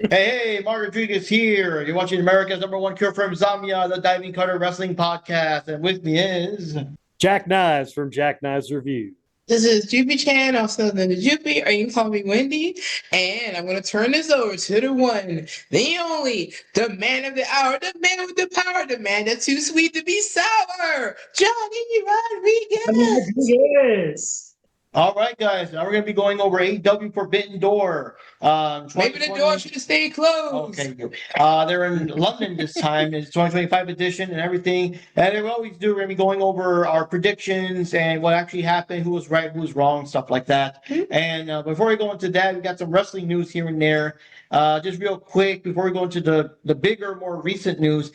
Hey, Mark Rodriguez here. You're watching America's #1 cure for insomnia, the Diving Cutter Wrestling Podcast. And with me is. Jack Knives from Jack Knives Review. This is Jupi Chan, also known as Jupi, or you can call me Wendy. And I'm going to turn this over to the one, the only, the man of the hour, the man with the power, the man that's too sweet to be sour, Johnny Rodriguez. Yes. All right, guys. Now we're going to be going over AEW Forbidden Door. Maybe the door should have stayed closed. Okay. They're in London this time. It's 2025 edition and everything. And they always do. We're going to be going over our predictions and what actually happened, who was right, who was wrong, stuff like that. Mm-hmm. And before we go into that, we got some wrestling news here and there. Just real quick, before we go into the bigger, more recent news,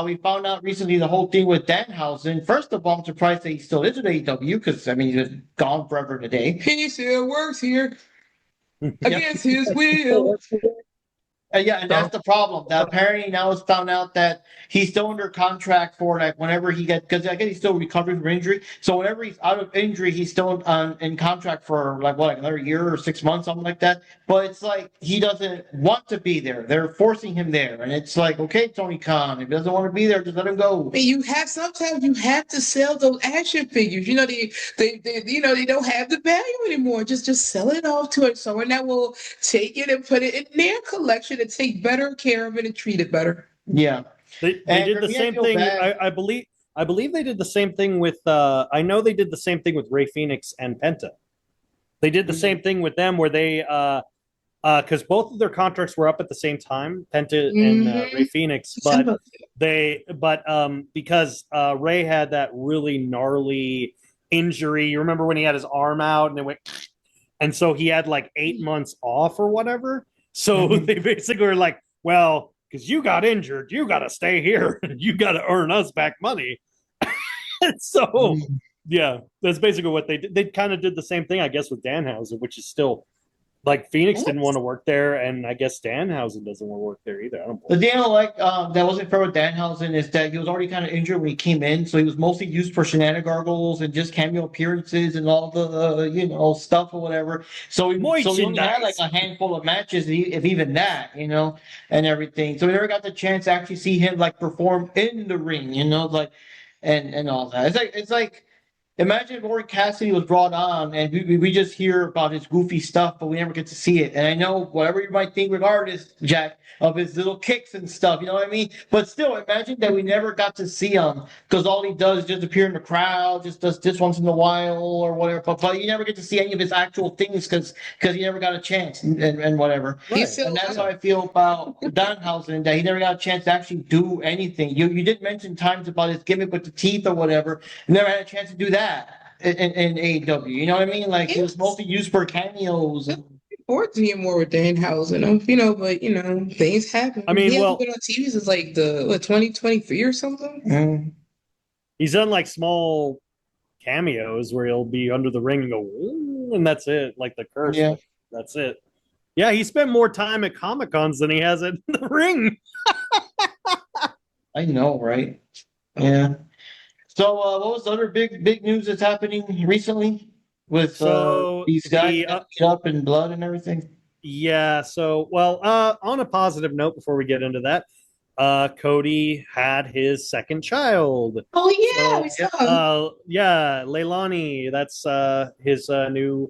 we found out recently the whole thing with Danhausen. First of all, I'm surprised that he still is at AEW because, I mean, he's been gone forever today. He still works here against his will. Yeah, and that's the problem. That apparently now it's found out that he's still under contract for like whenever he gets, because I guess he's still recovering from injury. So whenever he's out of injury, he's still in contract for like another year or 6 months, something like that. But it's like he doesn't want to be there. They're forcing him there, and it's like, okay, Tony Khan, if he doesn't want to be there, just let him go. Sometimes you have to sell those action figures. You know, they don't have the value anymore. Just sell it off to someone that will take it and put it in their collection and take better care of it and treat it better. Yeah. They did the same thing. I believe they did the same thing with. I know they did the same thing with Ray Phoenix and Penta. They did the same thing with them, where they because both of their contracts were up at the same time, Penta and Ray Phoenix, but because Ray had that really gnarly injury. You remember when he had his arm out and it went, and so he had like 8 months off or whatever. So they basically were like, well, because you got injured, you got to stay here. You got to earn us back money. So, yeah, that's basically what they did. They kind of did the same thing, I guess, with Danhausen, which is still like Phoenix didn't want to work there, and I guess Danhausen doesn't want to work there either. I don't The thing I like that wasn't fair with Danhausen is that he was already kind of injured when he came in, so he was mostly used for shenanigans and just cameo appearances and all the stuff or whatever. So he only had like a handful of matches, if even that, and everything. So we never got the chance to actually see him like perform in the ring, like and all that. It's like. Imagine if Orange Cassidy was brought on and we just hear about his goofy stuff, but we never get to see it. And I know whatever you might think, regardless, Jack, of his little kicks and stuff, you know what I mean? But still, imagine that we never got to see him because all he does is just appear in the crowd, just does this once in a while or whatever. But you never get to see any of his actual things because he never got a chance and whatever. Right. And that's how I feel about Danhausen, that he never got a chance to actually do anything. You did mention times about his gimmick with the teeth or whatever. Never had a chance to do that in AEW. You know what I mean? Like he was mostly used for cameos. Or seeing more with Danhausen, but things happen. I mean, he hasn't been on TV since like the 2023 or something. He's done like small cameos where he'll be under the ring and go, ooh, and that's it, like the curse. Yeah. That's it. Yeah, he spent more time at Comic Cons than he has in the ring. I know, right? Yeah. So, what was the other big news that's happening recently with these guys up in blood and everything? Yeah. So, on a positive note, before we get into that, Cody had his second child. Oh yeah, we saw him. Yeah, Leilani. That's his new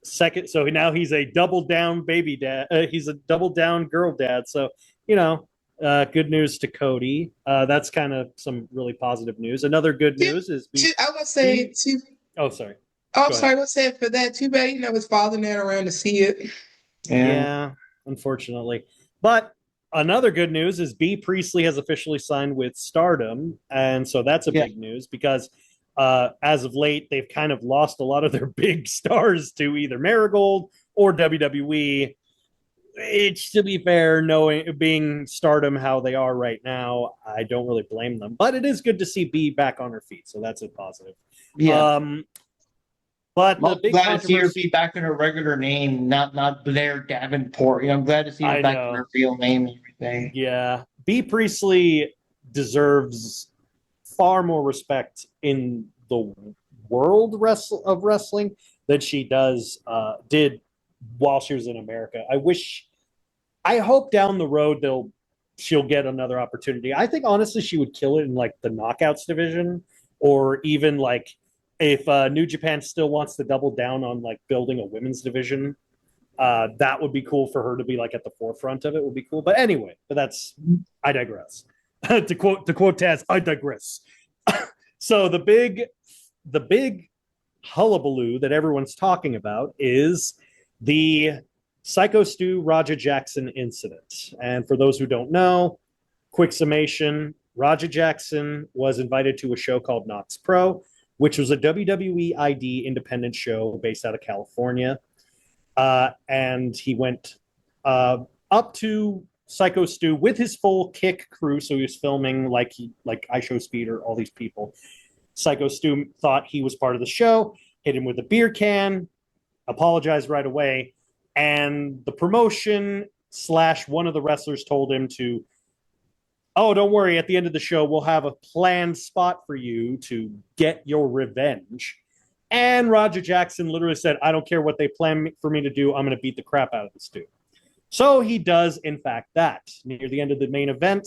second. So now he's a double down baby dad. He's a double down girl dad. So good news to Cody. That's kind of some really positive news. Another good news is I would say too. Oh, sorry. Oh, sorry. I would say for that. Too bad his father not around to see it. Yeah, unfortunately. But another good news is B. Priestley has officially signed with Stardom, and so that's a big news because as of late they've kind of lost a lot of their big stars to either Marigold or WWE. It's, to be fair, being Stardom how they are right now, I don't really blame them. But it is good to see B back on her feet, so that's a positive. Yeah. But I'm glad to see her be back in her regular name, not Blair Davenport. I'm glad to see her back in her real name and everything. Yeah. B. Priestley deserves far more respect in the world of wrestling than she did while she was in America. I hope down the road she'll get another opportunity. I think honestly she would kill it in like the knockouts division, or even like if New Japan still wants to double down on like building a women's division. That would be cool for her to be like at the forefront of it. Would be cool. But anyway, I digress. to quote Taz, I digress. So the big hullabaloo that everyone's talking about is the Psycho Stu Raja Jackson incident. And for those who don't know, quick summation, Raja Jackson was invited to a show called Knox Pro, which was a WWE ID independent show based out of California. And he went up to Psycho Stu with his full Kick crew. So he was filming like I Show Speeder, all these people. Psycho Stu thought he was part of the show, hit him with a beer can, apologized right away. And the promotion / one of the wrestlers told him to, oh, don't worry, at the end of the show, we'll have a planned spot for you to get your revenge. And Raja Jackson literally said, I don't care what they plan for me to do. I'm going to beat the crap out of this dude. So he does, in fact, that. Near the end of the main event,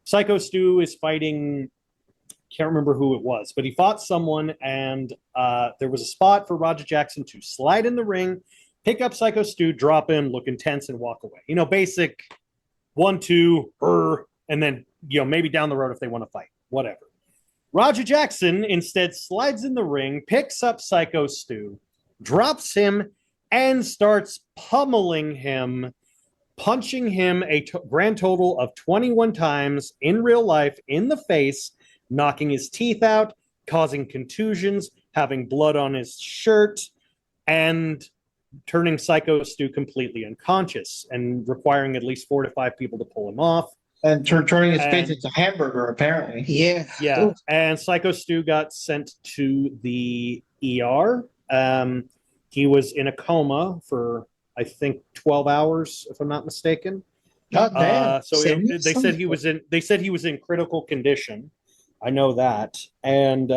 Psycho Stu is fighting, can't remember who it was, but he fought someone, and there was a spot for Raja Jackson to slide in the ring, pick up Psycho Stu, drop him, look intense, and walk away. You know, basic 1-2, and then, you know, maybe down the road if they want to fight, whatever. Raja Jackson instead slides in the ring, picks up Psycho Stu, drops him, and starts pummeling him, punching him a grand total of 21 times in real life in the face, knocking his teeth out, causing contusions, having blood on his shirt, and turning Psycho Stu completely unconscious and requiring at least 4 to 5 people to pull him off. And turning his face into a hamburger, apparently. Yeah. Yeah. Ooh. And Psycho Stu got sent to the ER. He was in a coma for, I think, 12 hours, if I'm not mistaken. God damn. They said he was in critical condition. I know that. And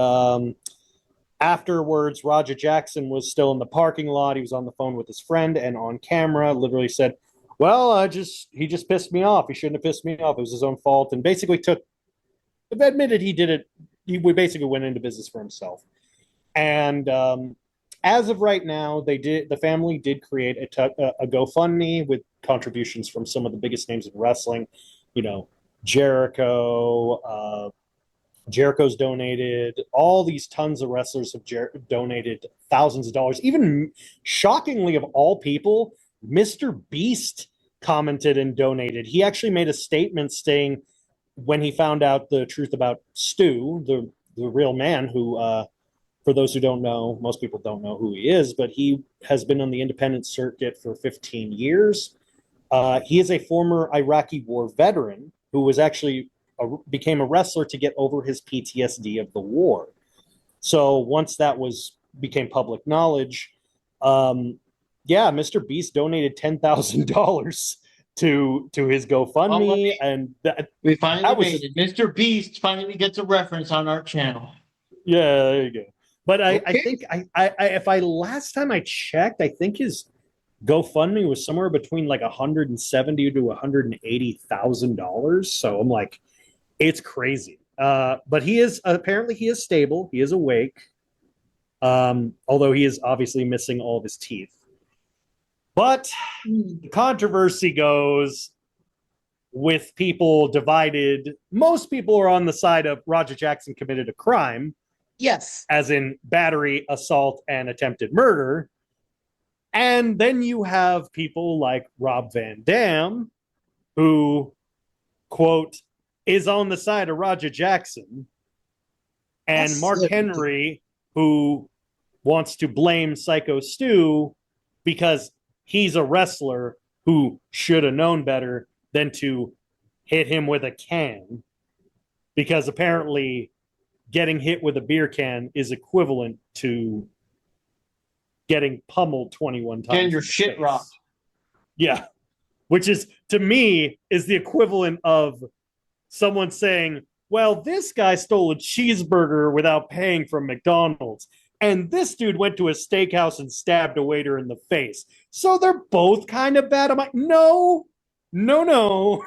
afterwards, Raja Jackson was still in the parking lot. He was on the phone with his friend and on camera literally said, well, he just pissed me off. He shouldn't have pissed me off. It was his own fault. And basically admitted he did it. He basically went into business for himself. And as of right now, the family did create a GoFundMe with contributions from some of the biggest names in wrestling. You know, Jericho, Jericho's donated. All these tons of wrestlers have donated thousands of dollars. Even shockingly, of all people, Mr. Beast commented and donated. He actually made a statement saying when he found out the truth about Stu, the real man who, for those who don't know, most people don't know who he is, but he has been on the independent circuit for 15 years. He is a former Iraqi war veteran who was actually became a wrestler to get over his PTSD of the war. So once that became public knowledge, Mr. Beast donated $10,000 to his GoFundMe, and we finally made it. Mr. Beast finally gets a reference on our channel. Yeah, there you go. But I think last time I checked, I think his GoFundMe was somewhere between like $170,000 to $180,000. So I'm like, it's crazy. But he is stable. He is awake. Although he is obviously missing all of his teeth. But the controversy goes with people divided. Most people are on the side of Raja Jackson committed a crime. Yes. As in battery, assault, and attempted murder. And then you have people like Rob Van Dam, who, quote, is on the side of Raja Jackson. And That's Mark Henry, who wants to blame Psycho Stu because he's a wrestler who should have known better than to hit him with a can. Because apparently getting hit with a beer can is equivalent to getting pummeled 21 times. Getting your shit rocked. Yeah. Which is, to me, is the equivalent of someone saying, well, this guy stole a cheeseburger without paying from McDonald's. And this dude went to a steakhouse and stabbed a waiter in the face. So they're both kind of bad. I'm like, no, no,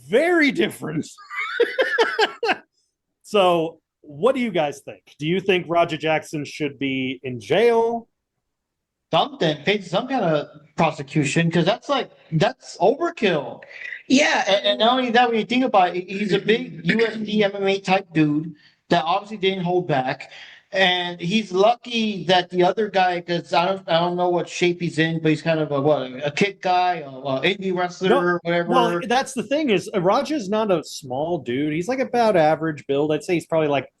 very different. So, what do you guys think? Do you think Roger Jackson should be in jail? Something, face some kind of prosecution, because that's overkill. Yeah, And not only that, when you think about it, he's a big UFC MMA type dude that obviously didn't hold back. And he's lucky that the other guy, because I don't know what shape he's in, but he's kind of a kick guy, a indie wrestler, No, whatever. well, that's the thing is Raja's not a small dude. He's like about average build. I'd say he's probably like,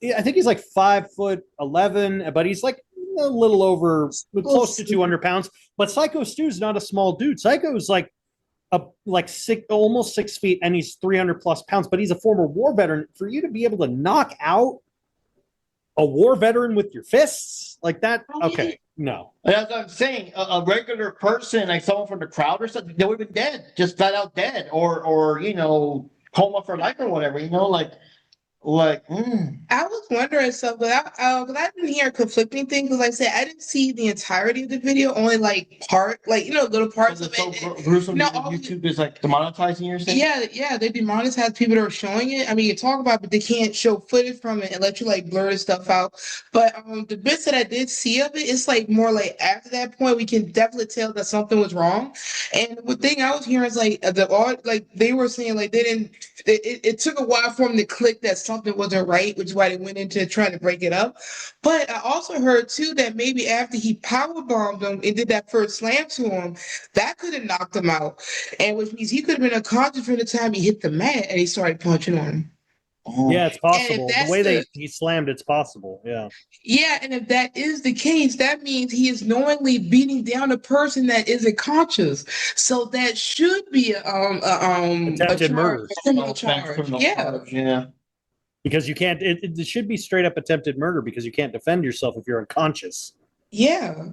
yeah, I think he's like 5'11", but he's like a little over, close to 200 pounds. But Psycho Stu's not a small dude. Psycho's like six, almost 6 feet, and he's 300 plus pounds. But he's a former war veteran. For you to be able to knock out a war veteran with your fists like that, okay, no. That's what I'm saying. A regular person, like someone from the crowd or something, they would have been dead, just flat out dead, or coma for life or whatever. I was wondering stuff, but I didn't hear conflicting things because, like I said, I didn't see the entirety of the video, only like little parts of It's so it. gruesome. No, YouTube is like demonetizing your thing. Yeah, they demonetize people that are showing it. I mean, you talk about it, but they can't show footage from it and let you like blur the stuff out. But the bits that I did see of it, it's like more like after that point, we can definitely tell that something was wrong. And the thing I was hearing is like they were saying like they didn't. It took a while for them to click that something wasn't right, which is why they went into trying to break it up. But I also heard too that maybe after he power bombed him and did that first slam to him, that could have knocked him out. And which means he could have been unconscious from the time he hit the mat and he started punching on him. Yeah, it's possible. The way he slammed, it's possible. Yeah. Yeah, and if that is the case, that means he is knowingly beating down a person that isn't conscious. So that should be attempted murder, a criminal charge. Yeah. Because you can't. It should be straight up attempted murder because you can't defend yourself if you're unconscious. Yeah.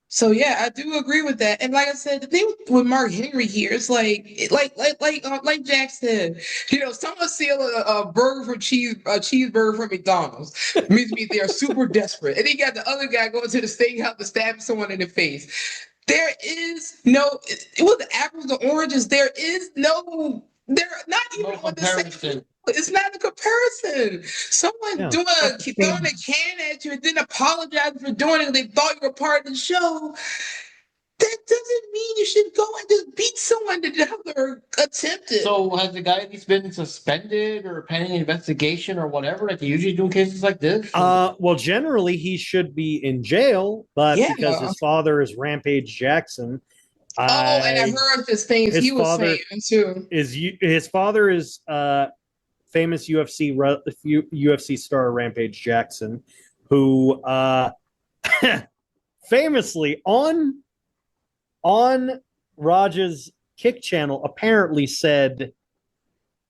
So yeah, I do agree with that. And like I said, the thing with Mark Henry here is like Jack said, someone steal a burger from cheeseburger from McDonald's. It means they are super desperate. And then you got the other guy going to the steakhouse to stab someone in the face. There is no with the apples and oranges, they're not even on the same. It's not a comparison. Someone throwing a can at you and then apologizing for doing it. They thought you were part of the show. That doesn't mean you should go and just beat someone to death or attempt it. So has the guy at least been suspended or pending investigation or whatever, like they usually do in cases like this? Well, generally he should be in jail, but because his father is Rampage Jackson. And I heard this thing he was saying too. His father is famous UFC star Rampage Jackson, who famously on Raj's Kick channel apparently said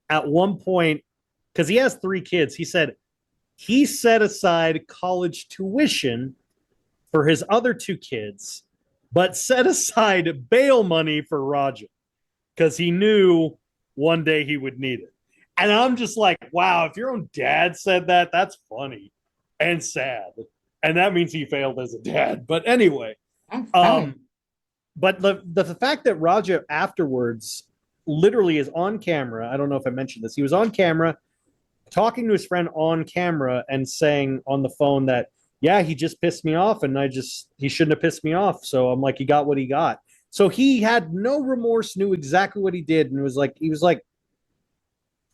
at one point, because he has 3 kids, he said he set aside college tuition for his other 2 kids, but set aside bail money for Raja because he knew one day he would need it. And I'm just like, wow, if your own dad said that, that's funny and sad. And that means he failed as a dad. But anyway, but the fact that Raja afterwards literally is on camera, I don't know if I mentioned this, he was on camera talking to his friend on camera and saying on the phone that, yeah, he just pissed me off and he shouldn't have pissed me off. So I'm like, he got what he got. So he had no remorse, knew exactly what he did, and he was like,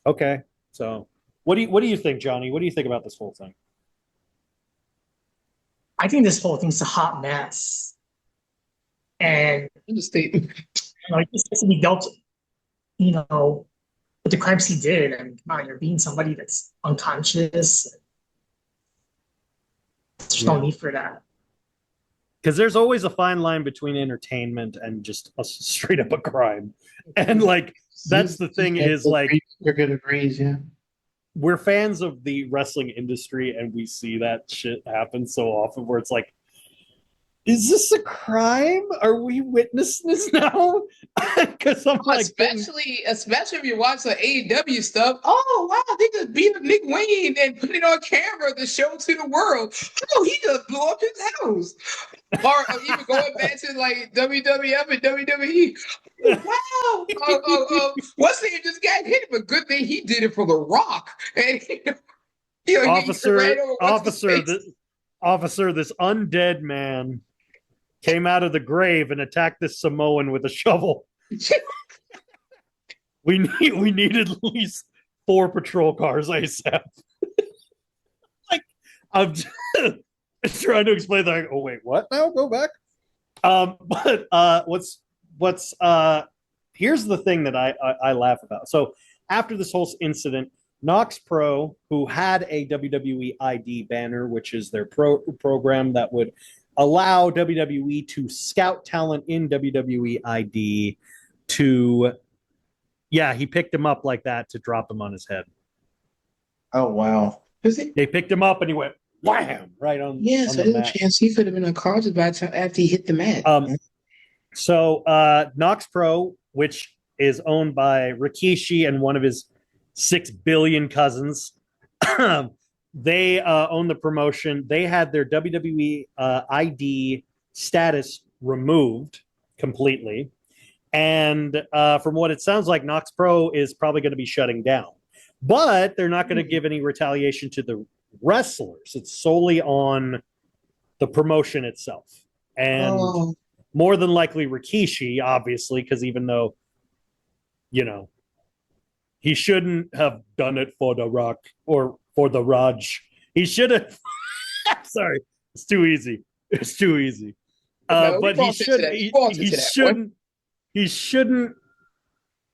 okay. So what do you think, Johnny? What do you think about this whole thing? I think this whole thing's a hot mess. And this has to be dealt, with the crimes he did. And come on, you're being somebody that's unconscious. There's no need for that. Because there's always a fine line between entertainment and just straight up a crime. And that's the thing is you're good agrees, yeah. We're fans of the wrestling industry and we see that shit happen so often where it's like, is this a crime? Are we witnessing this now? Because I'm like, especially if you watch the AEW stuff. Oh wow, they just beat up Nick Wayne and put it on camera to show to the world. Oh, he just blew up his house. Or even going back to like WWF and WWE. Wow. What's name just got hit, but good thing he did it for The Rock. And officer, this undead man came out of the grave and attacked this Samoan with a shovel. we needed at least 4 patrol cars ASAP. Like, I'm just trying to explain that. Oh wait, what? Now go back. But what's here's the thing that I laugh about. So after this whole incident, Nox Pro, who had a WWE ID banner, which is their program that would allow WWE to scout talent in WWE ID, he picked him up like that to drop him on his head. Oh wow! They picked him up and he went wham right on. Yeah, on so the there's a chance he could have been unconscious by the time after he hit the mat. So Nox Pro, which is owned by Rikishi and one of his 6 billion cousins, they own the promotion. They had their WWE ID status removed completely. And from what it sounds like, Nox Pro is probably going to be shutting down. But they're not going to give any retaliation to the wrestlers. It's solely on the promotion itself. And more than likely Rikishi, obviously, because even though, he shouldn't have done it for The Rock or for the Raj. He should have. Sorry, it's too easy. It's too easy. But he shouldn't. He shouldn't. He shouldn't.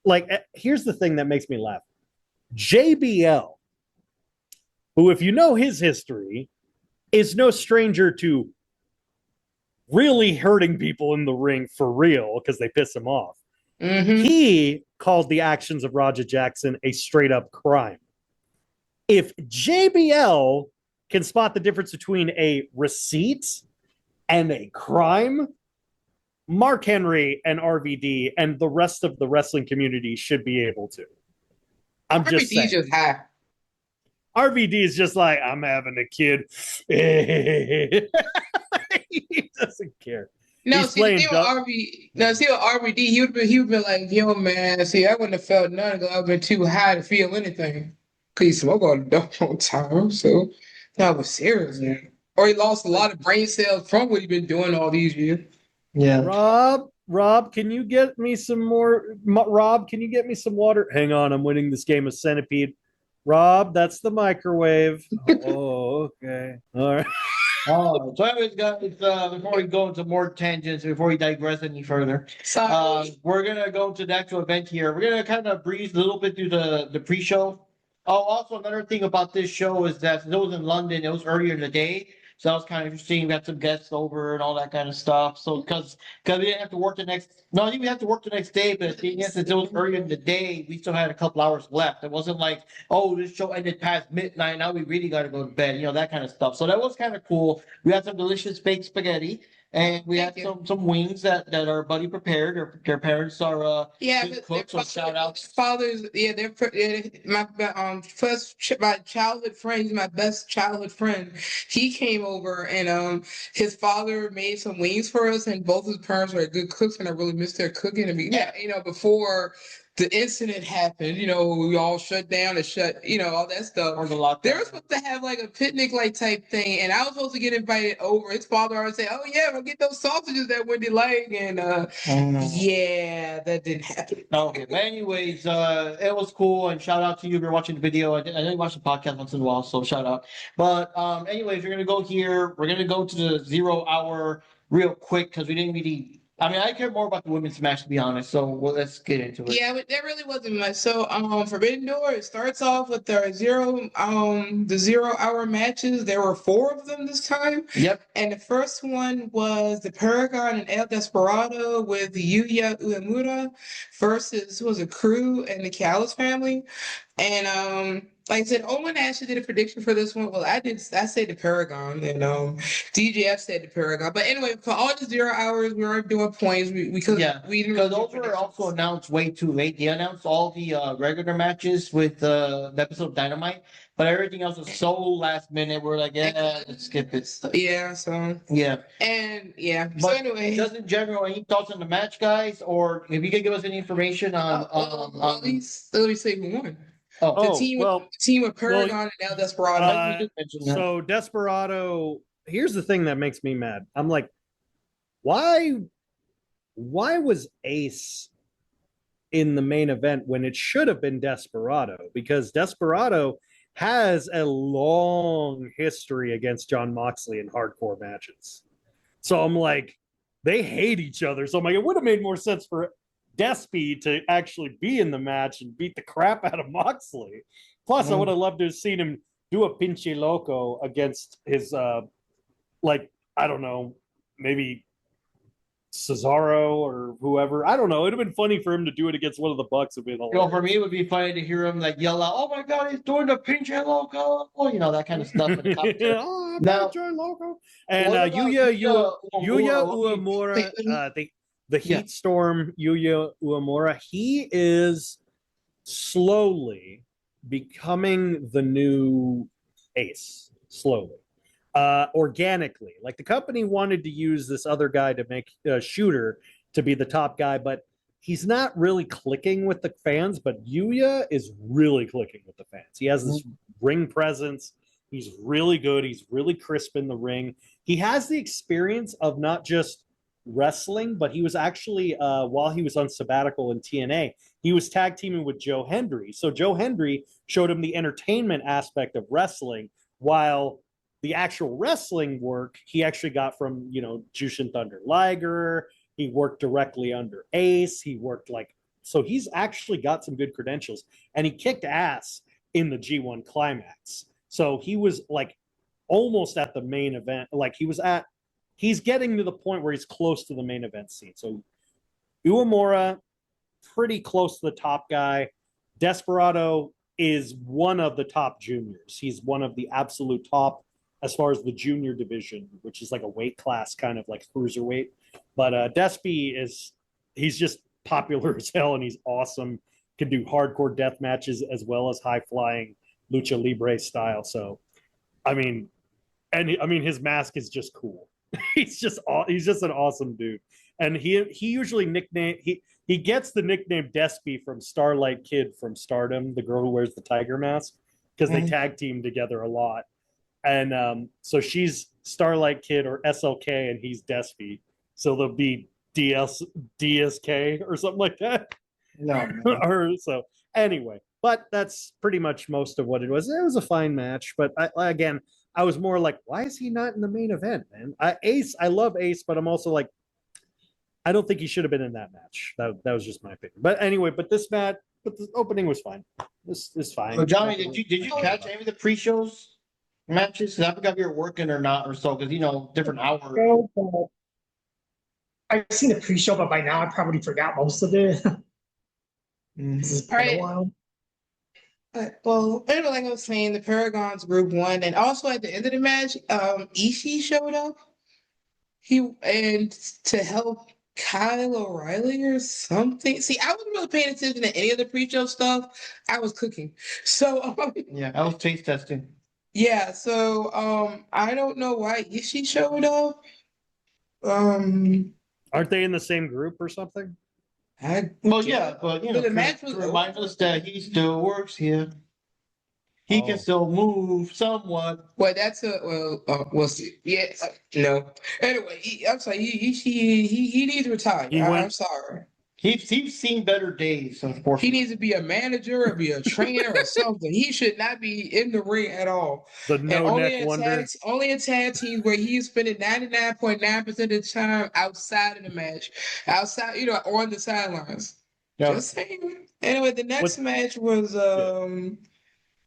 Like, here's the thing that makes me laugh. JBL, who, if you know his history, is no stranger to really hurting people in the ring for real because they piss him off. Mm-hmm. He called the actions of Roger Jackson a straight up crime. If JBL can spot the difference between a receipt and a crime, Mark Henry and RVD and the rest of the wrestling community should be able to. I'm just saying. Just high. RVD is just like, I'm having a kid. He doesn't care. No, see, with RVD, he would be like, yo, man, see, I wouldn't have felt none because I've been too high to feel anything. Because he smoked all the dope on time, so that was serious, man. Or he lost a lot of brain cells from what he's been doing all these years. Yeah. Rob, can you get me some more? Rob, can you get me some water? Hang on, I'm winning this game of Centipede. Rob, that's the microwave. Oh, okay. All right. So anyways, guys, before we go into more tangents, before we digress any further, we're gonna go to the actual event here. We're gonna kind of breeze a little bit through the pre-show. Oh, also another thing about this show is that since it was in London, it was earlier in the day, so that was kind of interesting. We had some guests over and all that kind of stuff. So because we didn't have to work I think we had to work the next day, but since it was earlier in the day, we still had a couple hours left. It wasn't like, oh, this show ended past midnight, now we really got to go to bed, that kind of stuff. So that was kind of cool. We had some delicious baked spaghetti. And we had some wings that our buddy prepared. Their parents are good cooks. So shout out. Fathers, my childhood friend. He's my best childhood friend. He came over and his father made some wings for us, and both his parents are good cooks, and I really miss their cooking. Before the incident happened, we all shut down and all that stuff. They were supposed to have like a picnic type thing, and I was supposed to get invited over. His father always said, "Oh yeah, we'll get those sausages that Wendy like," and yeah, that didn't happen. Okay, but anyways, it was cool, and shout out to you if you're watching the video. I didn't watch the podcast once in a while, so shout out. But anyways, we're gonna go here. We're gonna go to the 0 hour real quick because we didn't really. I care more about the women's match, to be honest. So let's get into it. Yeah, but there really wasn't much. So, Forbidden Door, it starts off with the 0 hour matches. There were 4 of them this time. Yep. And the first one was the Paragon and El Desperado with Yuya Uemura versus a Crew and the Callis family. And like I said, Owen actually did a prediction for this one. Well, I said the Paragon, and DJF said the Paragon. But anyway, for all the 0 hours, we weren't doing points. We didn't because those were also announced way too late. They announced all the regular matches with the episode of Dynamite, but everything else was so last minute. We're like, yeah, let's skip it. Yeah, so Yeah. and yeah. But so anyway, just in general, any thoughts on the match, guys? Or if you could give us any information on at least let me say who won. oh, The team with Paragon and now Desperado. you did mention that. So Desperado, here's the thing that makes me mad. I'm like, why was Ace in the main event when it should have been Desperado? Because Desperado has a long history against John Moxley in hardcore matches. So I'm like, they hate each other. So I'm like, it would have made more sense for Despy to actually be in the match and beat the crap out of Moxley. Plus, I would have loved to have seen him do a pinche loco against his, like, I don't know, maybe Cesaro or whoever. I don't know. It'd have been funny for him to do it against one of the Bucks. For me, it would be funny to hear him like yell out, "Oh my God, he's doing the pinche loco!" You know, that kind of stuff. Oh, now, loco. And Yuya Uemura, the Heat Storm Yuya Uemura, he is slowly becoming the new Ace. Slowly. Organically. Like the company wanted to use this other guy to make Shooter to be the top guy, but he's not really clicking with the fans. But Yuya is really clicking with the fans. He has this ring presence. He's really good. He's really crisp in the ring. He has the experience of not just wrestling, but he was actually, while he was on sabbatical in TNA, he was tag teaming with Joe Hendry. So Joe Hendry showed him the entertainment aspect of wrestling, while the actual wrestling work he actually got from, Jushin Thunder Liger. He worked directly under Ace. He worked so he's actually got some good credentials, and he kicked ass in the G1 Climax. So he was almost at the main event. He's getting to the point where he's close to the main event scene. So Uemura, pretty close to the top guy. Desperado is one of the top juniors. He's one of the absolute top as far as the junior division, which is like a weight class, kind of like cruiserweight. But Despy he's just popular as hell, and he's awesome. Can do hardcore death matches as well as high flying lucha libre style. So, his mask is just cool. he's just an awesome dude, and he usually he gets the nickname Despy from Starlight Kid from Stardom, the girl who wears the tiger mask, because they tag team together a lot. And so she's Starlight Kid or SLK, and he's Despy. So they'll be DSK or something like that. No. Or so anyway, but that's pretty much most of what it was. It was a fine match, but I was more like, why is he not in the main event, man? I love Ace, but I'm also like, I don't think he should have been in that match. That was just my opinion. But anyway, but the opening was fine. This is fine. So Johnny, did you catch any of the pre-shows matches? Because I forgot if you're working or not, or so, because different hours. I've seen the pre-show, but by now I probably forgot most of it. This has been a while. Well, anyway, like I was saying, the Paragons group won, and also at the end of the match, Ishii showed up. To help Kyle O'Reilly or something. See, I wasn't really paying attention to any of the pre-show stuff. I was cooking, so yeah, I was taste testing. Yeah, so I don't know why Ishii showed up. Aren't they in the same group or something? But the match was remind us that he still works here. He can still move somewhat. Well, we'll see. Yeah, no. Anyway, I'm sorry. He needs to retire. I'm sorry. He's seen better days, unfortunately. He needs to be a manager or be a trainer or something. He should not be in the ring at all. The no-neck wonder. Only a tag team where he's spending 99.9% of the time outside of the match, outside, on the sidelines. Yep. Just saying. Anyway, the next match was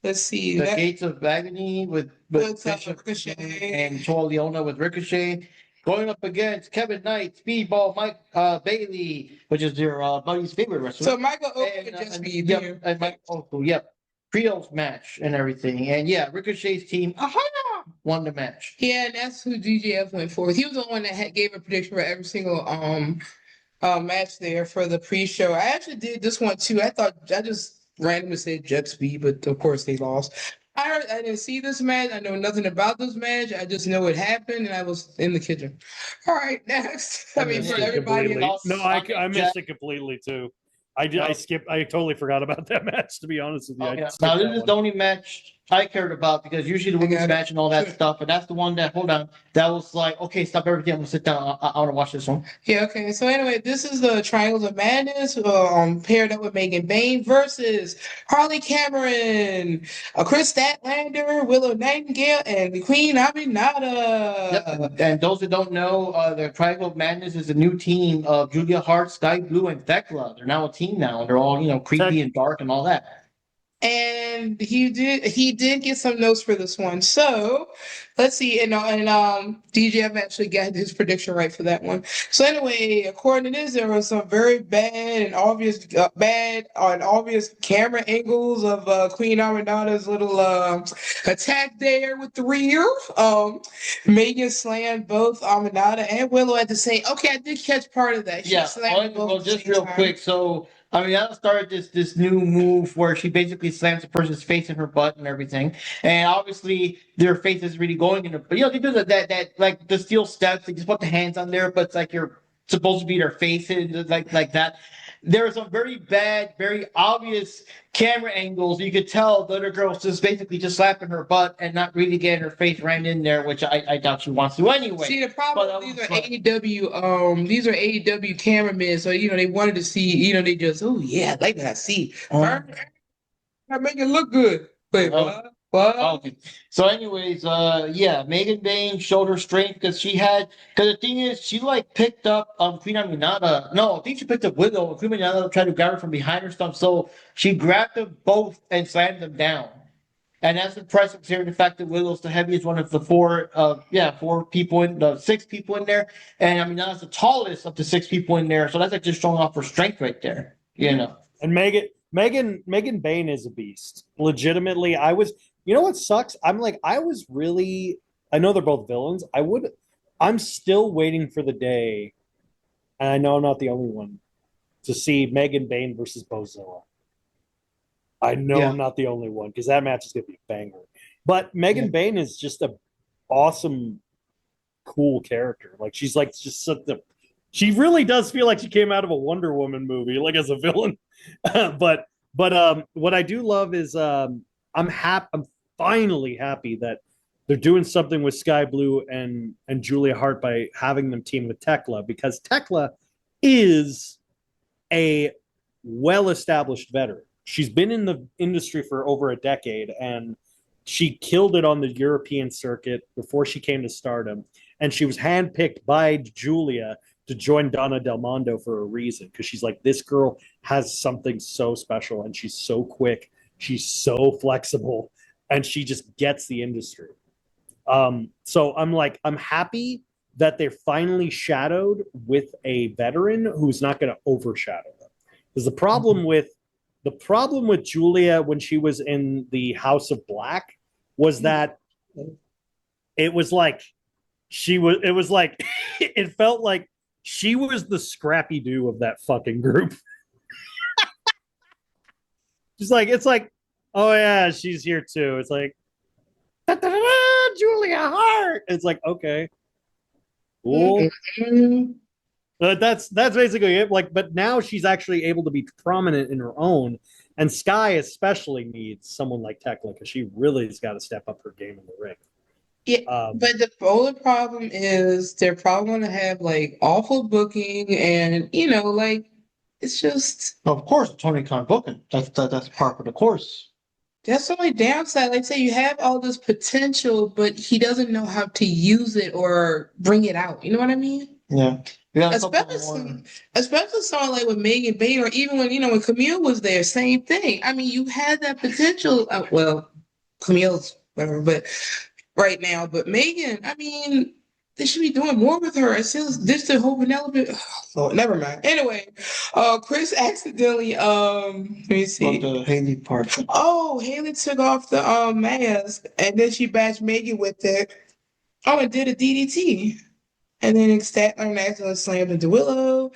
let's see, the Gates of Agony with Ricochet and Joel Leona with Ricochet. Going up against Kevin Knight, Speedball, Mike Bailey, which is your buddy's favorite wrestler. So Michael Oku could just be there. And Mike Oku, yep. trios match and everything. And yeah, Ricochet's team won the match. Yeah, and that's who DJF went for. He was the one that gave a prediction for every single match there for the pre-show. I actually did this one too. I just randomly said Jet Speed, but of course they lost. I didn't see this match. I know nothing about this match. I just know it happened, and I was in the kitchen. All right, next. I mean, for everybody else. No, I missed it completely too. I skipped. I totally forgot about that match. To be honest with you, now this is the only match I cared about because usually the women's match and all that stuff, and that's the one that that was like, okay, stop everything. I'm gonna sit down. I want to watch this one. Yeah. Okay. So anyway, this is the Triangles of Madness paired up with Megan Bayne versus Harley Cameron, Chris Statlander, Willow Nightingale, and Queen Aminata. Yep. And those that don't know, the Triangle of Madness is a new team of Julia Hart, Sky Blue, and Thekla. They're now a team now, and they're all creepy and dark and all that. And he did get some notes for this one. So let's see. And DJF actually got his prediction right for that one. So anyway, according to this, there was some very bad and obvious camera angles of Queen Aminata's little attack there with the rear. Megan slammed both Aminata and Willow at the same. Okay, I did catch part of that. She slammed both well, just real quick. So Aminata started this new move where she basically slams the person's face in her butt and everything, and obviously their face is really going in. But they do that like the steel steps. They just put the hands on there, but it's like you're supposed to be their face and like that. There are some very bad, very obvious camera angles. You could tell the other girl's just basically just slapping her butt and not really getting her face right in there, which I doubt she wants to anyway. See, the problem these are AEW, these are AEW cameramen, so they wanted to see, they just, oh yeah, I like that. See, I make it look good. Wait, what? Okay. So, anyways, Megan Bayne showed her strength because the thing is, she picked up Queen Aminata. No, I think she picked up Willow. Queen Aminata tried to grab her from behind her stuff, so she grabbed them both and slammed them down. And that's impressive considering the fact that Willow's the heaviest one of the six people in there, and Aminata's the tallest of the six people in there. So that's just showing off her strength right there, And Megan Bayne is a beast. Legitimately, you know what sucks? I know they're both villains. I'm still waiting for the day, and I know I'm not the only one, to see Megan Bayne versus Bozilla. I know I'm not the only one because that match is going to be a banger. But Megan Bayne is just an awesome, cool character. She's just she really does feel like she came out of a Wonder Woman movie, as a villain. But what I do love is I'm finally happy that they're doing something with Sky Blue and Julia Hart by having them team with Thekla, because Thekla is a well-established veteran. She's been in the industry for over a decade, and she killed it on the European circuit before she came to Stardom. And she was handpicked by Julia to join Donna Del Mondo for a reason, because she's like, this girl has something so special, and she's so quick, she's so flexible, and she just gets the industry. So I'm happy that they're finally shadowed with a veteran who's not going to overshadow them. Because the problem with Julia when she was in the House of Black was that it felt like she was the Scrappy Doo of that fucking group. It's like, oh yeah, she's here too. It's like, Julia Hart. It's like, okay, cool. But that's basically it. But now she's actually able to be prominent in her own, and Sky especially needs someone like Thekla because she really has got to step up her game in the ring. Yeah, but the only problem is they're probably going to have awful booking, and it's just. Of course, Tony Khan booking. That's part of the course. That's the only downside. Like say you have all this potential, but he doesn't know how to use it or bring it out. You know what I mean? Yeah. Especially someone like with Megan Bayne, or even when Camille was there, same thing. I mean, you had that potential. Camille's whatever, but right now, but Megan, I mean, they should be doing more with her. It seems this the whole Penelope. Oh, never mind. Anyway, Chris accidentally let me see. the Haley part. Oh, Haley took off the mask and then she bashed Megan with it. Oh, and did a DDT. And then Statler accidentally slammed into Willow.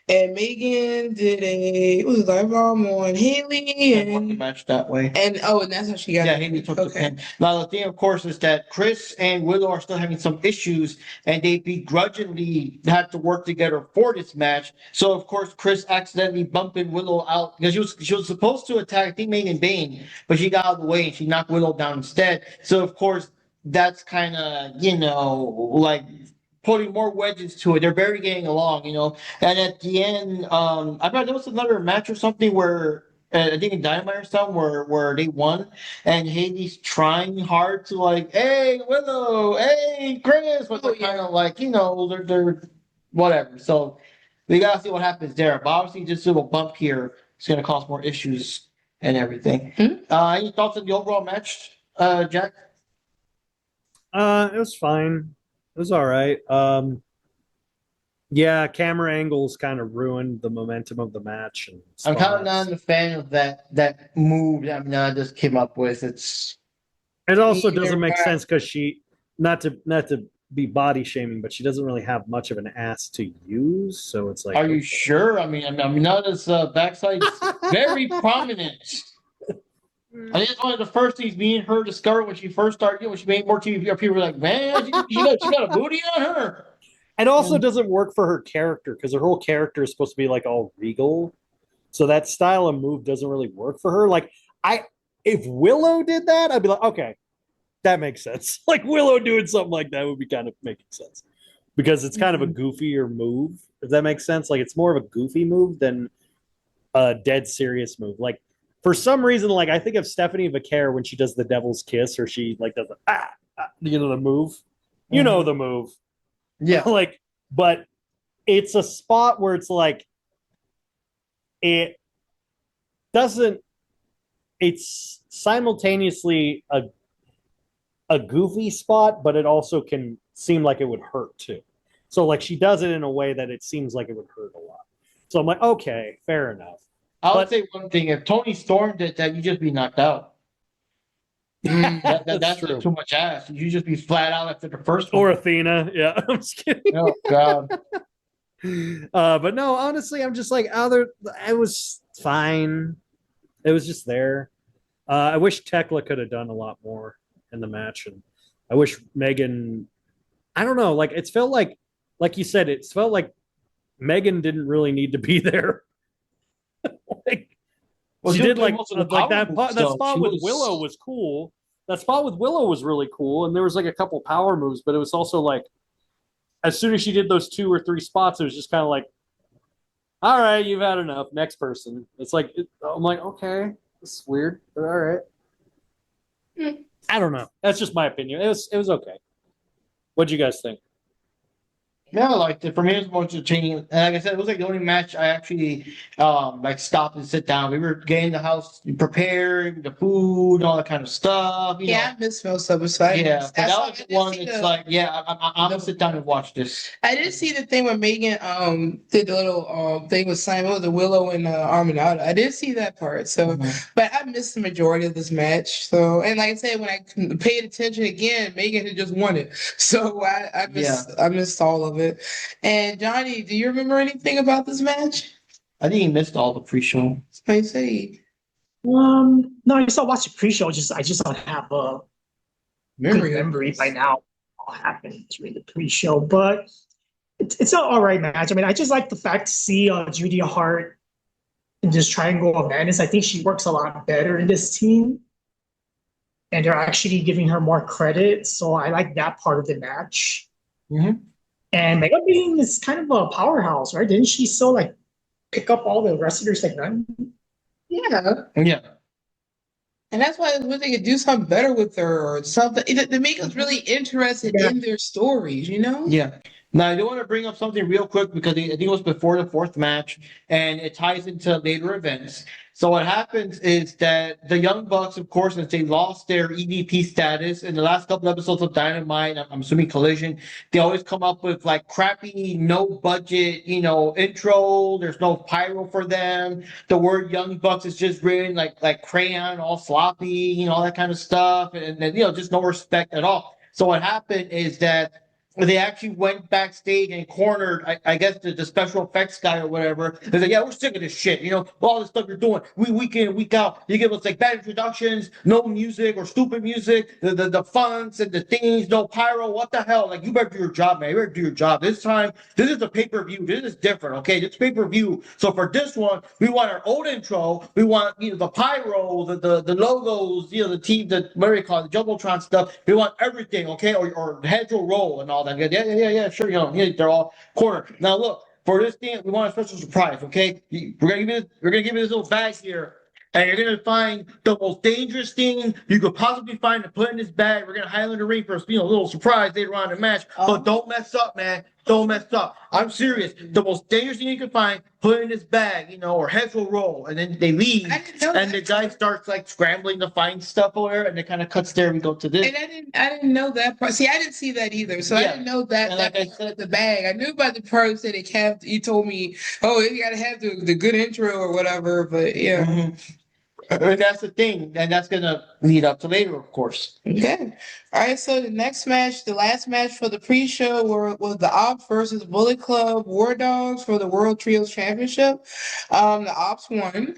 And Megan did it was like bomb on Haley And the match that way. and that's how she got Yeah, it. Haley took the pin. Now the thing, of course, is that Chris and Willow are still having some issues, and they begrudgingly had to work together for this match. So of course, Chris accidentally bumping Willow out because she was supposed to attack, I think, Megan Bane, but she got out of the way and she knocked Willow down instead. So of course, that's kind of like putting more wedges to it. They're barely getting along, And at the end, I thought there was another match or something where I think in Dynamite or something where they won, and Haley's trying hard to like, hey Willow, hey Chris, but they're kind of like, they're whatever. So we gotta see what happens there. But obviously, just a little bump here is gonna cause more issues and everything. Any thoughts on the overall match, Jack? It was fine. It was all right. Yeah, camera angles kind of ruined the momentum of the match. And I'm kind of not a fan of that move that Amina just came up with. It also doesn't make sense because she not to be body shaming, but she doesn't really have much of an ass to use. So it's like, are you sure? I mean, Amina's backside is very prominent. I think it's one of the first things me and her discovered when she first started, when she made more TV. People were like, man, she got a booty on her. It also doesn't work for her character because her whole character is supposed to be like all regal. So that style of move doesn't really work for her. Like, if Willow did that, I'd be like, okay, that makes sense. Like Willow doing something like that would be kind of making sense because it's kind of a goofier move. If that makes sense, like it's more of a goofy move than a dead serious move. Like for some reason, like I think of Stephanie Vaquer when she does the Devil's Kiss, or she like does the move. You know the move. Yeah. Like, but it's a spot where it's like it doesn't. It's simultaneously a goofy spot, but it also can seem like it would hurt too. So like she does it in a way that it seems like it would hurt a lot. So I'm like, okay, fair enough. I would say one thing: if Tony Storm did that, you'd just be knocked out. That's true. Too much ass. You just be flat out after the first one. Or Athena, yeah. I'm just kidding. Oh God. But no, honestly, I'm just like, it was fine. It was just there. I wish Tekla could have done a lot more in the match, and I wish Megan. I don't know. Like it's felt like you said, it felt like Megan didn't really need to be there. She did like that spot with Willow was cool. That spot with Willow was really cool, and there was like a couple power moves, but it was also like as soon as she did those 2 or 3 spots, it was just kind of like, all right, you've had enough. Next person. It's like I'm like, okay, this is weird, but all right. I don't know. That's just my opinion. It was okay. What'd you guys think? Yeah, I liked it. For me, it was more entertaining. And like I said, it was like the only match I actually stopped and sit down. We were getting the house prepared, the food, all that kind of stuff. I miss most of it. Yeah, but that was the one. It's like, I'm gonna sit down and watch this. I did see the thing where Megan did the little thing with Simon, the Willow and Arminata. I did see that part. So, but I missed the majority of this match. So, and like I said, when I paid attention again, Megan had just won it. So I missed all of it. And Johnny, do you remember anything about this match? I think he missed all the pre-show. I say. No, I still watched the pre-show. I just don't have a memory by now. What happened during the pre-show, but it's an all right match. I mean, I just like the fact to see Judy Hart in this Triangle of Madness. I think she works a lot better in this team, and they're actually giving her more credit. So I like that part of the match. And Megan Bean is kind of a powerhouse, right? Didn't she still like pick up all the wrestlers like none? Yeah. And that's why I wish they could do something better with her or something to make us really interested in their stories, Yeah. Now, I do want to bring up something real quick because I think it was before the fourth match, and it ties into later events. So what happens is that the Young Bucks, of course, since they lost their EVP status in the last couple episodes of Dynamite, I'm assuming Collision, they always come up with like crappy, no budget, intro. There's no pyro for them. The word Young Bucks is just written like crayon, all sloppy, all that kind of stuff, and just no respect at all. So what happened is that they actually went backstage and cornered, I guess, the special effects guy or whatever. They said, "Yeah, we're sick of this shit. All this stuff you're doing, week in, week out. You give us like bad introductions, no music or stupid music, the fonts and the things, no pyro. What the hell? Like, you better do your job, man. You better do your job. This time, this is a pay-per-view. This is different, okay? This pay-per-view. So for this one, we want our old intro. We want the pyro, the logos, the team, what do you call it, the jumbotron stuff. We want everything, okay? Or heads will roll and all that. Yeah, sure. They're all cornered. Now look, for this thing, we want a special surprise, okay? We're gonna give you this little bag here, and you're gonna find the most dangerous thing you could possibly find to put in this bag. We're gonna hide in the ring for a little surprise later on in the match. But don't mess up, man. Don't mess up. I'm serious. The most dangerous thing you can find, put in this bag, or heads will roll, and then they leave, and the guy starts like scrambling to find stuff or whatever, and it kind of cuts there. We go to this. And I didn't know that part. See, I didn't see that either. So I didn't know that. And like I said, the bag. I knew about the part that it have. He told me, oh, you gotta have the good intro or whatever. But yeah. Mm-hmm. And that's the thing, and that's gonna lead up to later, of course. Okay. All right. So the next match, the last match for the pre-show, was the Ops versus Bullet Club War Dogs for the World Trios Championship. The Ops won.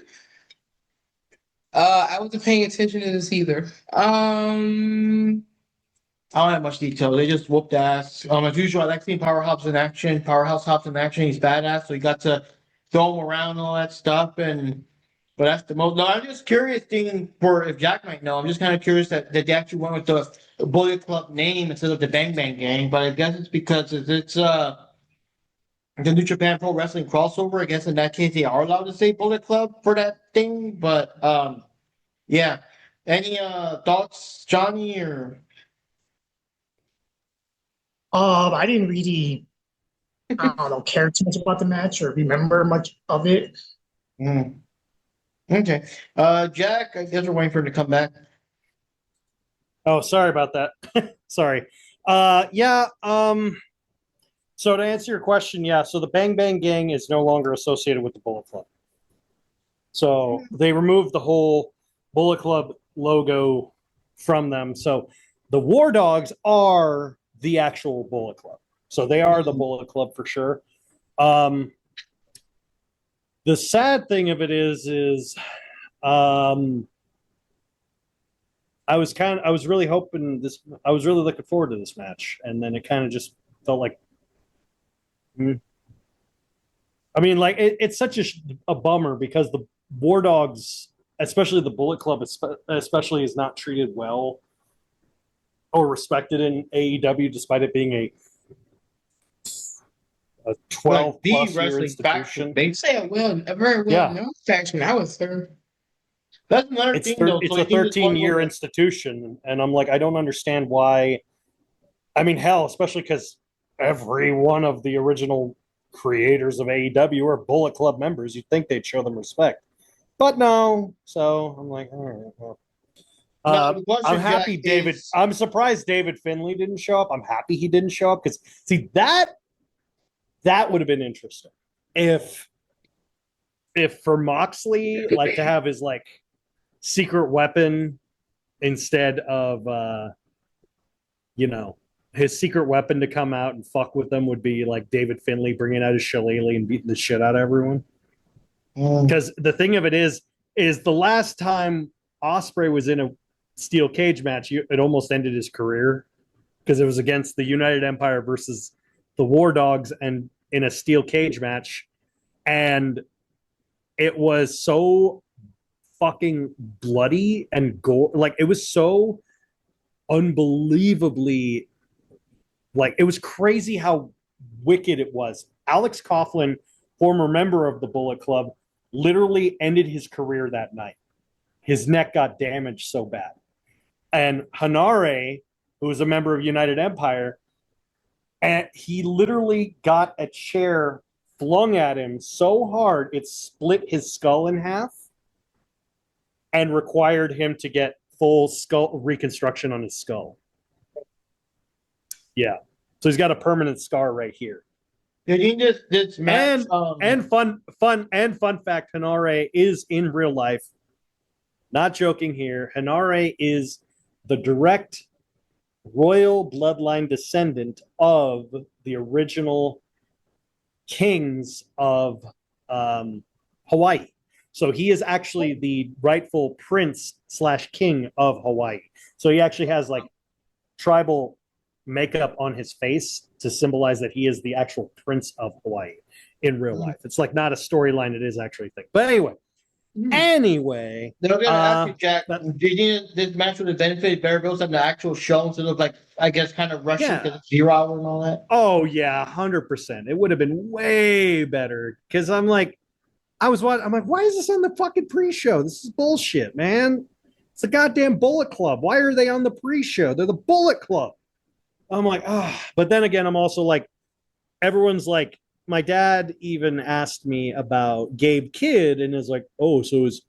I wasn't paying attention to this either. I don't have much detail. They just whooped ass. As usual, I like seeing Powerhouse in action. Powerhouse Hobbs in action. He's badass, so you got to throw him around and all that stuff. But that's the most. No, I'm just curious thing for if Jack might know. I'm just kind of curious that they actually went with the Bullet Club name instead of the Bang Bang Gang. But I guess it's because it's the New Japan Pro Wrestling crossover. I guess in that case they are allowed to say Bullet Club for that thing. But yeah. Any thoughts, Johnny? Or I didn't really, I don't know, care too much about the match or remember much of it. Okay. Jack, I guess we're waiting for him to come back. Oh, sorry about that. Sorry. Yeah. So to answer your question, yeah. So the Bang Bang Gang is no longer associated with the Bullet Club. So they removed the whole Bullet Club logo from them. So the War Dogs are the actual Bullet Club. So they are the Bullet Club for sure. The sad thing of it is I was really hoping this. I was really looking forward to this match, and then it kind of just felt like. I mean, like it's such a bummer because the War Dogs, especially the Bullet Club, especially is not treated well or respected in AEW, despite it being a 12 plus year institution. They say a very well known faction. I was there. That's another thing, though. It's a 13-year institution, and I'm like, I don't understand why. I mean, hell, especially because every one of the original creators of AEW are Bullet Club members. You'd think they'd show them respect, but no. So I'm like, all right, well. I'm happy David. I'm surprised David Finlay didn't show up. I'm happy he didn't show up because see that would have been interesting if for Moxley like to have his like secret weapon instead of his secret weapon to come out and fuck with them would be like David Finlay bringing out his shillelagh and beating the shit out of everyone. Because the thing of it is the last time Ospreay was in a steel cage match, it almost ended his career because it was against the United Empire versus the War Dogs and in a steel cage match, and it was so fucking bloody and gore. Like it was so unbelievably, like it was crazy how wicked it was. Alex Coughlin, former member of the Bullet Club, literally ended his career that night. His neck got damaged so bad. And Hanare, who was a member of United Empire, And he literally got a chair flung at him so hard it split his skull in half and required him to get full skull reconstruction on his skull. Yeah. So he's got a permanent scar right here. Did you just this match? And fun fact, Hanare is in real life. Not joking here. Hanare is the direct royal bloodline descendant of the original kings of Hawaii. So he is actually the rightful prince / king of Hawaii. So he actually has like tribal makeup on his face to symbolize that he is the actual prince of Hawaii in real life. It's like not a storyline, it is actually a thing. But anyway, Then I'm gonna ask you, Jack. Do you think this match would have benefited Bear Grylls on the actual show instead of like, I guess, kind of rushing because it's 0 hour and all that? Oh yeah, 100%. It would have been way better because I'm like, I'm like, why is this on the fucking pre-show? This is bullshit, man. It's the goddamn Bullet Club. Why are they on the pre-show? They're the Bullet Club. I'm like, but then again, I'm also like, everyone's like, my dad even asked me about Gabe Kidd and is like, oh, so is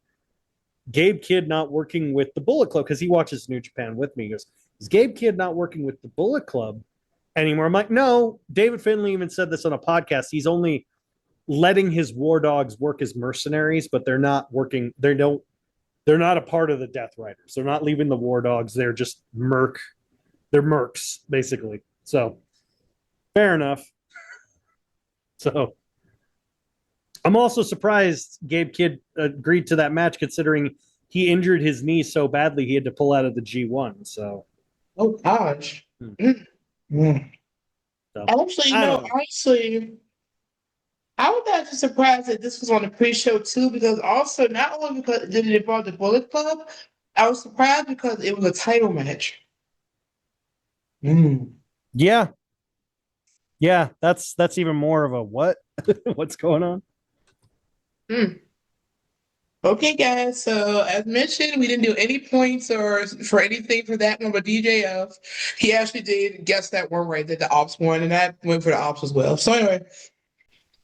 Gabe Kidd not working with the Bullet Club? Because he watches New Japan with me. He goes, is Gabe Kidd not working with the Bullet Club anymore? I'm like, no. David Finlay even said this on a podcast. He's only letting his war dogs work as mercenaries, but they're not working. They're not a part of the Death Riders. They're not leaving the war dogs. They're just they're mercs, basically. So fair enough. So I'm also surprised Gabe Kidd agreed to that match, considering he injured his knee so badly he had to pull out of the G1. So, oh gosh. So, Actually, honestly, I was actually surprised that this was on the pre-show too, because also not only because did it involve the Bullet Club, I was surprised because it was a title match. Yeah, that's even more of a what? What's going on? Okay, guys. So as mentioned, we didn't do any points or for anything for that one, but DJF, he actually did guess that one right, that the Ops won, and that went for the Ops as well. So anyway.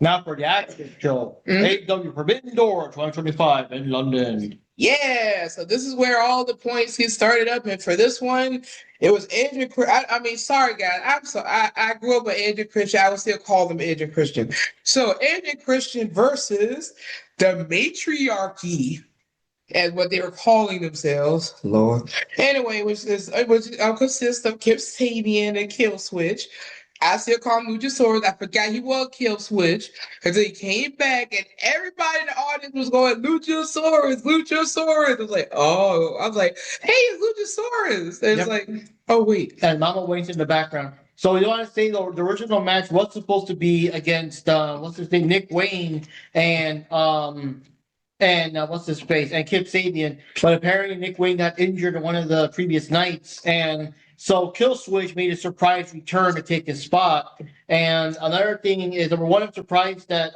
Now for the actual show, AEW Forbidden Door 2025 in London. Yeah, so this is where all the points get started up, and for this one, it was Edge and I mean, sorry guys, I'm sorry. I grew up with Edge and Christian. I would still call them Edge and Christian. So Edge and Christian versus the Matriarchy, as what they were calling themselves. Lord. Anyway, which consists of Kip Sabian and Kill Switch. I still call him Luchasaurus. I forgot he was Kill Switch until he came back, and everybody in the audience was going Luchasaurus, Luchasaurus. I was like, hey, it's Luchasaurus. And it's like, oh wait. And Mama Wayne's in the background. So you want to say the original match was supposed to be against what's his name, Nick Wayne and what's his face, and Kip Sabian, but apparently Nick Wayne got injured in one of the previous nights, and so Kill Switch made a surprise return to take his spot. And another thing is, number one, I'm surprised that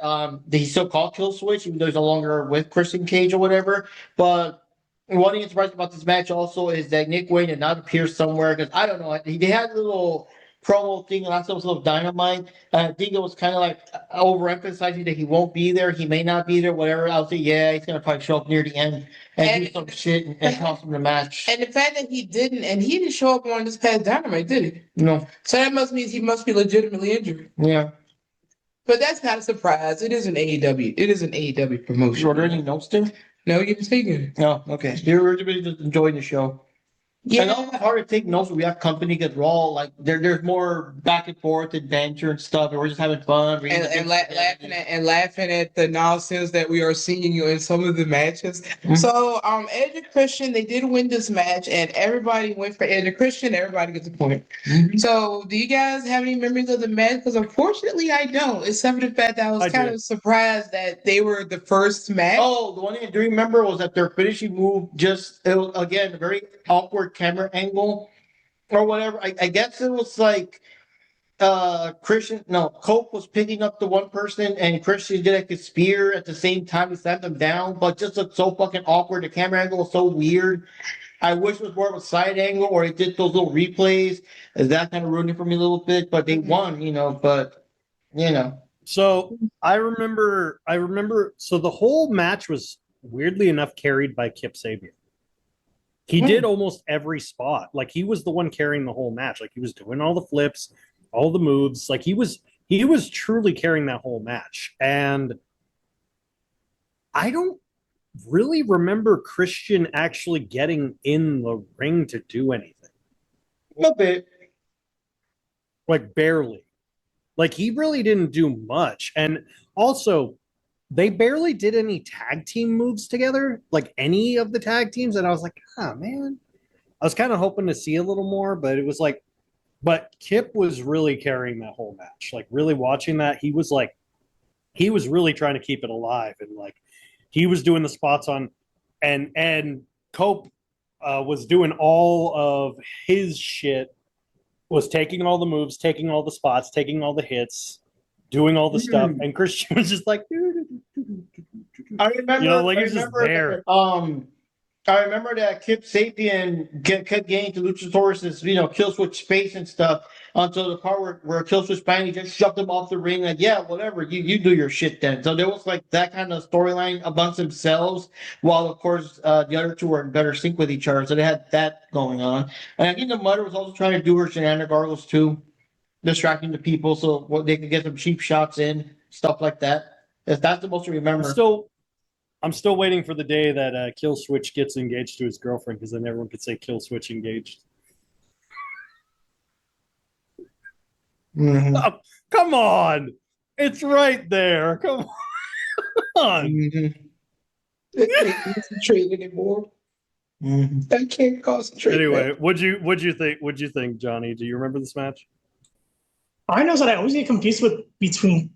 he's still called Kill Switch, even though he's no longer with Christian Cage or whatever. But one thing that's surprising about this match also is that Nick Wayne did not appear somewhere, because I don't know, they had a little promo thing last episode of Dynamite. I think it was kind of like overemphasizing that he won't be there, he may not be there, whatever. I'll say, yeah, he's gonna probably show up near the end and do some shit and cost him the match. And the fact that he didn't show up on this past Dynamite, did he? No. So that must mean he must be legitimately injured. Yeah. But that's not a surprise. It is an AEW. It is an AEW promotion. Are there any notes there? No, you're speaking. No, okay. You're really just enjoying the show. Yeah. And also hard to take notes when we have company because we're all like there's more back and forth adventure and stuff, and we're just having fun and laughing at the nonsense that we are seeing in some of the matches. Mm-hmm. So Edge and Christian, they did win this match, and everybody went for Edge and Christian. Everybody gets a point. Mm-hmm. So do you guys have any memories of the match? Because unfortunately I don't, except for the fact that I was kind of surprised that they were the first match. Oh, the one thing I do remember was that their finishing move it was, again, a very awkward camera angle or whatever. I guess it was like Cope was picking up the one person and Christian did like a spear at the same time to slam them down, but just looked so fucking awkward. The camera angle was so weird. I wish it was more of a side angle, or they did those little replays. That kind of ruined it for me a little bit. But they won, But So I remember. So the whole match was weirdly enough carried by Kip Sabian. He did almost every spot. Like he was the one carrying the whole match. Like he was doing all the flips, all the moves. Like he was truly carrying that whole match. And I don't really remember Christian actually getting in the ring to do anything. a bit. Like barely. Like he really didn't do much. And also, they barely did any tag team moves together, like any of the tag teams. And I was like, oh man. I was kind of hoping to see a little more, but it was like, but Kip was really carrying that whole match. Like really watching that, he was really trying to keep it alive. And like he was doing the spots on and Cope was doing all of his shit, was taking all the moves, taking all the spots, taking all the hits, doing all the stuff, and Christian was just like, I remember, he's just there. I remember that Kip Sapien kept getting to Luchasaurus's, kill switch space and stuff until the part where kill switch finally just shoved him off the ring. Like, yeah, whatever, you do your shit then. So there was like that kind of storyline amongst themselves, while of course the other two were in better sync with each other. So they had that going on. And I think the Mother was also trying to do her shenanigans too, distracting the people so they could get some cheap shots in, stuff like that. That's the most I remember. I'm still waiting for the day that Kill Switch gets engaged to his girlfriend, because then everyone could say Kill Switch engaged. Mm-hmm. Oh, come on, it's right there. Come on. Mm-hmm. I can't concentrate anymore. Mm-hmm. I can't concentrate. Anyway, what'd you think, Johnny? Do you remember this match? I know that I always get confused between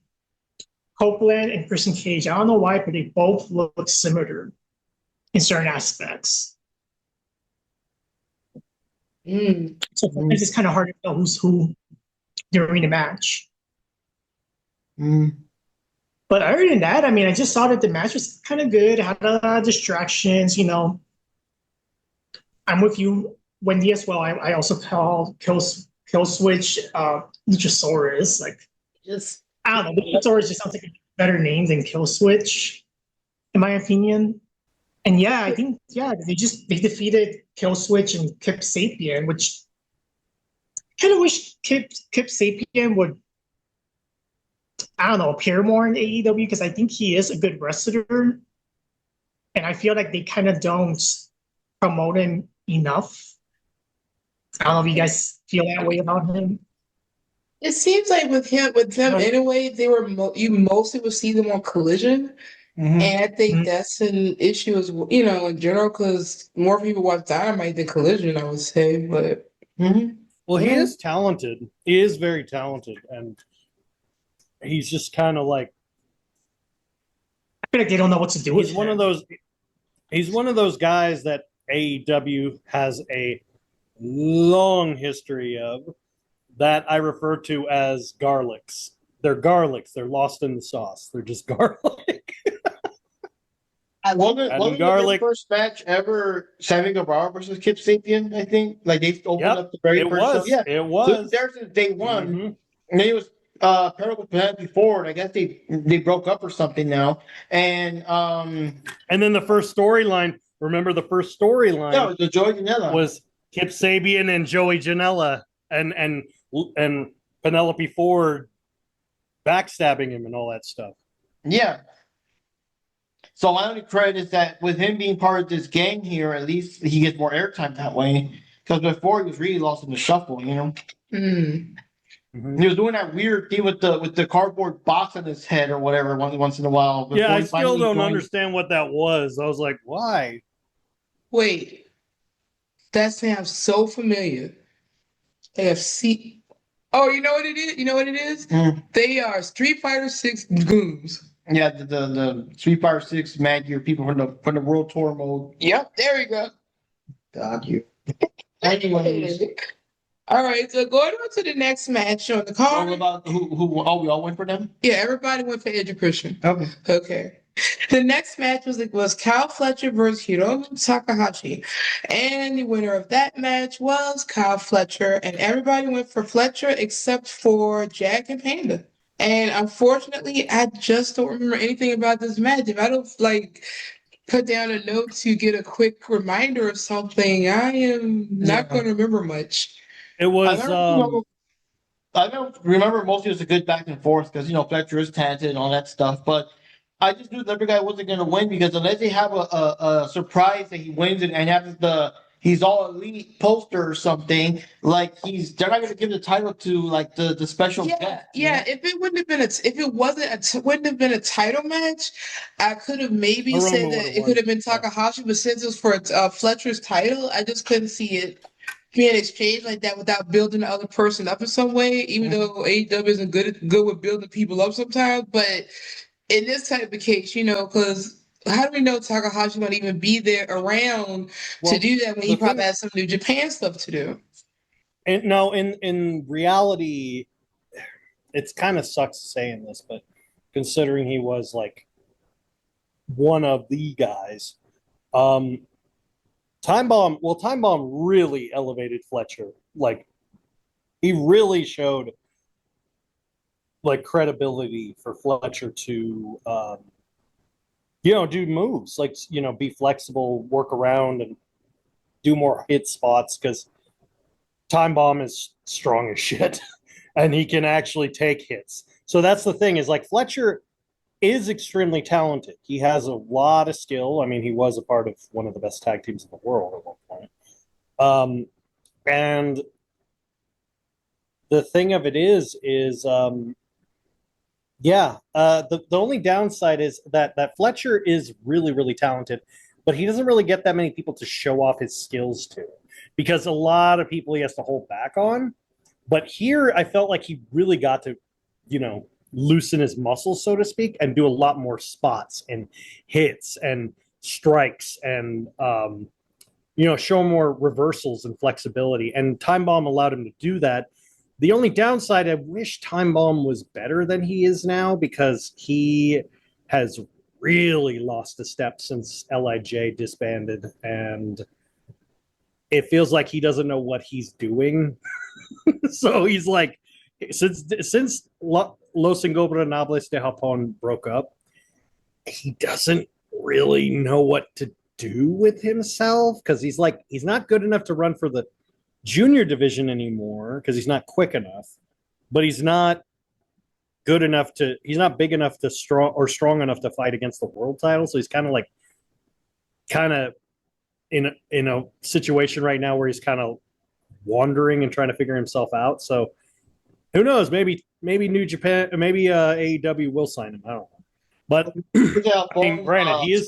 Copeland and Christian Cage. I don't know why, but they both look similar in certain aspects. So it's just kind of hard to tell who's who during the match. But other than that, I mean, I just saw that the match was kind of good. It had a lot of distractions, I'm with you, Wendy, as well. I also call Kill Switch Luchasaurus. Like, just I don't know. Luchasaurus just sounds like a better name than Kill Switch, in my opinion. And yeah, I think they defeated Kill Switch and Kip Sapien, which I kind of wish Kip Sapien would, I don't know, appear more in AEW, because I think he is a good wrestler, and I feel like they kind of don't promote him enough. I don't know if you guys feel that way about him. It seems like with him anyway, they were you mostly would see them on Collision, and I think that's an issue as well, in general, because more people watch Dynamite than Collision, I would say. But well, he is talented. He is very talented, and he's just kind of like, I feel like they don't know what to do with him. He's one of those guys that AEW has a long history of, that I refer to as garlics. They're garlics. They're lost in the sauce. They're just garlic. Wasn't the first match ever Sammy Guevara versus Kip Sapien, I think? Like they opened up the very first. Yeah, it was. So there since day one. And it was paired with Penelope Ford. I guess they broke up or something now. And then the first storyline. Remember the first storyline? Yeah, it was the Joey Janela. Was Kip Sabian and Joey Janela and Penelope Ford backstabbing him and all that stuff. Yeah. So my only credit is that with him being part of this gang here, at least he gets more airtime that way. Because before he was really lost in the shuffle, He was doing that weird thing with the cardboard box on his head or whatever once in a while. Yeah, I still don't understand what that was. I was like, why? Wait, that sounds so familiar. AFC. Oh, you know what it is? You know what it is? They are Street Fighter 6 goons. Yeah, the Street Fighter 6 Mad Gear people from the World Tour mode. Yep, there we go. God, you. Anyways. All right, so going on to the next match on the card. About who? Oh, we all went for them. Yeah, everybody went for Edge and Christian. Okay. Okay. The next match was Kyle Fletcher versus Hiromu Takahashi. And the winner of that match was Kyle Fletcher. And everybody went for Fletcher except for Jack and Panda. And unfortunately, I just don't remember anything about this match. If I don't put down a note to get a quick reminder of something, I am not going to remember much. It was I don't remember mostly it was a good back and forth because Fletcher is talented and all that stuff, but I just knew the other guy wasn't going to win because unless they have a surprise that he wins and has he's all elite poster or something, like they're not going to give the title to like the special guest. Yeah. If it wouldn't have been wouldn't have been a title match, I could have maybe said that it could have been Takahashi, but since it was for Fletcher's title, I just couldn't see it being exchanged like that without building the other person up in some way. Even though AEW isn't good with building people up sometimes, but in this type of case, because how do we know Takahashi's going to even be there around to do that when he probably has some New Japan stuff to do? And no, in reality, it's kind of sucks saying this, but considering he was like one of the guys, Time Bomb really elevated Fletcher. Like he really showed like credibility for Fletcher to do moves, like be flexible, work around and do more hit spots because Time Bomb is strong as shit and he can actually take hits. So that's the thing is like Fletcher is extremely talented. He has a lot of skill. I mean, he was a part of one of the best tag teams in the world at one point. And the thing of it is the only downside is that Fletcher is really, really talented, but he doesn't really get that many people to show off his skills to because a lot of people he has to hold back on. But here I felt like he really got to, loosen his muscles, so to speak, and do a lot more spots and hits and strikes and, show more reversals and flexibility. And Time Bomb allowed him to do that. The only downside, I wish Time Bomb was better than he is now because he has really lost a step since LIJ disbanded, and it feels like he doesn't know what he's doing. So he's like, since Los Ingobernables de Japón broke up, he doesn't really know what to do with himself because he's not good enough to run for the junior division anymore because he's not quick enough, but he's not big enough to strong enough to fight against the world title. So he's kind of in a situation right now where he's kind of wandering and trying to figure himself out. So who knows? Maybe New Japan, maybe AEW will sign him. I don't know. But granted, he's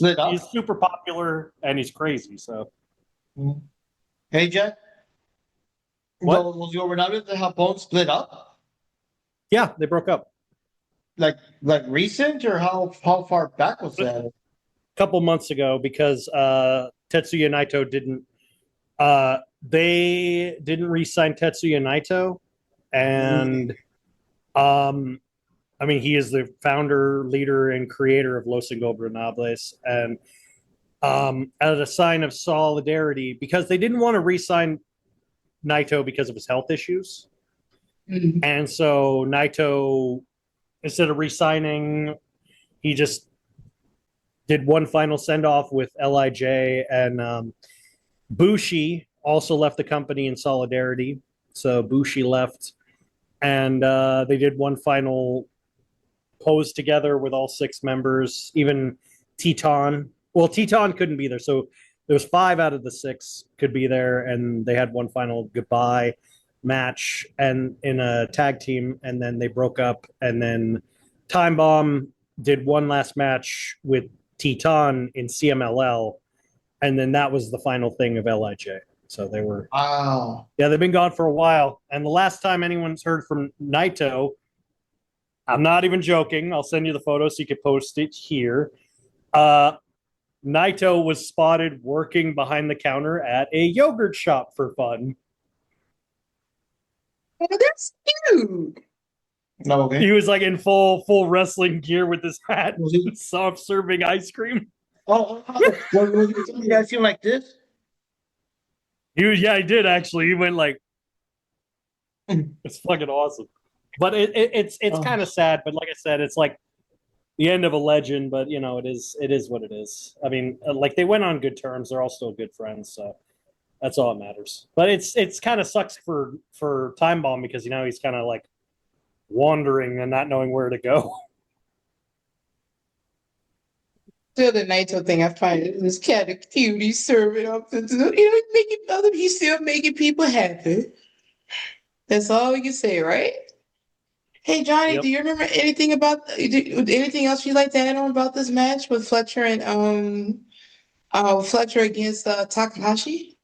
super popular and he's crazy. So, hey Jack, was your Randomness to Japón split up? Yeah, they broke up. Like recent or how far back was that? A couple months ago because Tetsuya Naito they didn't re-sign Tetsuya Naito, and I mean he is the founder, leader, and creator of Los Ingobernables, and as a sign of solidarity, because they didn't want to re-sign Naito because of his health issues, and so Naito, instead of re-signing, he just did one final send-off with LIJ, and Bushi also left the company in solidarity. So Bushi left, and they did one final pose together with all 6 members, even Teton. Well, Teton couldn't be there, so there was 5 out of the 6 could be there, and they had one final goodbye match and in a tag team, and then they broke up, and then Time Bomb did one last match with Teton in CMLL, and then that was the final thing of LIJ. So they were they've been gone for a while. And the last time anyone's heard from Naito, I'm not even joking, I'll send you the photo so you can post it here. Naito was spotted working behind the counter at a yogurt shop for fun. Oh, that's cute. No, okay. He was like in full wrestling gear with his hat, Was he? soft serving ice cream. Was you guys seem like this? He did actually. He went like, it's fucking awesome. But it's kind of sad. But like I said, it's like the end of a legend. But you know, it is what it is. I mean, like they went on good terms. They're all still good friends. So that's all that matters. But it's kind of sucks for Time Bomb because you know he's kind of like wandering and not knowing where to go. Still the Naito thing, I find this kind of cute. He's serving up the, he's still making people happy. That's all we can say, right? Hey Johnny, Yep. do you remember anything anything else you'd like to add on about this match with Fletcher and Fletcher against Takahashi?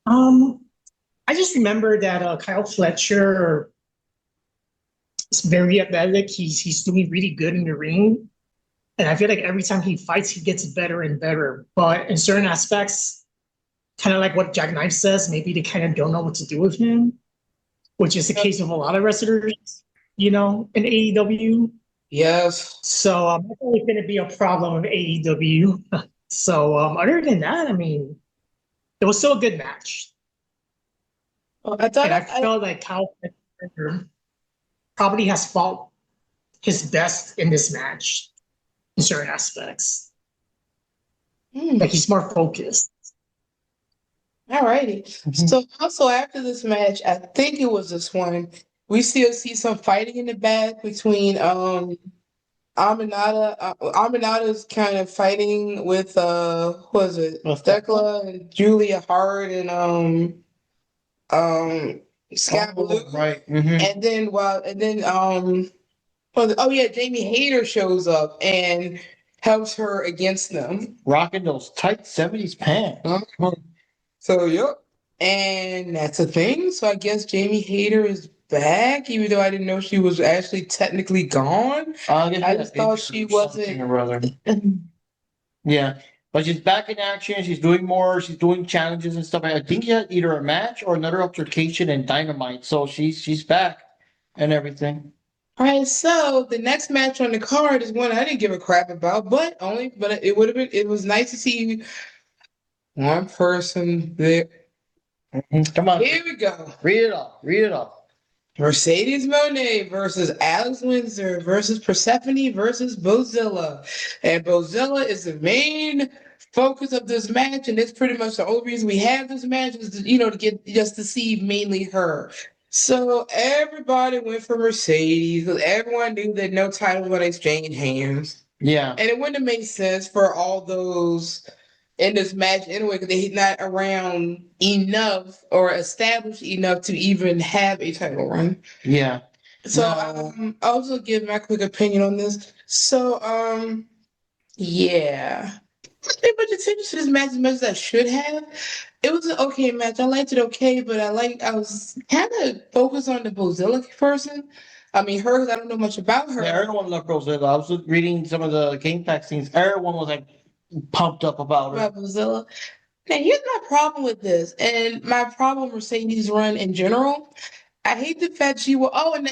I just remember that Kyle Fletcher is very athletic. He's doing really good in the ring. And I feel like every time he fights, he gets better and better. But in certain aspects, kind of like what Jack Knife says, maybe they kind of don't know what to do with him, which is the case of a lot of wrestlers, you know, in AEW. Yes. So that's always going to be a problem with AEW. So other than that, I mean, it was still a good match. Well, And I felt like Kyle Fletcher probably has fought his best in this match in certain aspects. Like he's more focused. All righty. So also after this match, I think it was this one, we still see some fighting in the back between Aminata. Aminata's kind of fighting with who was it? Thekla and Julia Hart and Scott Blue. Right. And then Jamie Hayter shows up and helps her against them. Rocking those tight 70s pants. So yep. And that's a thing. So I guess Jamie Hayter is back, even though I didn't know she was actually technically gone. I just thought she wasn't. Yeah. But she's back in action. She's doing more. She's doing challenges and stuff. I think she had either a match or another altercation in Dynamite. So she's back and everything. All right, so the next match on the card is one I didn't give a crap about, but it was nice to see one person there. Come on. Here we go. Read it off. Read it off. Mercedes Moné versus Alex Windsor versus Persephone versus Bozilla. And Bozilla is the main focus of this match, and it's pretty much the only reason we have this match is to see mainly her. So everybody went for Mercedes because everyone knew that no title would exchange hands. Yeah. And it wouldn't have made sense for all those in this match anyway, because they're not around enough or established enough to even have a title run. Yeah. So I'll also give my quick opinion on this. So yeah. I didn't pay much attention to this match as much as I should have. It was an okay match. I liked it okay, but I was kind of focused on the Bozilla person. I mean, her, because I don't know much about her. Yeah, everyone loved Bozilla. I was reading some of the game pack scenes. Everyone was like pumped up about her. Bozilla. Now, here's my problem with this, and my problem with Mercedes' run in general. I hate the fact she was. Oh, and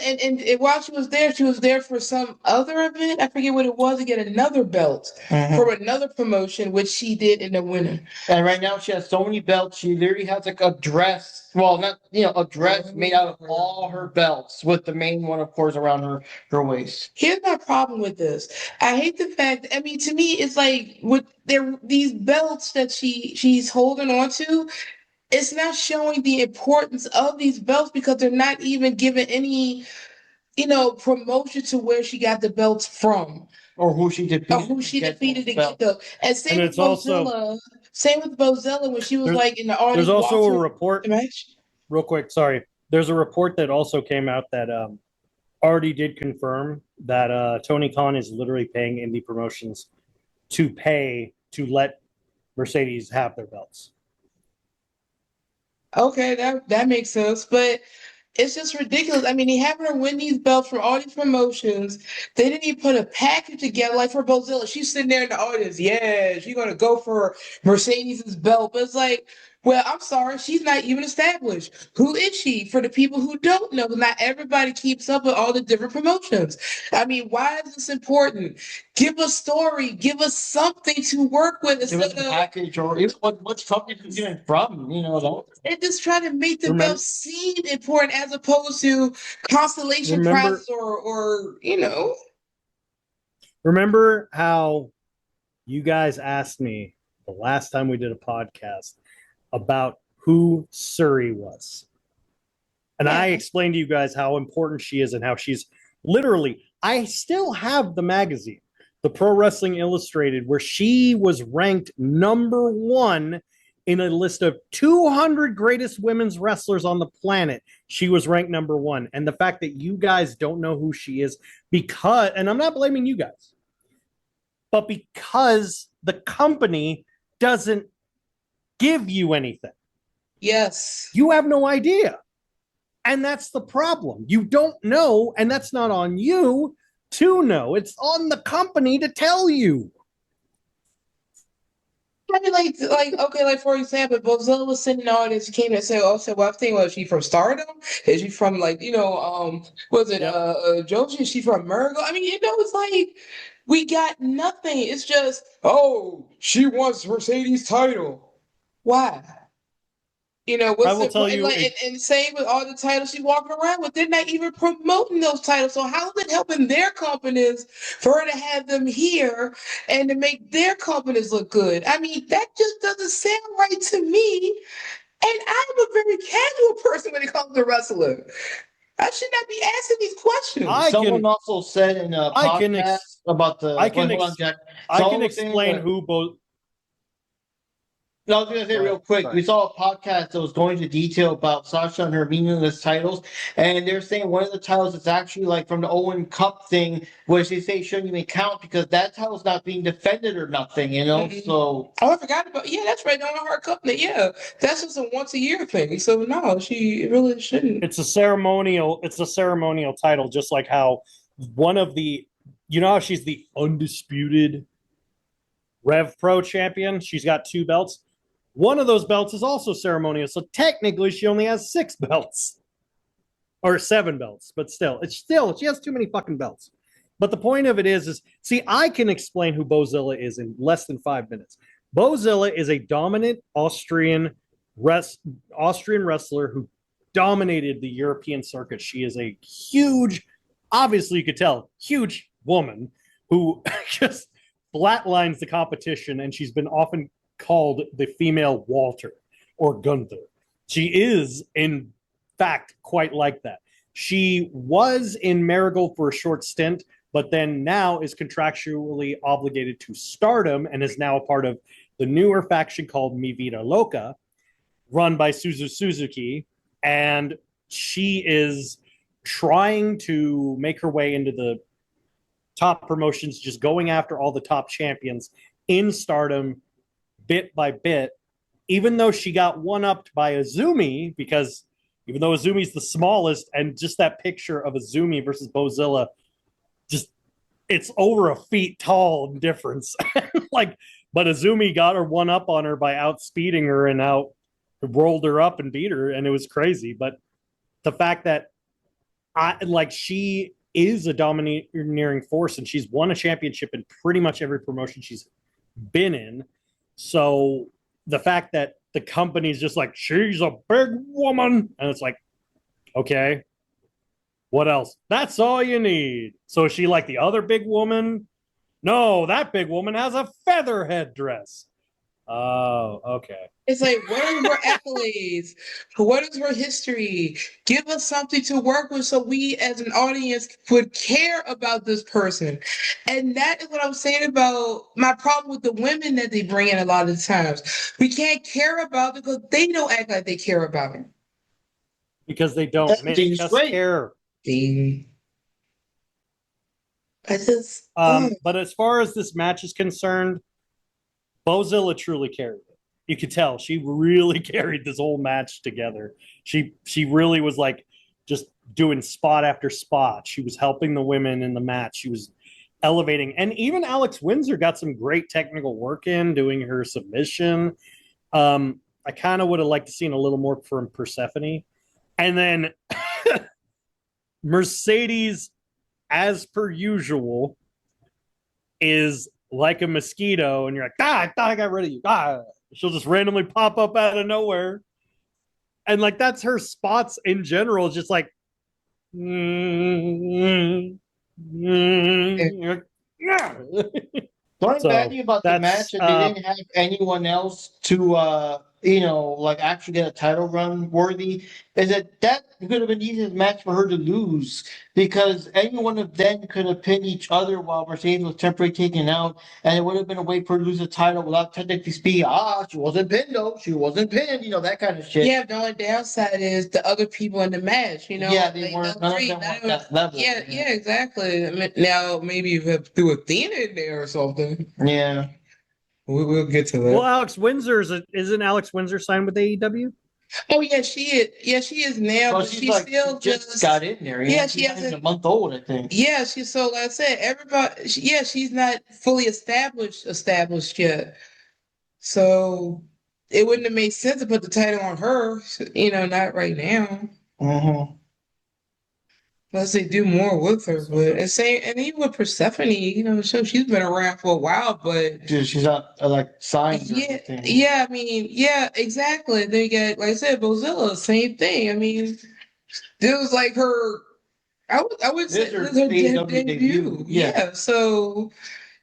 while she was there for some other event. I forget what it was to get another belt for another promotion, which she did in the winter. And right now she has so many belts. She literally has like a dress. Well, not a dress made out of all her belts, with the main one, of course, around her waist. Here's my problem with this. I hate the fact. I mean, to me, it's like with these belts that she's holding on to. It's not showing the importance of these belts because they're not even giving any, promotion to where she got the belts from. Or who she defeated. To get them. And same with Bozilla. Same with Bozilla when she was like in the audience. There's also a report. Match. Real quick, sorry. There's a report that also came out that already did confirm that Tony Khan is literally paying indie promotions to pay to let Mercedes have their belts. Okay, that makes sense, but it's just ridiculous. I mean, they having her win these belts from all these promotions. They didn't even put a package together. Like for Bozilla, she's sitting there in the audience. Yeah, she's gonna go for Mercedes' belt, but it's like Well, I'm sorry, she's not even established. Who is she? For the people who don't know, not everybody keeps up with all the different promotions. I mean, why is this important? Give a story, give us something to work with It was a package or what's company is getting from, and just try to make the Remember- belt seem important as opposed to constellation Remember- prizes or Remember how you guys asked me the last time we did a podcast about who Suri was? And I explained to you guys how important she is and how she's literally, I still have the magazine, the Pro Wrestling Illustrated, where she was ranked number 1 in a list of 200 greatest women's wrestlers on the planet. She was ranked number 1. And the fact that you guys don't know who she is because, and I'm not blaming you guys, but because the company doesn't give you anything. Yes. You have no idea. And that's the problem. You don't know, and that's not on you to know. It's on the company to tell you. I mean, okay, like for example, Bozilla was sitting in the audience, he came and said, "Oh, so well, I'm thinking, was she from Stardom? Is she from was it Joshi? Is she from Miracle? I mean, it's like we got nothing. It's just, oh, she wants Mercedes' title. Why? What's I will the tell point? you, And same with all the titles she's walking around with. They're not even promoting those titles. So how is it helping their companies for her to have them here and to make their companies look good? I mean, that just doesn't sound right to me. And I'm a very casual person when it comes to wrestling. I should not be asking these questions. Someone also said in a podcast about the. I can Jack. explain who both. No, I was going to say real quick, we saw a podcast that was going into detail about Sasha and her meaningless titles, and they're saying one of the titles is actually like from the Owen Cup thing, which they say shouldn't even count because that title's not being defended or nothing, so... Oh, I forgot about, that's right, on her cup, that's just a once-a-year thing, so no, she really shouldn't. It's a ceremonial title, just like how one of the, how she's the undisputed Rev Pro champion? She's got 2 belts. One of those belts is also ceremonial, so technically she only has 6 belts. Or 7 belts, but still, she has too many fucking belts. But the point of it is see, I can explain who Bozilla is in less than 5 minutes. Bozilla is a dominant Austrian wrestler who dominated the European circuit. She is a huge, obviously you could tell, huge woman who just flatlines the competition, and she's been often called the female Walter or Gunther. She is, in fact, quite like that. She was in Marigold for a short stint, but then now is contractually obligated to Stardom and is now a part of the newer faction called Mi Vida Loca, run by Suzuki, and she is trying to make her way into the top promotions, just going after all the top champions in Stardom bit by bit, even though she got one-upped by Azumi, because even though Azumi's the smallest, and just that picture of Azumi versus Bozilla, just it's over a feet tall difference. But Azumi got her one up on her by outspeeding her and rolled her up and beat her, and it was crazy. But the fact that she is a domineering force, and she's won a championship in pretty much every promotion she's been in. So the fact that the company's just like, she's a big woman, and it's like, okay, what else? That's all you need. So is she like the other big woman? No, that big woman has a feather headdress. Oh, okay. It's like, what are her accolades? What is her history? Give us something to work with so we as an audience would care about this person. And that is what I'm saying about my problem with the women that they bring in a lot of the times. We can't care about them because they don't act like they care about it. Because they don't make us care. But as far as this match is concerned, Bozilla truly carried it. You could tell she really carried this whole match together. She really was like just doing spot after spot. She was helping the women in the match. She was elevating. And even Alex Windsor got some great technical work in doing her submission. I I kind of would have liked to seen a little more from Persephone. And then Mercedes, as per usual, is like a mosquito, and you're like, I thought I got rid of you. She'll just randomly pop up out of nowhere. And like that's her spots in general, just like The only So, bad thing about the match is they didn't have anyone else to, like actually get a title run worthy. Is that could have been the easiest match for her to lose because any one of them could have pinned each other while Mercedes was temporarily taken out, and it would have been a way for her to lose the title without technically speaking. She wasn't pinned though. She wasn't pinned. That kind of shit. Yeah, the only downside is the other people in the match. Yeah, they weren't. None of them were at that level. Yeah, exactly. I mean, now maybe if you threw Athena in there or something. Yeah. We'll get to that. Well, Alex Windsor isn't Alex Windsor signed with AEW? Oh yeah, she is. Yeah, she is now, Well, but she's she's like, still she just got in there. Yeah, she's she not even hasn't. a month old, I think. Yeah, she's so. Like I said, everybody. She's not fully established yet. So it wouldn't have made sense to put the title on her. Not right now. Mm-hmm. Unless they do more with her, but and even with Persephone, so she's been around for a while, but She's not like signed. Yeah, I mean, yeah, exactly. Then you got, like I said, Bozilla, same thing. I mean, this was like her. I would say This this is her is her AEW debut. debut. Yeah. So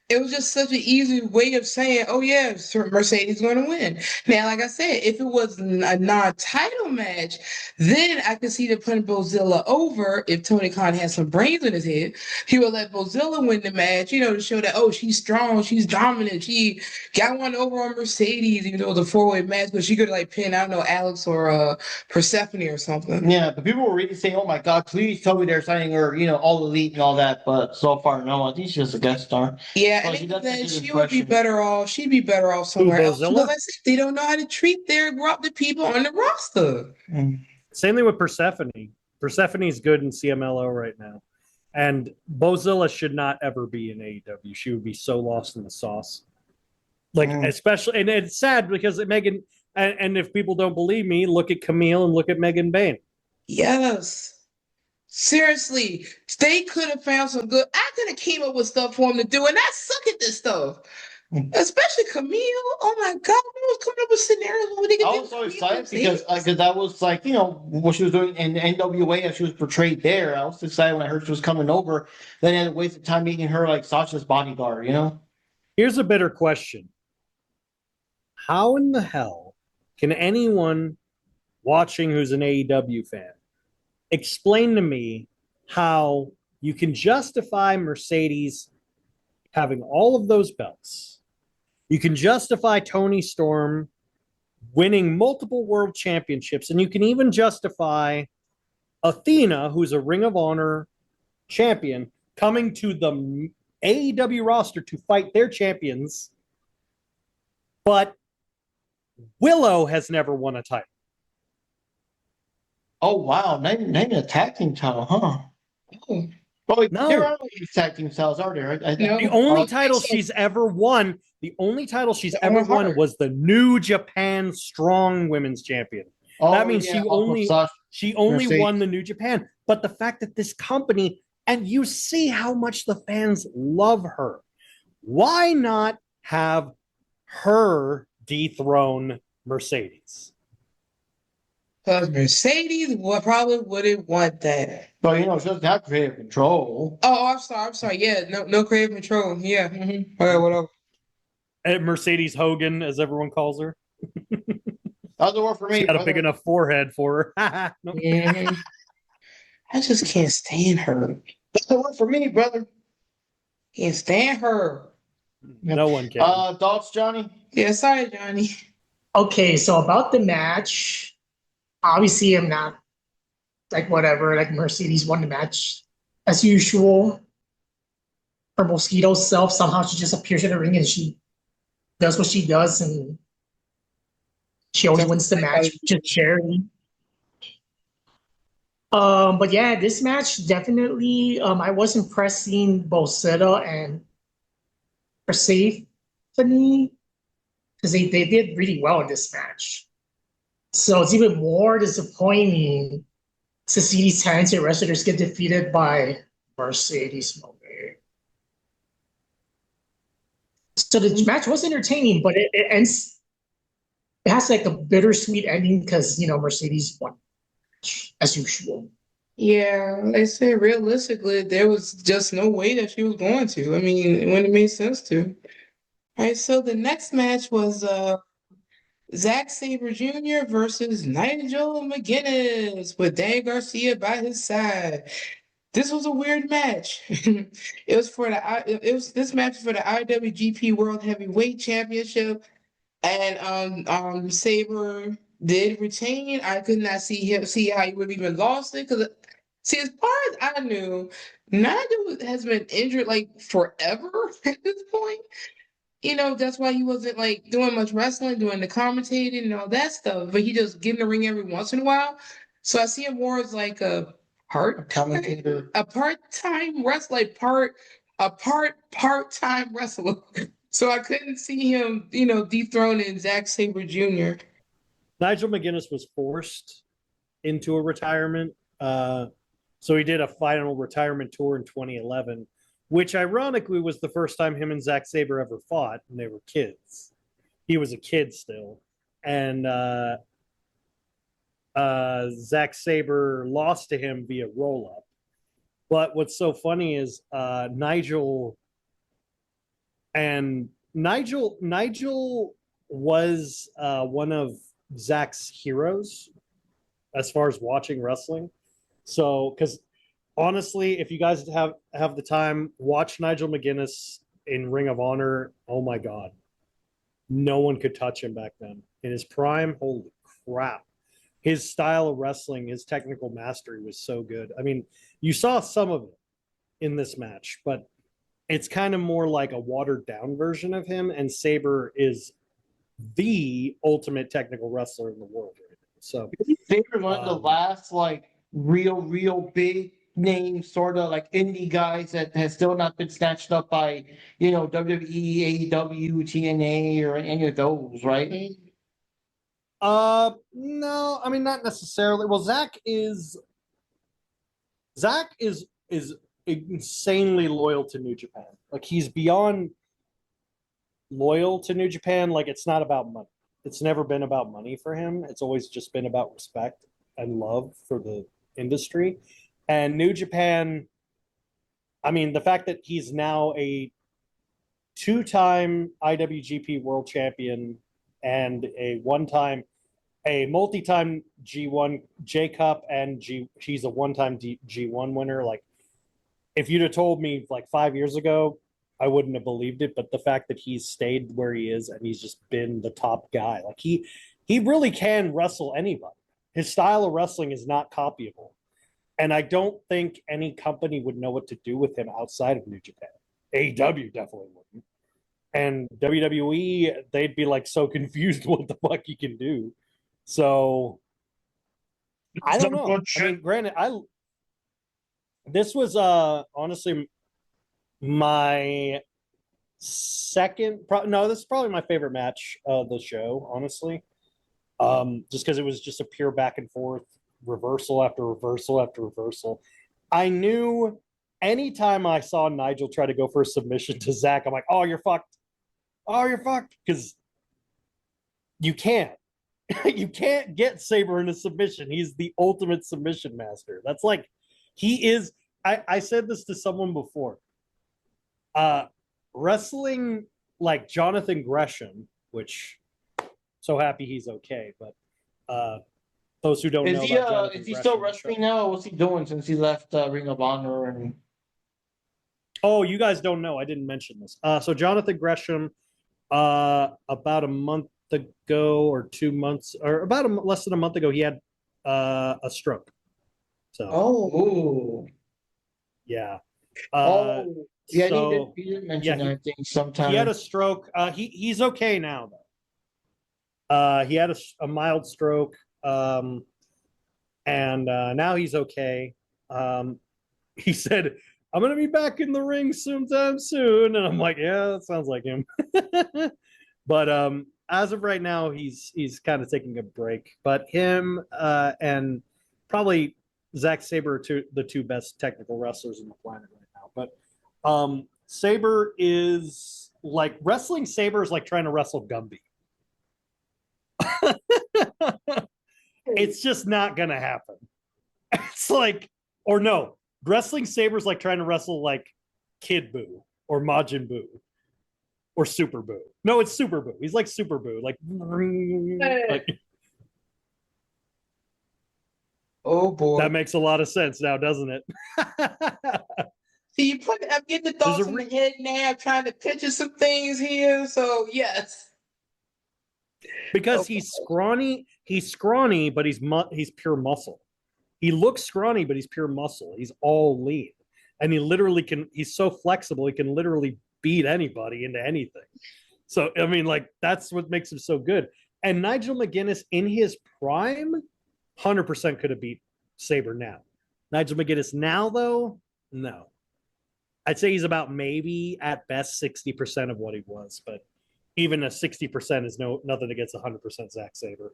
it was just such an easy way of saying, oh yeah, Mercedes going to win. Now, like I said, if it was a non-title match, then I could see them putting Bozilla over. If Tony Khan had some brains in his head, he would let Bozilla win the match, to show that, oh, she's strong, she's dominant, she got one over on Mercedes, even though it was a four-way match, but she could like pin, I don't know, Alex or Persephone or something. Yeah, but people were really saying, oh my God, please tell me they're signing her, all elite and all that, but so far, no, I think she's just a guest star. Yeah, and then she would be better off. She'd be better off somewhere else. Because I said, they don't know how to treat the people on the roster. Same thing with Persephone. Persephone's good in CMLO right now. And Bozilla should not ever be in AEW. She would be so lost in the sauce. Especially, and it's sad because Megan, and if people don't believe me, look at Camille and look at Megan Bain. Yes. Seriously, they could have found some good. I could have came up with stuff for them to do, and I suck at this stuff. Especially Camille. Oh my God, I was coming up with scenarios where they could I was so excited because that was like, what she was doing in the NWA as she was portrayed there. I was excited when I heard she was coming over. Then I had to waste the time making her like Sasha's bodyguard, Here's a better question. How in the hell can anyone watching who's an AEW fan explain to me how you can justify Mercedes having all of those belts? You can justify Toni Storm winning multiple world championships, and you can even justify Athena, who's a Ring of Honor champion, coming to the AEW roster to fight their champions, but Willow has never won a title. Oh wow, not even a tag team title, huh? Oh. Well, No. there are no tag team titles, are there? No. The only title she's ever won, was the New Japan Strong Women's Champion. That means she only won the New Japan. But the fact that this company, and you see how much the fans love her, why not have her dethrone Mercedes? Because Mercedes probably wouldn't want that. But she doesn't have creative control. Oh, I'm sorry. Yeah, no creative control. Yeah. Mm-hmm. All right, whatever. And Mercedes Hogan, as everyone calls her. Doesn't work for me. She got a big enough forehead for her. Nope. Mm-hmm. I just can't stand her. Doesn't work for me, brother. Can't stand her. No one can. Thoughts, Johnny? Yeah, sorry, Johnny. Okay, so about the match, obviously I'm not like whatever, like Mercedes won the match as usual. Her Mosquito self, somehow she just appears in the ring and she does what she does and she always wins the match, just charity. But yeah, this match definitely, I was impressed seeing both Zeta and Persephone because they did really well in this match. So it's even more disappointing to see these talented wrestlers get defeated by Mercedes Monet. So the match was entertaining, but it ends. It has like a bittersweet ending because Mercedes won as usual. Yeah, they say realistically, there was just no way that she was going to. I mean, it wouldn't have made sense to. All right, so the next match was Zack Sabre Jr. versus Nigel McGuinness with Dan Garcia by his side. This was a weird match. It was for this match for the IWGP World Heavyweight Championship, and Sabre did retain. I could not see how he would have even lost it because see, as far as I knew, Nigel has been injured like forever at this point. That's why he wasn't like doing much wrestling, doing the commentating and all that stuff. But he just get in the ring every once in a while. So I see him more as like a commentator, a part-time wrestler, like part-time wrestler. So I couldn't see him, dethroning Zack Sabre Jr. Nigel McGuinness was forced into a retirement. So he did a final retirement tour in 2011, which ironically was the first time him and Zack Sabre ever fought, and they were kids. He was a kid still. And Zack Sabre lost to him via roll-up. But what's so funny is Nigel was one of Zack's heroes as far as watching wrestling. So, because honestly, if you guys have the time, watch Nigel McGuinness in Ring of Honor. Oh my God. No one could touch him back then. In his prime, holy crap. His style of wrestling, his technical mastery was so good. I mean, you saw some of it in this match, but it's kind of more like a watered down version of him. And Sabre is the ultimate technical wrestler in the world right now. So Sabre one of the last like real big name sort of like indie guys that has still not been snatched up by WWE, AEW, TNA, or any of those, right? No, I mean not necessarily. Well, Zack is insanely loyal to New Japan. Like he's beyond loyal to New Japan. Like it's not about money. It's never been about money for him. It's always just been about respect and love for the industry. And New Japan, I mean, the fact that he's now a two-time IWGP World Champion and a multi-time G1 J Cup and he's a one-time G1 winner. Like, if you'd have told me like 5 years ago, I wouldn't have believed it. But the fact that he's stayed where he is and he's just been the top guy, like he really can wrestle anybody. His style of wrestling is not copyable. And I don't think any company would know what to do with him outside of New Japan. AEW definitely wouldn't. And WWE, they'd be like so confused what the fuck he can do. So I don't know. I mean, granted, this was honestly my second. This is probably my favorite match of the show, honestly. Just because it was just a pure back and forth, reversal after reversal after reversal. I knew anytime I saw Nigel try to go for a submission to Zack, I'm like, oh, you're fucked. Oh, you're fucked. Because you can't. You can't get Sabre in a submission. He's the ultimate submission master. That's like, he is. I said this to someone before. Wrestling like Jonathan Gresham, which so happy he's okay, but those who don't know about Jonathan is he still wrestling now, or what's he doing since he left Ring of Honor? And oh, you guys don't know, I didn't mention this. So Jonathan Gresham, about a month ago or 2 months, or about less than a month ago, he had a stroke. So yeah. Yeah, so, he did mention that, I think, sometime. He had a stroke. He's okay now though. He had a mild stroke, and now he's okay. He said, "I'm gonna be back in the ring sometime soon," and I'm like, "Yeah, that sounds like him." But as of right now, he's kind of taking a break. But him and probably Zack Sabre are the two best technical wrestlers on the planet right now. But Sabre is like wrestling. Sabre is like trying to wrestle Gumby. It's just not gonna happen. It's like, or no, wrestling Sabre is like trying to wrestle like Kid Buu or Majin Buu or Super Buu. No, it's Super Buu. He's like Super Buu, like oh boy, that makes a lot of sense now, doesn't it? See, I'm getting the thoughts in my head now. I'm trying to picture some things here. So yes, because he's scrawny. He's scrawny, but he's pure muscle. He looks scrawny, but he's pure muscle. He's all lean, and he literally can. He's so flexible. He can literally beat anybody into anything. So I mean, like that's what makes him so good. And Nigel McGuinness in his prime, 100% could have beat Sabre now. Nigel McGuinness now, though, no. I'd say he's about maybe at best 60% of what he was, but even a 60% is nothing against 100% Zack Sabre.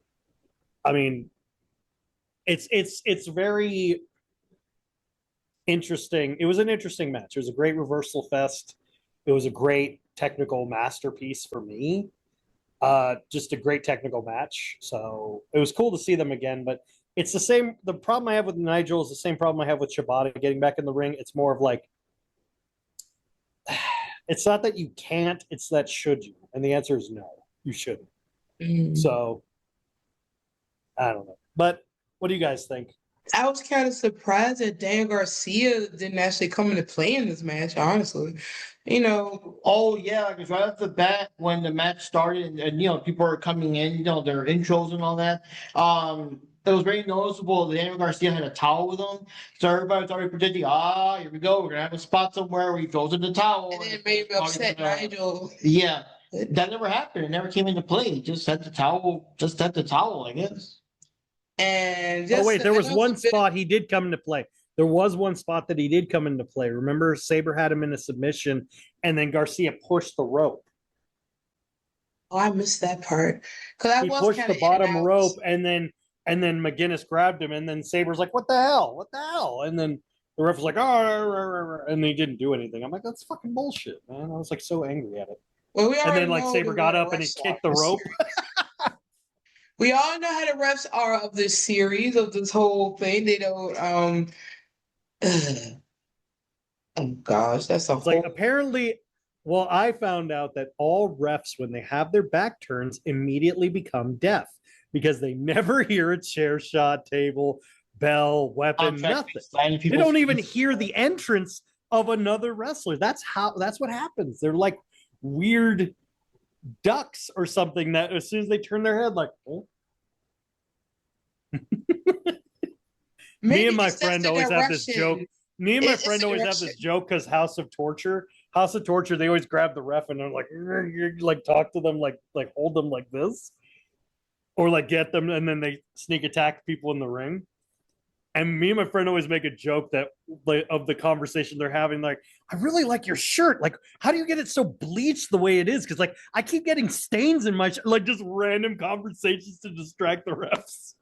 I mean, it's very interesting. It was an interesting match. It was a great reversal fest. It was a great technical masterpiece for me. Just a great technical match. So it was cool to see them again, but it's the same. The problem I have with Nigel is the same problem I have with Shibata getting back in the ring. It's more of like, it's not that you can't, it's that should you? And the answer is no, you shouldn't. So I don't know. But what do you guys think? I was kind of surprised that Dan Garcia didn't actually come into play in this match, honestly. You know. Oh yeah, because right off the bat, when the match started, and you know, people are coming in, you know, their intros and all that. It was very noticeable that Daniel Garcia had a towel with him, so everybody was already predicting, here we go, we're gonna have a spot somewhere where he throws in the towel. And then it made me upset, Nigel. Yeah, that never happened. It never came into play. He just had the towel. I guess. And oh wait, there was one spot he did come into play. There was one spot that he did come into play. Remember, Sabre had him in a submission, and then Garcia pushed the rope. Oh, I missed that part. Because he pushed the bottom rope, and then McGuinness grabbed him, and then Sabre's like, "What the hell? What the hell?" And then the ref was like, "Oh," and he didn't do anything. I'm like, "That's fucking bullshit, man." I was like so angry at it. Well, and then like Sabre got up and he kicked the rope. We all know how the refs are of this series, of this whole thing. They don't. Oh gosh, that's a it's whole. Like apparently. Well, I found out that all refs, when they have their back turns, immediately become deaf because they never hear a chair shot, table, bell, weapon, nothing. They don't even hear the entrance of another wrestler. That's what happens. They're like weird ducks or something that as soon as they turn their head, like, oh. Me and my friend always have this joke. Me and my friend always have this joke because House of Torture, they always grab the ref and they're like talk to them, like hold them like this, or like get them, and then they sneak attack people in the ring. And me and my friend always make a joke that of the conversation they're having, like, I really like your shirt. Like, how do you get it so bleached the way it is? Because like I keep getting stains in my shirt. Like just random conversations to distract the refs.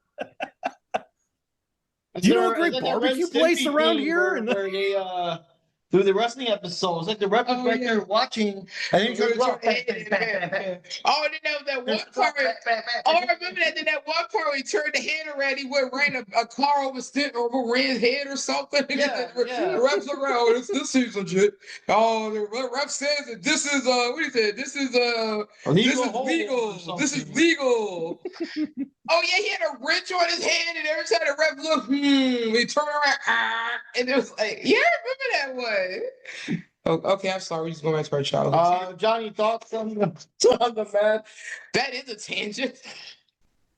Do you know a great barbecue place around here? Where they through the wrestling episodes, like the ref is right there watching, and then you're oh, and then that one part. Oh, I remember that. Then that one part, he turned the head around. He went right a car over Rand's head or something. The ref's around. This is legit. Oh, the ref says that this is what he said. This is legal. This is legal. Oh yeah, he had a wrench on his hand, and every time the ref looked, he turned around, and it was like, yeah, I remember that one. Oh, okay, I'm sorry. We're just going back to our childhood. Johnny, thoughts on the match? That is a tangent.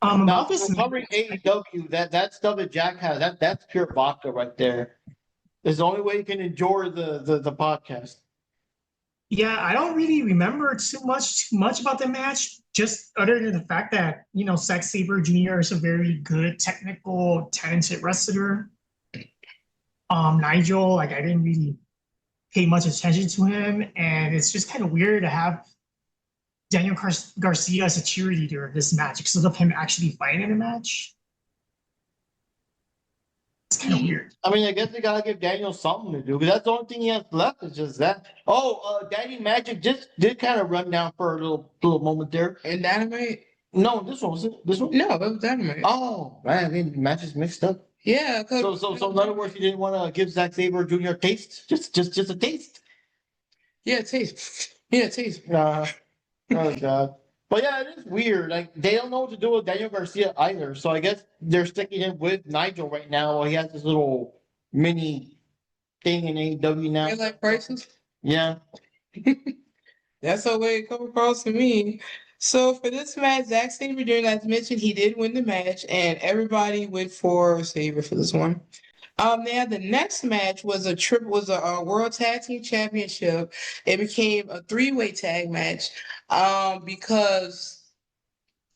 Now, covering AEW, that stuff that Jack has, that's pure vodka right there. It's the only way you can enjoy the podcast. Yeah, I don't really remember too much about the match, just other than the fact that, you know, Zack Sabre Jr. is a very good, technical, talented wrestler. Nigel, like, I didn't really pay much attention to him, and it's just kind of weird to have Daniel Garcia as a cheerleader in this match instead of him actually fighting in a match. It's kind of weird. I mean, I guess they gotta give Daniel something to do, because that's the only thing he has left is just that. Oh, Daddy Magic just did kind of run down for a little moment there. And Dynamite? No, this one was it. This one? No, that was Dynamite. Oh, man, I mean, the match is mixed up. Yeah. So in other words, you didn't want to give Zack Sabre Jr. a taste, just a taste. Yeah, taste. Yeah, taste. Oh god. But yeah, it is weird. Like they don't know what to do with Daniel Garcia either. So I guess they're sticking him with Nigel right now. While he has this little mini thing in AEW now. Real life crisis. Yeah. That's the way it come across to me. So for this match, Zack Sabre Jr., as mentioned, he did win the match, and everybody went for Sabre for this one. Now the next match was a World Tag Team Championship. It became a three-way tag match. Because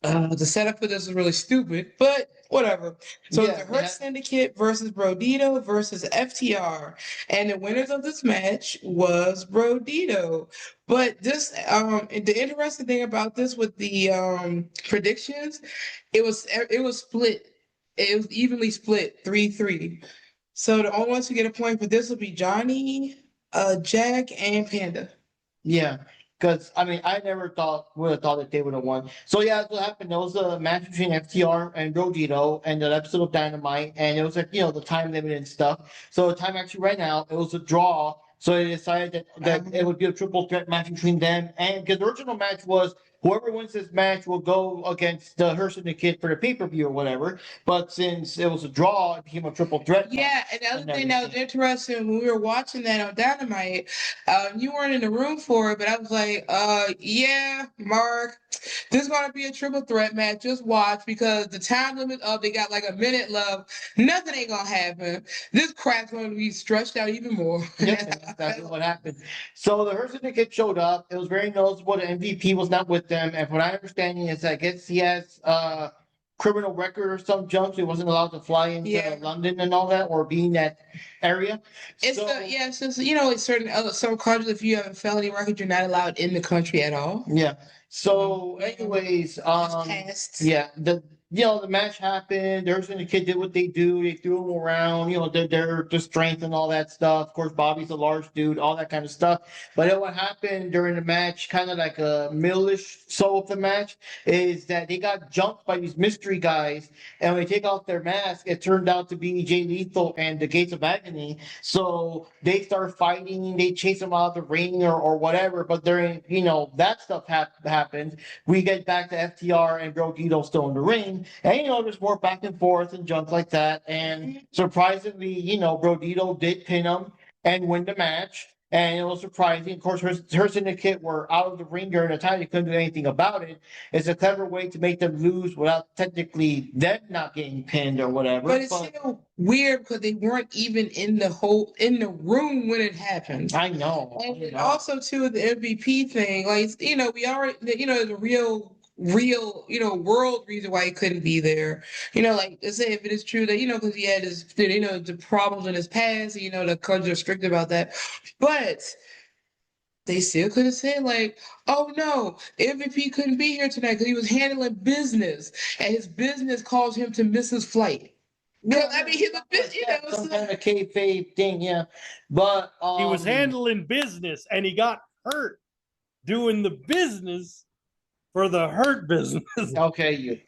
the setup for this was really stupid, but whatever. So Yeah, the Hurt Syndicate versus Brodito versus FTR, and the winners of this match was Brodito. But this, the interesting thing about this with the predictions, it was split. It was evenly split, 3-3. So the only ones who get a point for this will be Johnny, Jack, and Panda. Yeah. Because I mean, I never would have thought that they would have won. So yeah, that's what happened. There was a match between FTR and Brodito, and an episode of Dynamite, and it was like the time limit and stuff. So the time actually ran out. It was a draw. So they decided that it would be a triple threat match between them, and because the original match was whoever wins this match will go against the Hurt Syndicate for the pay-per-view or whatever. But since it was a draw, it became a triple threat. Yeah, and the other thing that was interesting when we were watching that on Dynamite, you weren't in the room for it, but I was like, yeah, Mark, this is gonna be a triple threat match. Just watch, because the time limit up, they got like a minute left. Nothing ain't gonna happen. This crap's gonna be stretched out even more. Yeah, that's what happened. So the Hurt Syndicate showed up. It was very noticeable. The MVP was not with them, and from my understanding is I guess he has criminal record or some junk, so he wasn't allowed to fly into London and all that, or be in that area. It's just it's certain some countries, if you have a felony record, you're not allowed in the country at all. Yeah. So, anyways, yeah, the match happened. The Hurt Syndicate did what they do. They threw him around, their strength and all that stuff. Of course, Bobby's a large dude, all that kind of stuff. But then what happened during the match, kind of like a middle-ish of the match, is that they got jumped by these mystery guys, and when they take off their mask, it turned out to be Jay Lethal and the Gates of Agony. So they start fighting, they chase them out of the ring or whatever, but during, that stuff happened. We get back to FTR and Brodito still in the ring. And there's more back and forth and junk like that. And surprisingly, Brodito did pin him and win the match. And it was surprising. Of course, Hurt Syndicate were out of the ring during the time. They couldn't do anything about it. It's a clever way to make them lose without technically them not getting pinned or whatever. But it's still weird because they weren't even in the room when it happened. I know. And also too, the MVP thing, like we already, the real world reason why he couldn't be there. Like, let's say if it is true that, because he had his, the problems in his past, the country are strict about that. But they still could have said, like, oh no, MVP couldn't be here tonight because he was handling business, and his business caused him to miss his flight. Yeah, I mean, he's a bit, some kind of kayfabe thing, yeah. But he was handling business, and he got hurt doing the business for the Hurt business. Okay, you.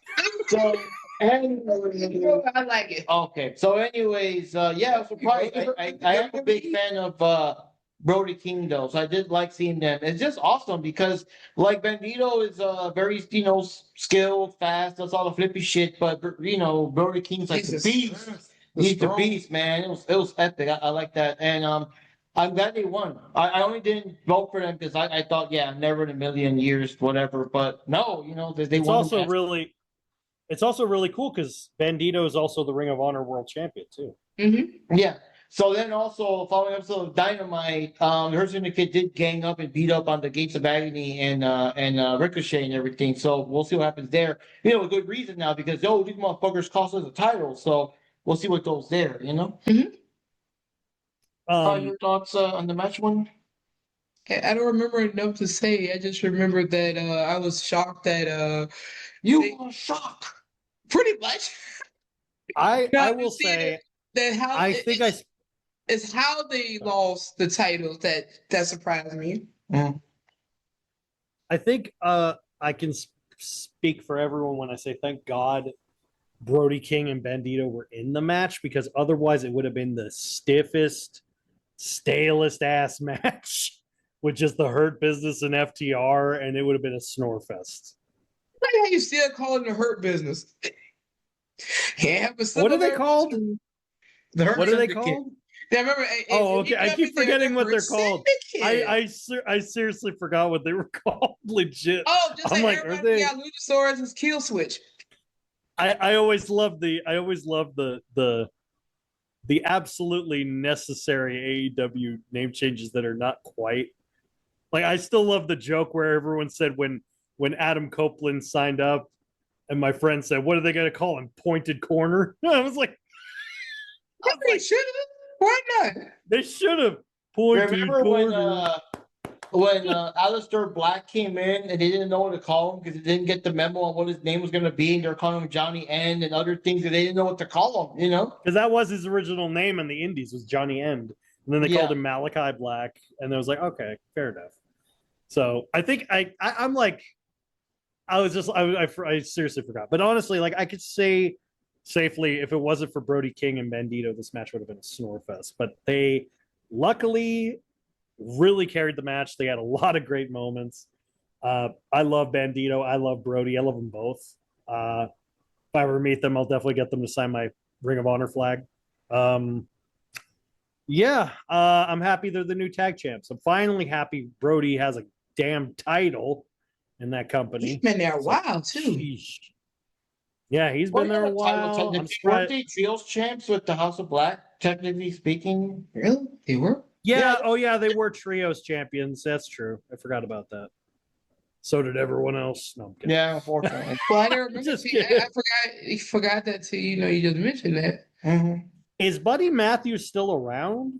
So, anyways, I like it. Okay, so anyways, yeah, I was surprised. I am a big fan of Brody King though, so I did like seeing them. It's just awesome because like Bandito is very skilled, fast, does all the flippy shit, but Brody King's like the beast. He's the beast, man. It was epic. I like that, and I'm glad they won. I only didn't vote for them because I thought, never in a million years, whatever. But no, they won. It's also really cool because Bandito is also the Ring of Honor World Champion too. Mm-hmm. Yeah. So then also following episode of Dynamite, the Hurt Syndicate did gang up and beat up on the Gates of Agony and Ricochet and everything. So we'll see what happens there. A good reason now because these motherfuckers cost us the title. So we'll see what goes there. Mm-hmm. Your thoughts on the match one? I don't remember enough to say. I just remember that I was shocked that You were shocked. pretty much. I will say that how I think I it's how they lost the titles that surprised me. I think I can speak for everyone when I say thank God Brody King and Bandito were in the match, because otherwise it would have been the stiffest, stalest ass match with just the Hurt Business and FTR, and it would have been a snore fest. Why are you still calling the Hurt Business? What are they called? The Hurt What are they Syndicate. called? Yeah, remember, Okay. I keep forgetting what they're called. Syndicate. I seriously forgot what they were called. Legit. Oh, just I'm like like, everybody got Luchasaurus and Kill Switch. I always love the absolutely necessary AEW name changes that are not quite like. I still love the joke where everyone said when Adam Copeland signed up, and my friend said, "What are they going to call him? Pointed Corner?" I was like, They should have. Why not? They should have pointed Remember corner. when Aleister Black came in and they didn't know what to call him because they didn't get the memo on what his name was going to be, and they're calling him Johnny End and other things that they didn't know what to call him, you know? Because that was his original name in the Indies, was Johnny End, and then they called him Malachi Black, and I was like, okay, fair enough. So I think I'm like, I seriously forgot, but honestly, like I could say safely, if it wasn't for Brody King and Bandito, this match would have been a snore fest. But they luckily really carried the match. They had a lot of great moments. I love Bandito. I love Brody. I love them both. If I ever meet them, I'll definitely get them to sign my Ring of Honor flag. I'm happy they're the new tag champs. I'm finally happy Brody has a damn title in that company. He's been there a while, too. Sheesh. Yeah, he's been there a while. Weren't they trios champs with the House of Black, technically speaking? Really? They were? Yeah. Oh, yeah, they were trios champions. That's true. I forgot about that. So did everyone else. No, I'm kidding. Yeah, unfortunately. Well, I didn't remember. I forgot that too. You know, you just mentioned that. Mm-hmm. Is Buddy Matthews still around?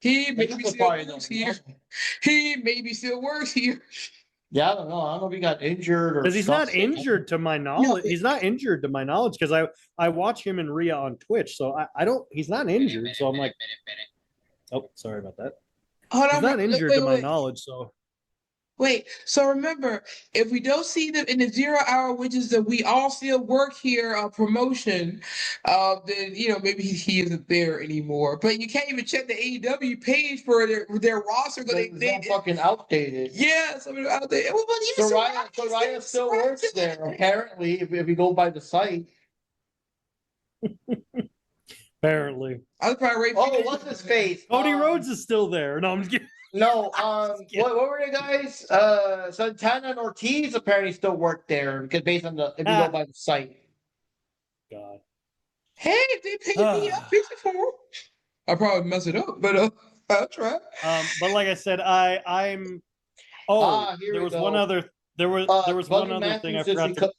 He maybe still works here. He maybe still works here. Yeah, I don't know. I don't know if he got injured or because he's not injured to my knowledge. He's not injured to my knowledge because I watch him and Rhea on Twitch, so I don't. He's not injured, so I'm like, oh, sorry about that. He's not injured to my knowledge, so. Wait, so remember, if we don't see them in the 0 hour, which is that we all still work here promotion, then maybe he isn't there anymore. But you can't even check the AEW page for their roster because they're fucking outdated. Yeah, some of them outdated. Well, but even Ryan still works there apparently. If you go by the site. Apparently. I was probably what's his face? Cody Rhodes is still there. No, I'm just kidding. No, what were the guys? Santana and Ortiz apparently still work there because based on if you go by the site. God. Hey, if they pay me, I'll fix it for them. I'll probably mess it up, but I'll try. But like I said, I'm. Oh, there was one other. There was one other thing I forgot to.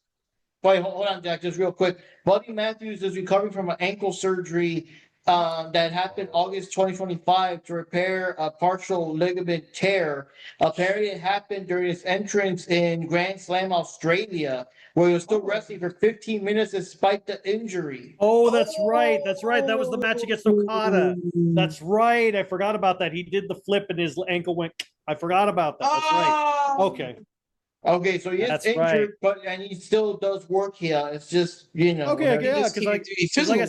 Wait, hold on, Jack, just real quick. Buddy Matthews is recovering from an ankle surgery that happened August 2025 to repair a partial ligament tear. Apparently, it happened during his entrance in Grand Slam Australia, where he was still wrestling for 15 minutes despite the injury. Oh, that's right. That's right. That was the match against Okada. That's right. I forgot about that. He did the flip and his ankle went. I forgot about that. That's right. Okay. Okay, so he is injured, and he still does work here. It's just Okay, yeah, because like I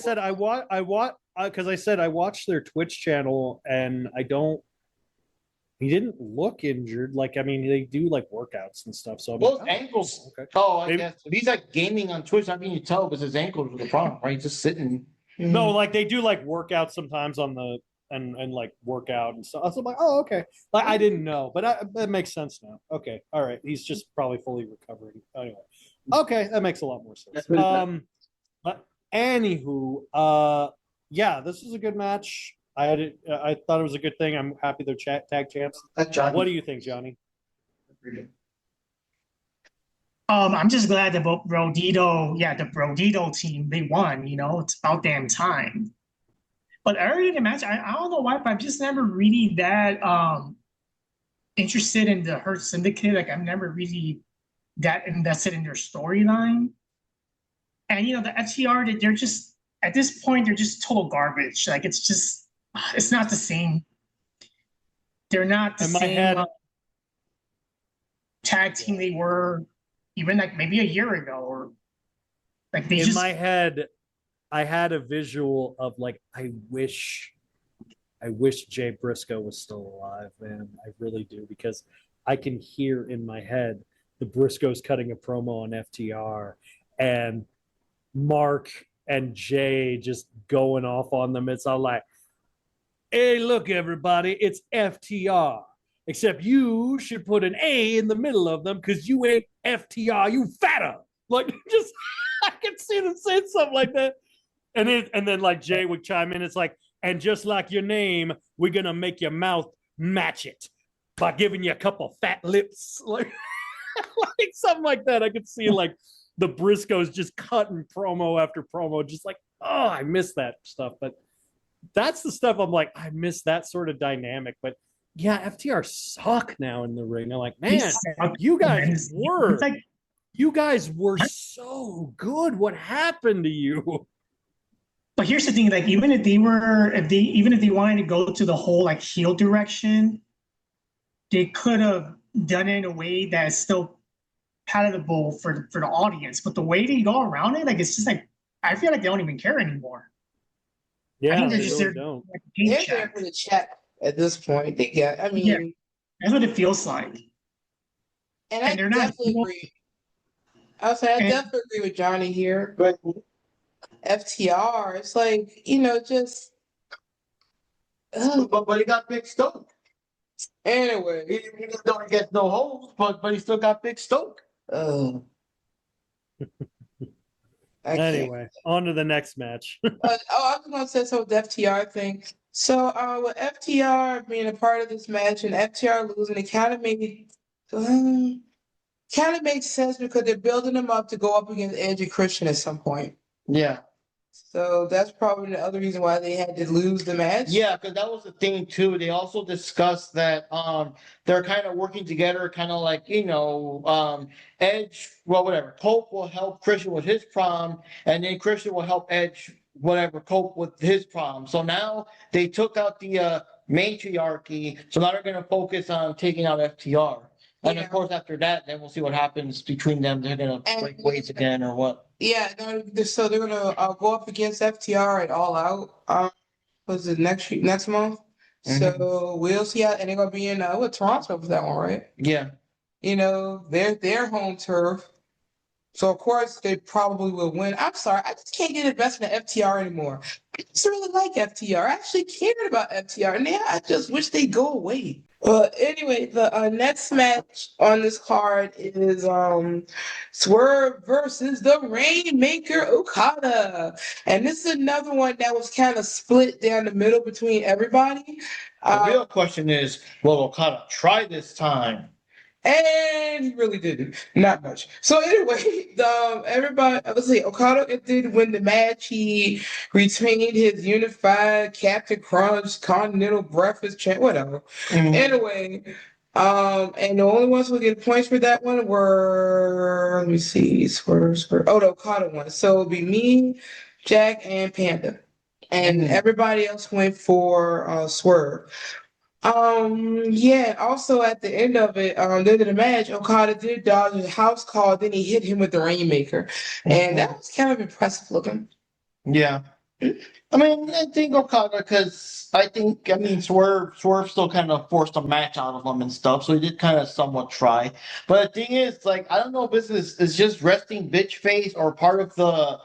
said, I watched their Twitch channel, and he didn't look injured. Like, I mean, they do like workouts and stuff. So those ankles. Okay. Oh, I guess if he's like gaming on Twitch, how can you tell because his ankles are the problem, right? He's just sitting. No, like they do like workouts sometimes on the. And like workout and stuff. So I'm like, oh, okay. Like I didn't know, but that makes sense now. Okay, all right. He's just probably fully recovering. Anyway, okay, that makes a lot more sense. But anywho, yeah, this is a good match. I thought it was a good thing. I'm happy they're tag champs. What do you think, Johnny? I'm just glad that the Brodito team, they won. It's about damn time. But early in the match, I don't know why, but I'm just never really that interested in the Hurt Syndicate. Like I'm never really that invested in their storyline. And the FTR, they're just at this point they're just total garbage. Like it's not the same. They're not the same tag team they were even like maybe a year ago, or like they in my head. I had a visual of like I wish Jay Briscoe was still alive, man. I really do, because I can hear in my head the Briscoes cutting a promo on FTR and Mark and Jay just going off on them. It's all like, hey, look, everybody, it's FTR. Except you should put an A in the middle of them because you ain't FTR, you fatter. Like, just, I can see them saying something like that. And then like Jay would chime in, it's like, and just like your name, we're going to make your mouth match it by giving you a couple fat lips. Like, like something like that. I could see like the Briscoes just cutting promo after promo, just like, oh, I miss that stuff. But that's the stuff I'm like, I miss that sort of dynamic. But yeah, FTR suck now in the ring. I'm like, man, you guys were so good. What happened to you? But here's the thing: like, even if they wanted to go to the whole like heel direction, they could have done it in a way that is still palatable for the audience. But the way they go around it, like, it's just like I feel like they don't even care anymore. Yeah, I think they just really don't. They're there for the chat at this point. They get, I mean, that's what it feels like. And I definitely agree. I definitely agree with Johnny here. But FTR, it's like, just. But he got Big Stoke. Anyway, he don't get no holes, but he still got Big Stoke. Anyway, on to the next match. I was going to say something with the FTR thing. So, with FTR being a part of this match and FTR losing, it kind of makes sense because they're building them up to go up against Edge and Christian at some point. Yeah. So that's probably the other reason why they had to lose the match. Yeah, because that was the thing too. They also discussed that they're kind of working together, kind of like Edge. Well, whatever. Cope will help Christian with his problem, and then Christian will help Edge cope with his problem. So now they took out the matriarchy. So now they're going to focus on taking out FTR. And of course, after that, then we'll see what happens between them. They're going to break ways again or what. Yeah, so they're going to go up against FTR at All Out. Was it next month? Mm-hmm. So we'll see how, and they're going to be in Toronto for that one, right? Yeah. They're their home turf. So, of course, they probably will win. I'm sorry, I just can't get invested in FTR anymore. I just really like FTR. I actually cared about FTR, and I just wish they'd go away. Anyway, the next match on this card is Swerve versus the Rainmaker Okada. And this is another one that was kind of split down the middle between everybody. The real question is, will Okada try this time? And he really didn't. Not much. So anyway, Okada did win the match. He retained his unified Captain Crunch Continental Breakfast chant, whatever. Mm-hmm. Anyway, and the only ones who get points for that one were, let me see, Swerve. Oh, the Okada one. So it'll be me, Jack, and Panda. And everybody else went for Swerve. Also at the end of it, the end of the match, Okada did dodge a house call, then he hit him with the Rainmaker. And that was kind of impressive looking. Yeah. I mean, I think Okada, because Swerve still kind of forced a match out of him and stuff, so he did kind of somewhat try. But the thing is, like, I don't know if this is just resting bitch face or part of the.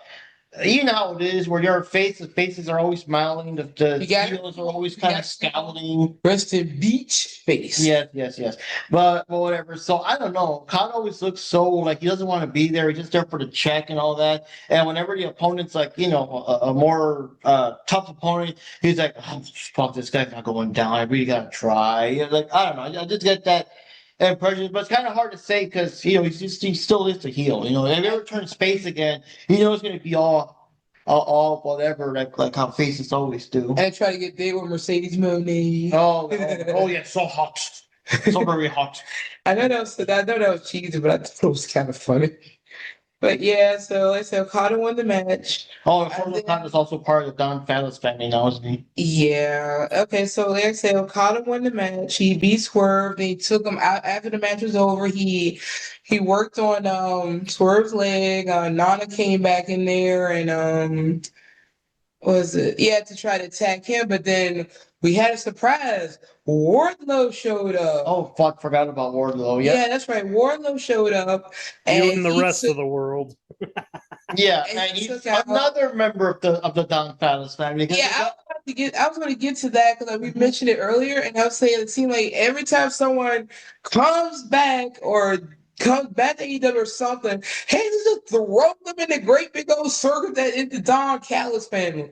You know how it is, where your faces are always smiling, the heels are always kind of scowling. Rested beach face. Yes. But whatever. So I don't know. Khan always looks so like he doesn't want to be there. He's just there for the check and all that. And whenever the opponent's like, a more tough opponent, he's like, oh, fuck, this guy's not going down. I really gotta try. Like, I don't know. I just get that impression, but it's kind of hard to say because he still is a heel. If he ever turns face again, it's going to be all whatever, like how faces always do. And I try to get there with Mercedes Moné. Oh yeah, so hot. So very hot. I know that was cheesy, but I thought it was kind of funny. But yeah, so like I said, Okada won the match. Oh, and Former Khan is also part of the Don Callis family now, isn't he? Yeah. Okay, so like I said, Okada won the match. He beat Swerve. They took him out after the match was over. He worked on Swerve's leg. Nana came back in there and was it? Yeah, to try to attack him, but then we had a surprise. Wardlow showed up. Oh fuck, forgot about Wardlow. Yeah, that's right. Wardlow showed up, and You and the he rest took- of the world. Yeah, And and he he's took out- another member of the Don Callis family. 'Cause Yeah, I was going to get to that because we mentioned it earlier, and I was saying it seemed like every time someone comes back or comes back to AEW or something, hey, just throw them in the great big old circle that is the Don Callis family.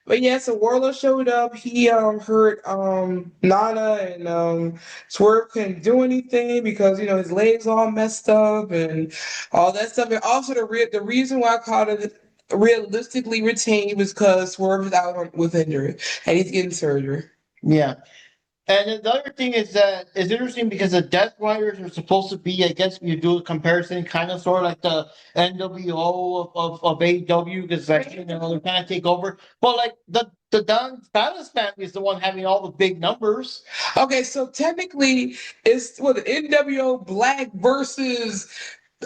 But yeah, so Warlow showed up. He hurt Nana and Swerve couldn't do anything because his legs all messed up and all that stuff. And also the reason why I called it realistically retained was because Swerve is out with injury and he's getting surgery. Yeah. And then the other thing is that it's interesting because the Death Riders are supposed to be, I guess, you do a comparison, kind of sort of like the NWO of AEW, because they're kind of take over. But like the Don Callis family is the one having all the big numbers. Okay, so technically it's the NWO Black versus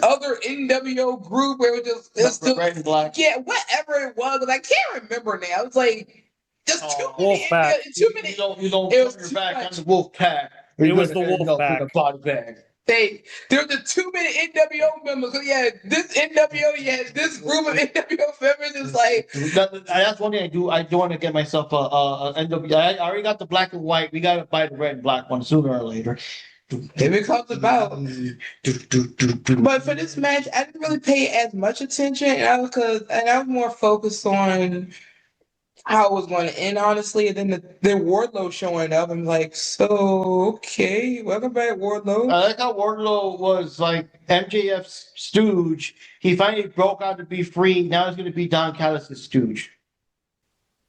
other NWO group where it's still Red and Black. Yeah, whatever it was, I can't remember now. It's like just too many. Wolfpack. Too many. You don't It was turn your too back much. on the wolf pack. It was the wolf pack. The body bag. There's the too many NWO members. So yeah, this NWO, this group of NWO members is like. That's one thing I do. I do want to get myself a NWO. I already got the black and white. We got to buy the red and black one sooner or later. If it comes about. But for this match, I didn't really pay as much attention, and I was more focused on how it was going to end, honestly. And then Wardlow showing up, I'm like, so okay, welcome back, Wardlow. I like how Wardlow was like MJF's stooge. He finally broke out to be free. Now he's going to be Don Callis' stooge.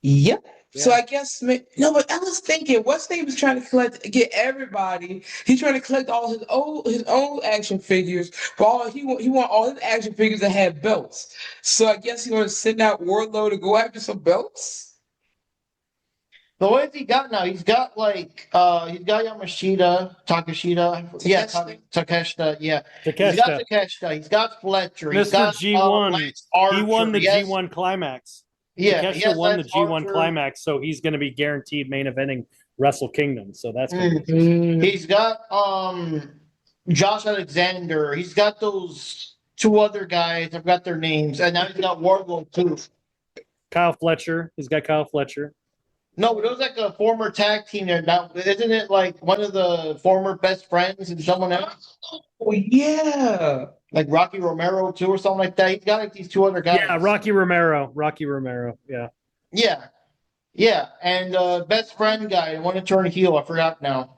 Yep. So Yeah. I guess no, but I was thinking, what's name was trying to get everybody. He's trying to collect all his own action figures. But he want all his action figures that have belts. So I guess he want to send out Wardlow to go after some belts. But what has he got now? He's got like he's got Takeshita. Yeah, Takeshita. Yeah, he's got Takeshita. He's got Fletcher. He's Mr. got G1. Lance Archer. He won the Yes. G1 climax. Yeah, Takeshita won the Lance G1 Archer. climax, so he's going to be guaranteed main eventing Wrestle Kingdom. So that's gonna be He's got Josh Alexander. He's got those two other guys. I've got their names, and now he's got Wardlow too. Kyle Fletcher. He's got Kyle Fletcher. No, but it was like a former tag team there. Now, isn't it like one of the former best friends and someone else? Oh yeah. Like Rocky Romero too, or something like that. He's got like these two other guys. Yeah, Rocky Romero. Yeah. Yeah, and best friend guy, I want to turn heel. I forgot now.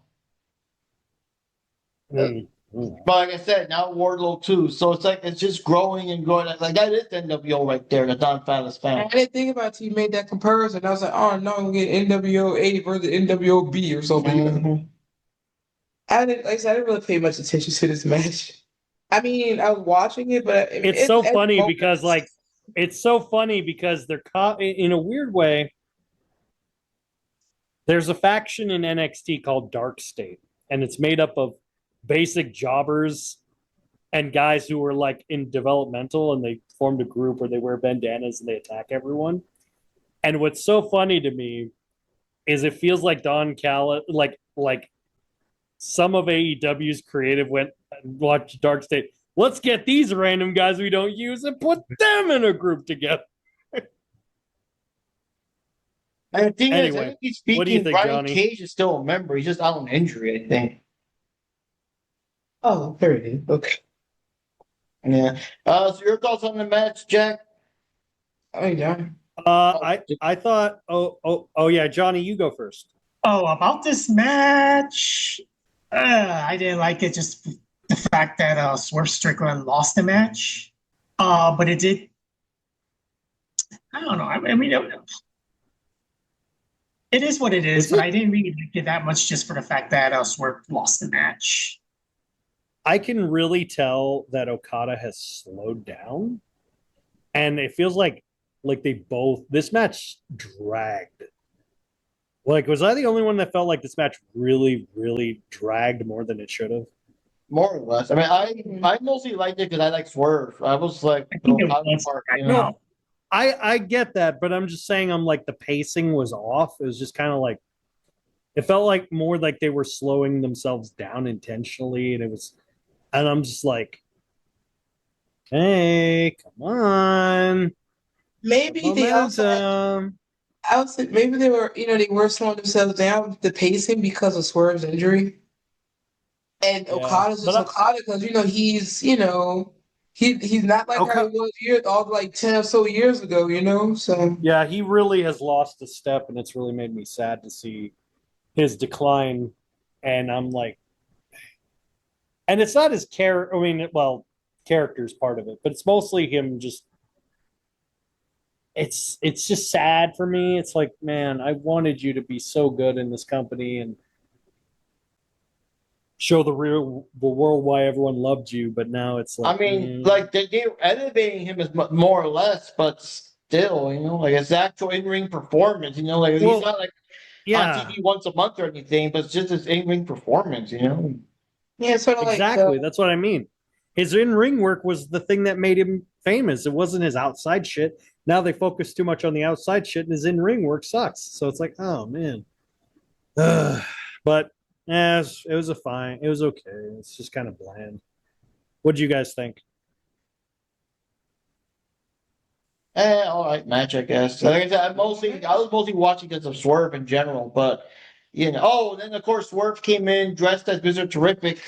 Mm. But like I said, now Wardlow too. So it's like it's just growing and growing. Like that is NWO right there, the Don Callis I fan. didn't think about it till you made that comparison. I was like, oh no, I'm gonna get NWO A versus NWO B or something. Mhm. I didn't really pay much attention to this match. I mean, I was watching it, but It's so funny because they're caught in a weird way. There's a faction in NXT called Dark State, and it's made up of basic jobbers and guys who were like in developmental, and they formed a group where they wear bandanas and they attack everyone. And what's so funny to me is it feels like Don Callis, like some of AEW's creative went and watched Dark State. Let's get these random guys we don't use and put them in a group together. And the thing is, Anyway, I think he's what do you speaking. think, Brian Johnny? Cage is still a member. He's just out on injury, I think. Oh, there it is. Okay. Yeah. So your thoughts on the match, Jack? Oh yeah. I thought. Oh yeah, Johnny, you go first. Oh, about this match, I didn't like it. Just the fact that Swerve Strickland lost the match, but it did. I don't know. I mean, It is what it is, Is but it? I didn't really like it that much just for the fact that Swerve lost the match. I can really tell that Okada has slowed down, and it feels like they both this match dragged. Like, was I the only one that felt like this match really, really dragged more than it should have? More or less. I mean, I mostly liked it because I like Swerve. I was like I the think it Okada was part, right you know. now. I get that, but I'm just saying I'm like the pacing was off. It was just kind of like it felt like more like they were slowing themselves down intentionally, and I'm just like, hey, come on, Maybe they also momentum. I was maybe they were, they were slowing themselves down with the pacing because of Swerve's injury. And Yeah, Okada's just but Okada because he's not like how he okay, was all like 10 or so years ago, So yeah, he really has lost a step, and it's really made me sad to see his decline. And I'm like, and it's not his character. I mean, well, character's part of it, but it's mostly him just it's just sad for me. It's like, man, I wanted you to be so good in this company and show the world why everyone loved you, but now it's like, I mean, like they're elevating him as more or less, but still, like his actual in-ring performance, like he's well, not like on yeah, TV once a month or anything, but it's just his in-ring performance. yeah, sort of like exactly. That's what I mean. His in-ring work was the thing that made him famous. It wasn't his outside shit. Now they focus too much on the outside shit, and his in-ring work sucks. So it's like, oh man. But yeah, it was a fine. It was okay. It's just kind of bland. What do you guys think? All right, match, I guess. Like I said, I was mostly watching because of Swerve in general, but oh, and then of course Swerve came in dressed as Mr. Terrific,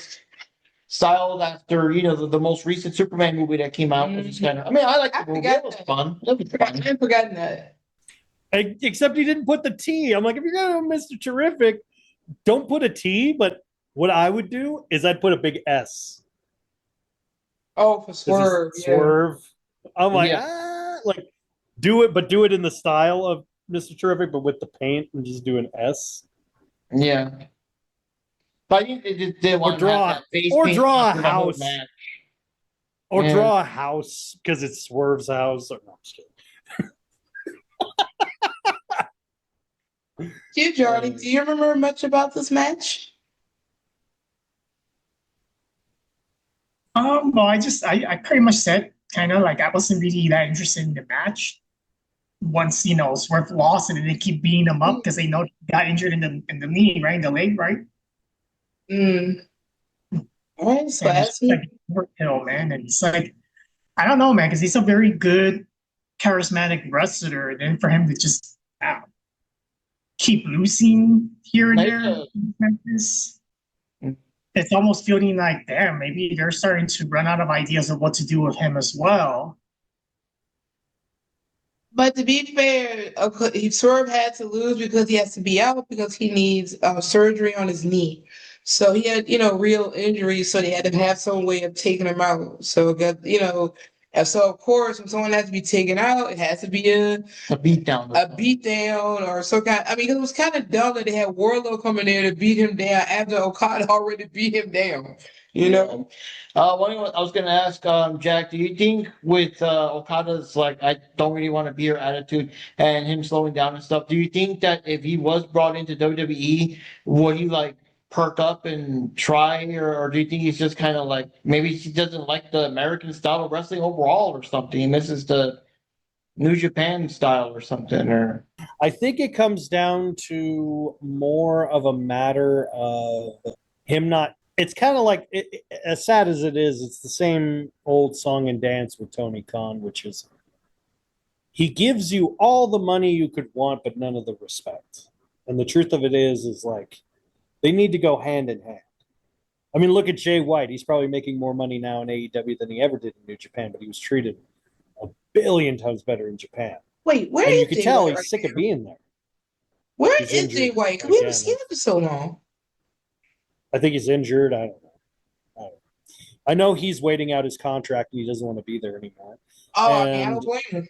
styled after the most recent Superman movie that came out, which is kind of. I mean, I like I the movie. forgot It was that. fun. It was I fun. had forgotten that. Except he didn't put the T. I'm like, if you're gonna Mr. Terrific, don't put a T. But what I would do is I'd put a big S. Oh, for Swerve, yeah. Swerve. I'm like, Yeah, like do it, but do it in the style of Mr. Terrific, but with the paint and just do an S. yeah. But I think they just didn't Or want to have draw that face or paint draw a for the whole house. match. Or Yeah. draw a house because it's Swerve's house. Or, no, I'm just kidding. You, Johnny, do you remember much about this match? Well, I pretty much said kind of like I wasn't really that interested in the match. Once Swerve lost, and then they keep beating him up because they know he got injured in the knee, right, in the leg, right. Mm. All right, so And it's like overkill, man. And it's like I don't know, man, because he's a very good, charismatic wrestler. And then for him to just keep losing here and there, it's almost feeling like, damn, maybe they're starting to run out of ideas of what to do with him as well. But to be fair, Swerve had to lose because he has to be out because he needs surgery on his knee. So he had, real injuries. So they had to have some way of taking him out. So and so of course, when someone has to be taken out, it has to be a beatdown. A beatdown or some kind. I mean, it was kind of dumb that they had Warlow coming there to beat him down after Okada already beat him down. One thing I was gonna ask, Jack, do you think with Okada's like I don't really want to be your attitude and him slowing down and stuff, do you think that if he was brought into WWE, would he like perk up and try, or do you think he's just kind of like maybe he doesn't like the American style of wrestling overall or something? He misses the New Japan style or something, or I think it comes down to more of a matter of him not. It's kind of like, as sad as it is, it's the same old song and dance with Tony Khan, which is he gives you all the money you could want, but none of the respect. And the truth of it is like they need to go hand in hand. I mean, look at Jay White. He's probably making more money now in AEW than he ever did in New Japan, but he was treated a billion times better in Japan. Wait, where And is you could Jay tell White he's right sick now? of being there. Where He's is Jay injured White? We haven't again. seen him for so long. I think he's injured. I don't know. I know he's waiting out his contract and he doesn't want to be there anymore. Oh, I mean, I And don't blame him.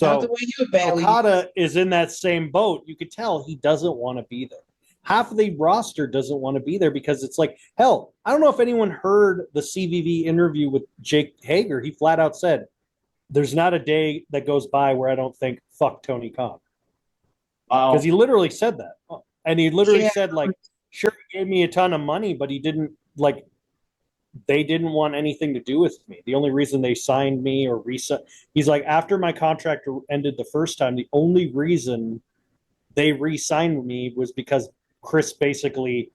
Not the So way you badly. Okada is in that same boat. You could tell he doesn't want to be there. Half of the roster doesn't want to be there because it's like, hell, I don't know if anyone heard the CVV interview with Jake Hager. He flat out said, there's not a day that goes by where I don't think, fuck Tony Khan. Wow. Because he literally said that. And he literally Yeah. said, like, sure, he gave me a ton of money, but he didn't, like, they didn't want anything to do with me. The only reason they signed me or he's like, after my contract ended the first time, the only reason they re-signed me was because Chris basically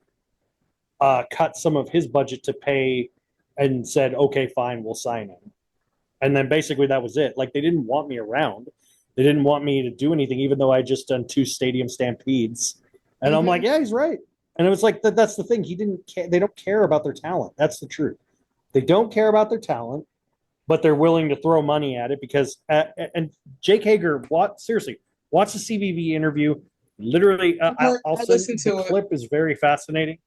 cut some of his budget to pay and said, okay, fine, we'll sign him. And then basically that was it. Like, they didn't want me around. They didn't want me to do anything, even though I just done 2 stadium stampedes. And I'm like, yeah, he's right. And it was like, that's the thing. He didn't care. They don't care about their talent. That's the truth. They don't care about their talent, but they're willing to throw money at it because, and Jake Hager, seriously, watch the CVV interview. Literally, I'll send the clip is very fascinating.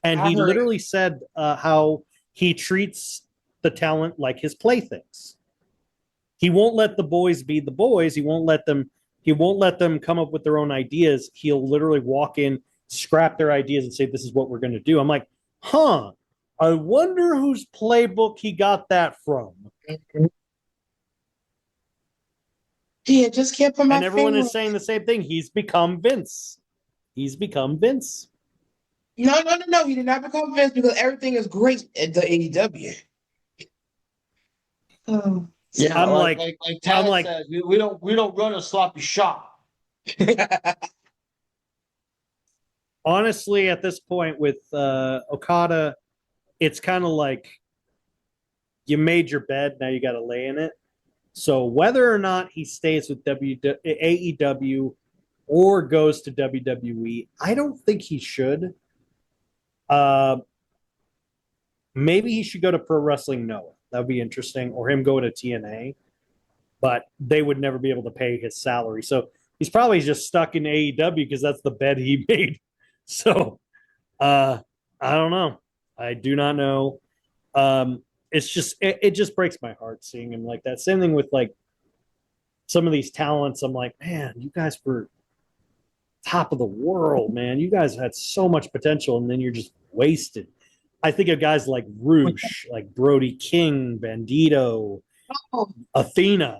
And he literally said how he treats the talent like his playthings. He won't let the boys be the boys. He won't let them come up with their own ideas. He'll literally walk in, scrap their ideas and say, this is what we're going to do. I'm like, huh, I wonder whose playbook he got that from. Yeah, just can't put my And everyone finger is saying the same thing. He's become Vince. He's become Vince. No. He did not become Vince because everything is great at the AEW. Oh. Yeah, I'm like Tad I'm like, says, we don't run a sloppy shop. honestly, at this point with Okada, it's kind of like you made your bed, now you got to lay in it. So whether or not he stays with AEW or goes to WWE, I don't think he should. Maybe he should go to Pro Wrestling Noah. That would be interesting. Or him go to TNA. But they would never be able to pay his salary. So he's probably just stuck in AEW because that's the bed he made. So I don't know. I do not know. It's just it just breaks my heart seeing him like that. Same thing with like some of these talents. I'm like, man, you guys were top of the world, man. You guys had so much potential, and then you're just wasted. I think of guys like Roosh, like Brody King, Bandito, Athena,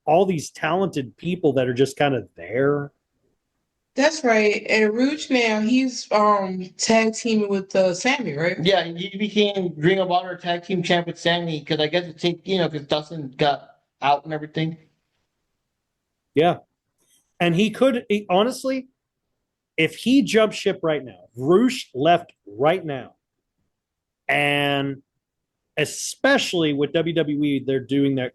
all these talented people that are just kind of there. That's right. And Rouge now, he's tag teaming with Sammy, right? Yeah, he became Ring of Honor Tag Team Champ with Sammy because I guess it's because Dustin got out and everything. Yeah, and honestly, if he jumped ship right now, Roosh left right now, and especially with WWE, they're doing the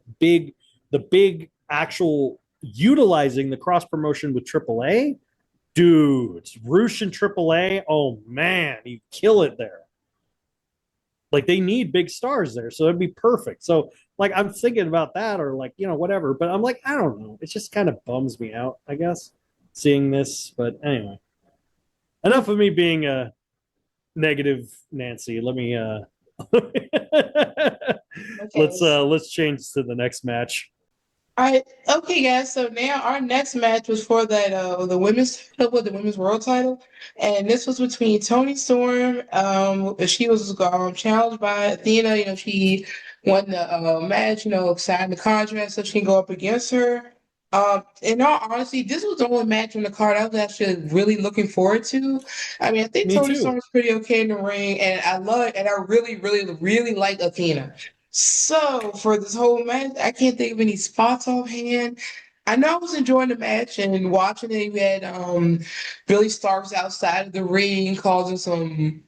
big actual utilizing the cross promotion with AAA. Dude, Roosh and AAA, oh man, you kill it there. Like, they need big stars there, so it'd be perfect. So, like, I'm thinking about that or, like, whatever. But I'm like, I don't know. It just kind of bums me out, I guess, seeing this. But anyway, enough of me being a negative Nancy. Let me let's change to the next match. All right, okay, guys. So now our next match was for that the women's title, the women's world title, and this was between Toni Storm. She was challenged by Athena. She won the match. Signed the contract so she can go up against her. In all honesty, this was the only match on the card I was actually really looking forward to. I mean, I think Toni Storm's pretty okay in the ring, and I really, really, really like Athena. So for this whole match, I can't think of any spots offhand. I know I was enjoying the match and watching it. We had Billy Starks outside of the ring causing some.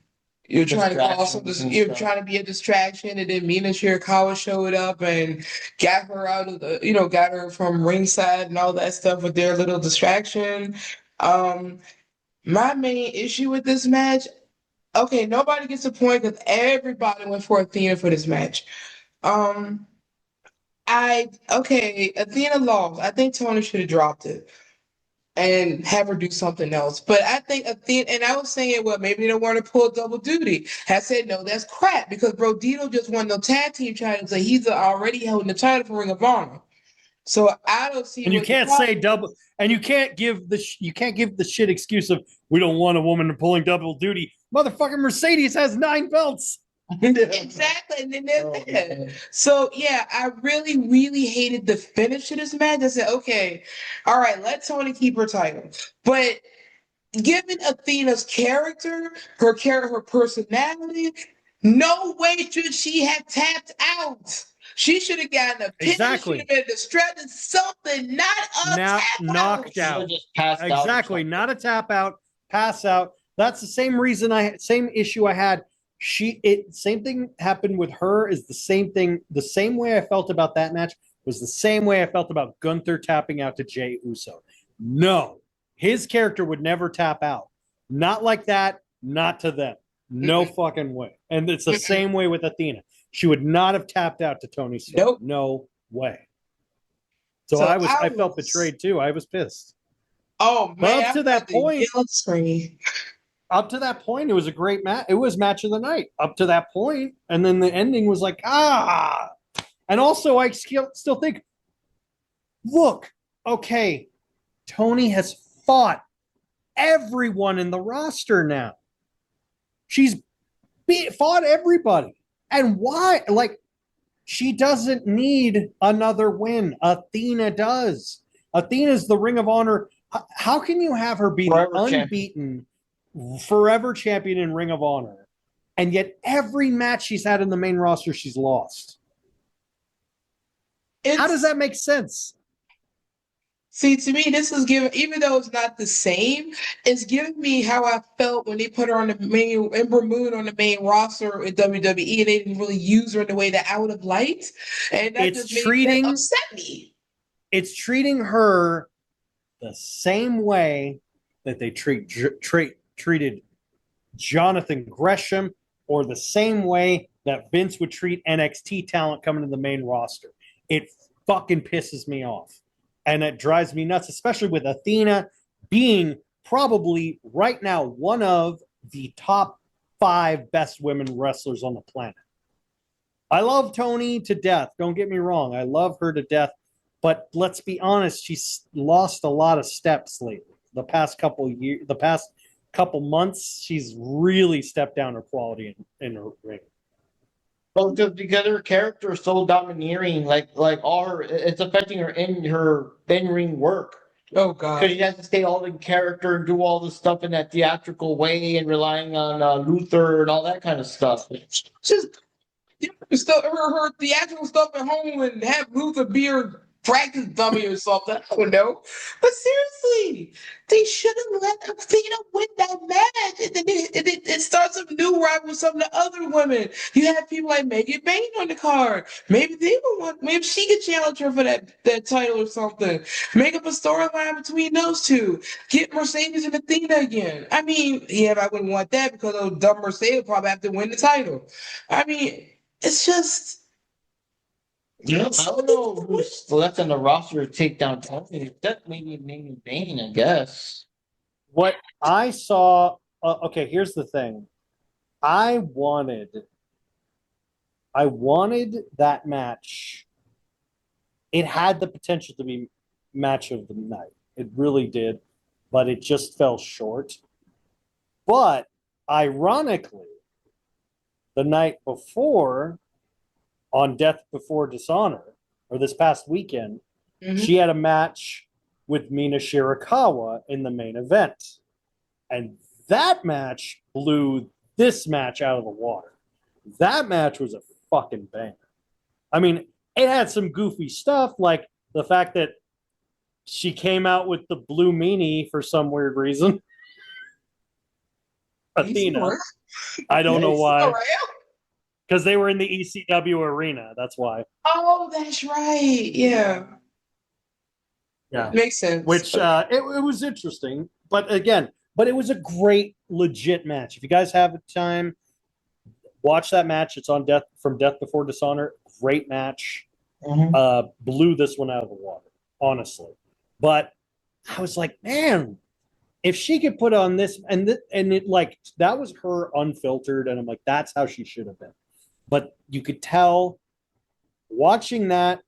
You're trying to be a distraction, and then Mina Shirakawa showed up and got her out of got her from ringside and all that stuff with their little distraction. My main issue with this match, okay, nobody gets a point because everybody went for Athena for this match. Athena lost. I think Toni should have dropped it and have her do something else. But I think Athena, and I was saying, well, maybe they don't want to pull double duty. I said, no, that's crap because Brodito just won the tag team title, so he's already holding the title for Ring of Honor. So I don't see. And you what the can't say problem double, and you can't give the shit excuse of we don't want a woman pulling double duty. Motherfucking Mercedes has 9 belts. Exactly, and then there's Oh, that. man. So yeah, I really, really hated the finish of this match. I said, okay, all right, let Tony keep her title, but given Athena's character, her personality, no way should she have tapped out. She should have gotten a pin. Exactly. Should have been distracted. Something, not a Now tap knocked She out. would've just passed out or Exactly, something. not a tap out, pass out. That's the same reason same issue I had. Same thing happened with her. Is the same thing. The same way I felt about that match was the same way I felt about Gunther tapping out to Jey Uso. No, his character would never tap out. Not like that. Not to them. No fucking way. And it's the same way with Athena. She would not have tapped out to Tony Storm. Nope. No way. So, So I felt betrayed too. I was pissed. Oh But man, up to that point, up to that point, it was a great match. It was match of the night up to that point, and then the ending was like And also, I still think, look, okay, Tony has fought everyone in the roster now. She's fought everybody, and why? Like, she doesn't need another win. Athena does. Athena's the Ring of Honor. How can you have her be Forever the unbeaten, forever champion in Ring of Honor, and yet every match she's had in the main roster, she's lost? How does that make sense? See, to me, this is giving, even though it's not the same, it's giving me how I felt when they put her on the main, Ember Moon on the main roster in WWE, and they didn't really use her in the way that I would have liked. And that It's just made that upset me. It's treating her the same way that they treated Jonathan Gresham, or the same way that Vince would treat NXT talent coming to the main roster. It fucking pisses me off. And it drives me nuts, especially with Athena being probably right now one of the top 5 best women wrestlers on the planet. I love Tony to death. Don't get me wrong. I love her to death. But let's be honest, she's lost a lot of steps lately. The past couple months, she's really stepped down her quality in her ring. Well, because her character is so domineering, it's affecting her in-ring work. Oh God! Because she has to stay all in character and do all this stuff in that theatrical way, and relying on Luther and all that kind of stuff. Just stuff her theatrical stuff at home and have Luther be her practice dummy or something. I don't know. But seriously, they should have let Athena win that match. It starts a new rival with some of the other women. You have people like Megan Bain on the card. Maybe they would want, maybe she could challenge her for that title or something. Make up a storyline between those two. Get Mercedes and Athena again. I mean, yeah, but I wouldn't want that because those dumb Mercedes would probably have to win the title. I mean, it's just. Yeah, I don't know who's left on the roster to take down Tony. That maybe Bane, I guess. What I saw, okay, here's the thing. I wanted that match. It had the potential to be match of the night. It really did, but it just fell short. But ironically, the night before, on Death Before Dishonor, or this past weekend, she had a match with Mina Shirakawa in the main event. And that match blew this match out of the water. That match was a fucking banger. I mean, it had some goofy stuff, like the fact that she came out with the blue meanie for some weird reason. Athena. I don't know why. Because they were in the ECW arena. That's why. Oh, that's right. Yeah. Yeah. Makes sense. Which it was interesting. But again, it was a great, legit match. If you guys have time, watch that match. It's on Death Before Dishonor. Great match. Blew this one out of the water, honestly. But I was like, man, if she could put on this, and it like, that was her unfiltered, and I'm like, that's how she should have been. But you could tell watching that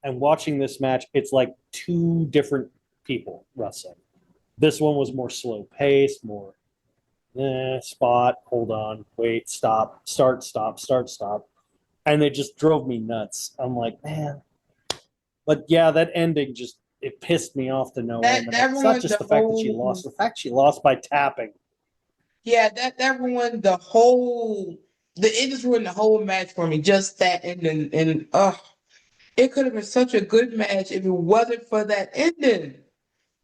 and watching this match, it's like two different people wrestling. This one was more slow paced, more spot, hold on, wait, stop, start, stop. And it just drove me nuts. I'm like, man. But yeah, that ending just, it pissed me off to no end. It's not just the fact that she lost, the fact she lost by tapping. Yeah, that ruined the whole. It just ruined the whole match for me. Just that ending, and it could have been such a good match if it wasn't for that ending.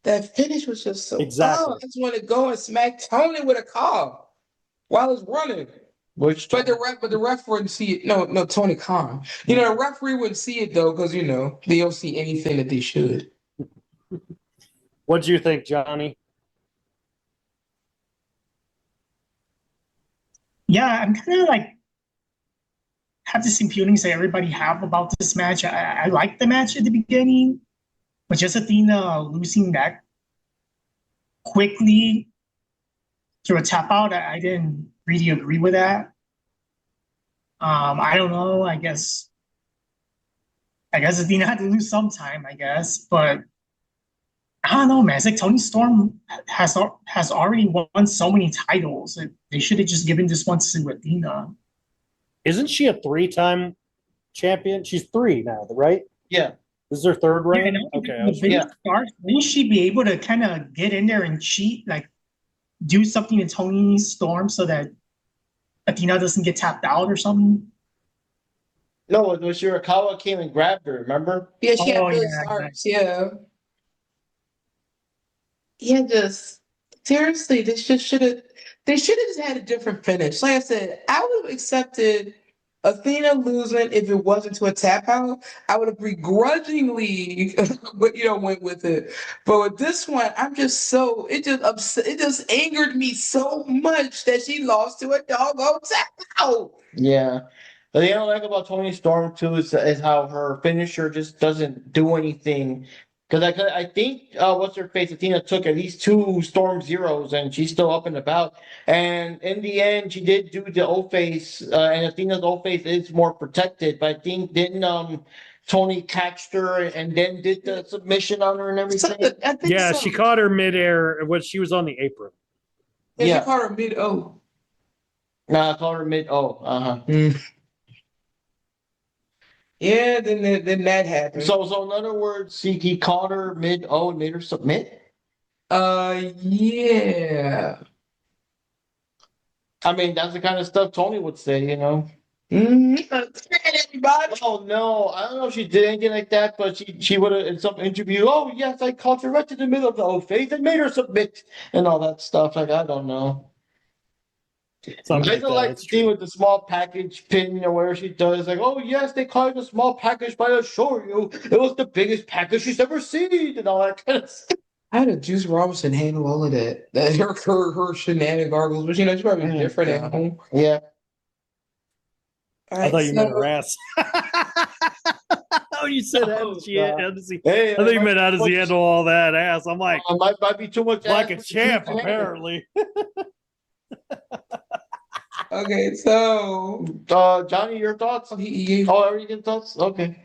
That finish was just so. Exactly. I just want to go and smack Tony with a car while it's running. But the ref wouldn't see it. No, Tony Khan. The referee wouldn't see it though, because they don't see anything that they should. What do you think, Johnny? Yeah, I'm kind of like have the same feelings that everybody have about this match. I liked the match at the beginning, but just Athena losing that quickly through a tap out, I didn't really agree with that. I don't know. I guess Athena had to lose sometime. I guess, but I don't know, man. It's like Toni Storm has already won so many titles. They should have just given this one to Athena. Isn't she a 3-time champion? She's 3 now, right? Yeah. This is her 3rd reign? Yeah, wouldn't she be able to kind of get in there and cheat, like do something to Toni Storm so that Athena doesn't get tapped out or something? No, it was Shirakawa came and grabbed her, remember? Yeah, she had those arms, yeah. Yeah, just seriously, they should have just had a different finish. Like I said, I would have accepted Athena losing if it wasn't to a tap out. I would have begrudgingly went with it. But with this one, I'm just so it just angered me so much that she lost to a doggone tap out. Yeah. The thing I don't like about Toni Storm too is how her finisher just doesn't do anything. Because I think what's her face Athena took at least 2 Storm Zeros and she's still up and about. And in the end, she did do the O face, and Athena's O face is more protected. But I think didn't Tony catched her and then did the submission on her and everything. I think Yeah, so. she caught her midair when she was on the apron. Yeah, she caught her mid O. Nah, I called her mid O. Yeah, then that happened. So in other words, he caught her mid O and made her submit. Yeah. I mean, that's the kind of stuff Tony would say, Everybody. Oh no, I don't know if she did anything like that, but she would have in some interview. Oh yes, I caught her right in the middle of the O face and made her submit and all that stuff. Like I don't know. Something I don't like the thing with the small package pin or where she does like, oh yes, they call it a small package, but I assure you, it was the biggest package she's ever seen and all that kind of stuff. How did Juice Robinson handle all of that? Her shenanigans, but she's probably different at home. Yeah. All I thought you meant her ass. Oh, you said how does he Hey, I think you meant how does he handle all that ass? I'm like, might be too much. like a champ, apparently. Okay, so Johnny, your thoughts? he your thoughts? Okay.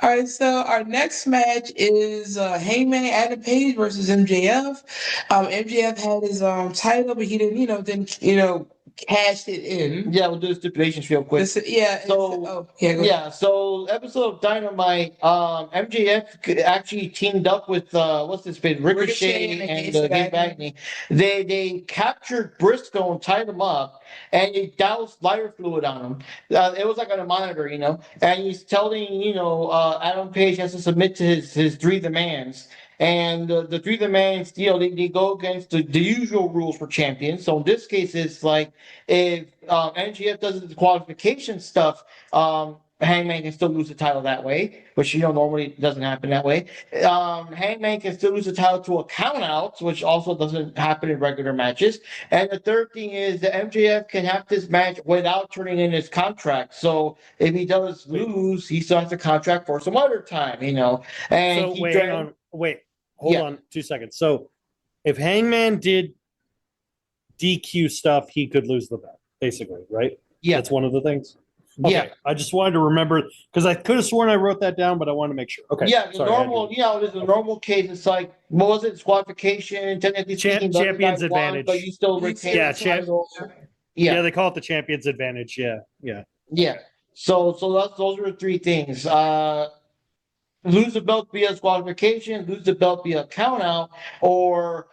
All right, so our next match is Hangman Adam Page versus MJF. MJF had his title, but he didn't cash it in. Yeah, we'll do the stipulations real quick. So episode of Dynamite, MJF actually teamed up with what's this bit, Ricochet and Gabe Agnew. They captured Briscoe and tied him up, and they doused lighter fluid on him. It was like on a monitor, and he's telling Adam Page has to submit to his 3 demands. And the 3 demands, they go against the usual rules for champions. So in this case, it's like if MJF does the qualification stuff, Hangman can still lose the title that way, which normally doesn't happen that way. Hangman can still lose the title to a count out, which also doesn't happen in regular matches. And the third thing is that MJF can have this match without turning in his contract. So if he does lose, he still has a contract for some other time, And so hold on 2 seconds. So if Hangman did DQ stuff, he could lose the belt, basically, right? Yeah. That's one of the things. Okay. Yeah. I just wanted to remember because I could have sworn I wrote that down, but I want to make sure. Okay. Yeah, the Sorry, I normal, didn't- you know, there's a normal case. It's like, what was it? Disqualification. Technically speaking, the other Champion's guy won, advantage. but you still retain Yeah, the title. Yeah, Yeah, they call it the champion's advantage. Yeah. Yeah. yeah. So those are the three things. Lose the belt via disqualification, lose the belt via count out, or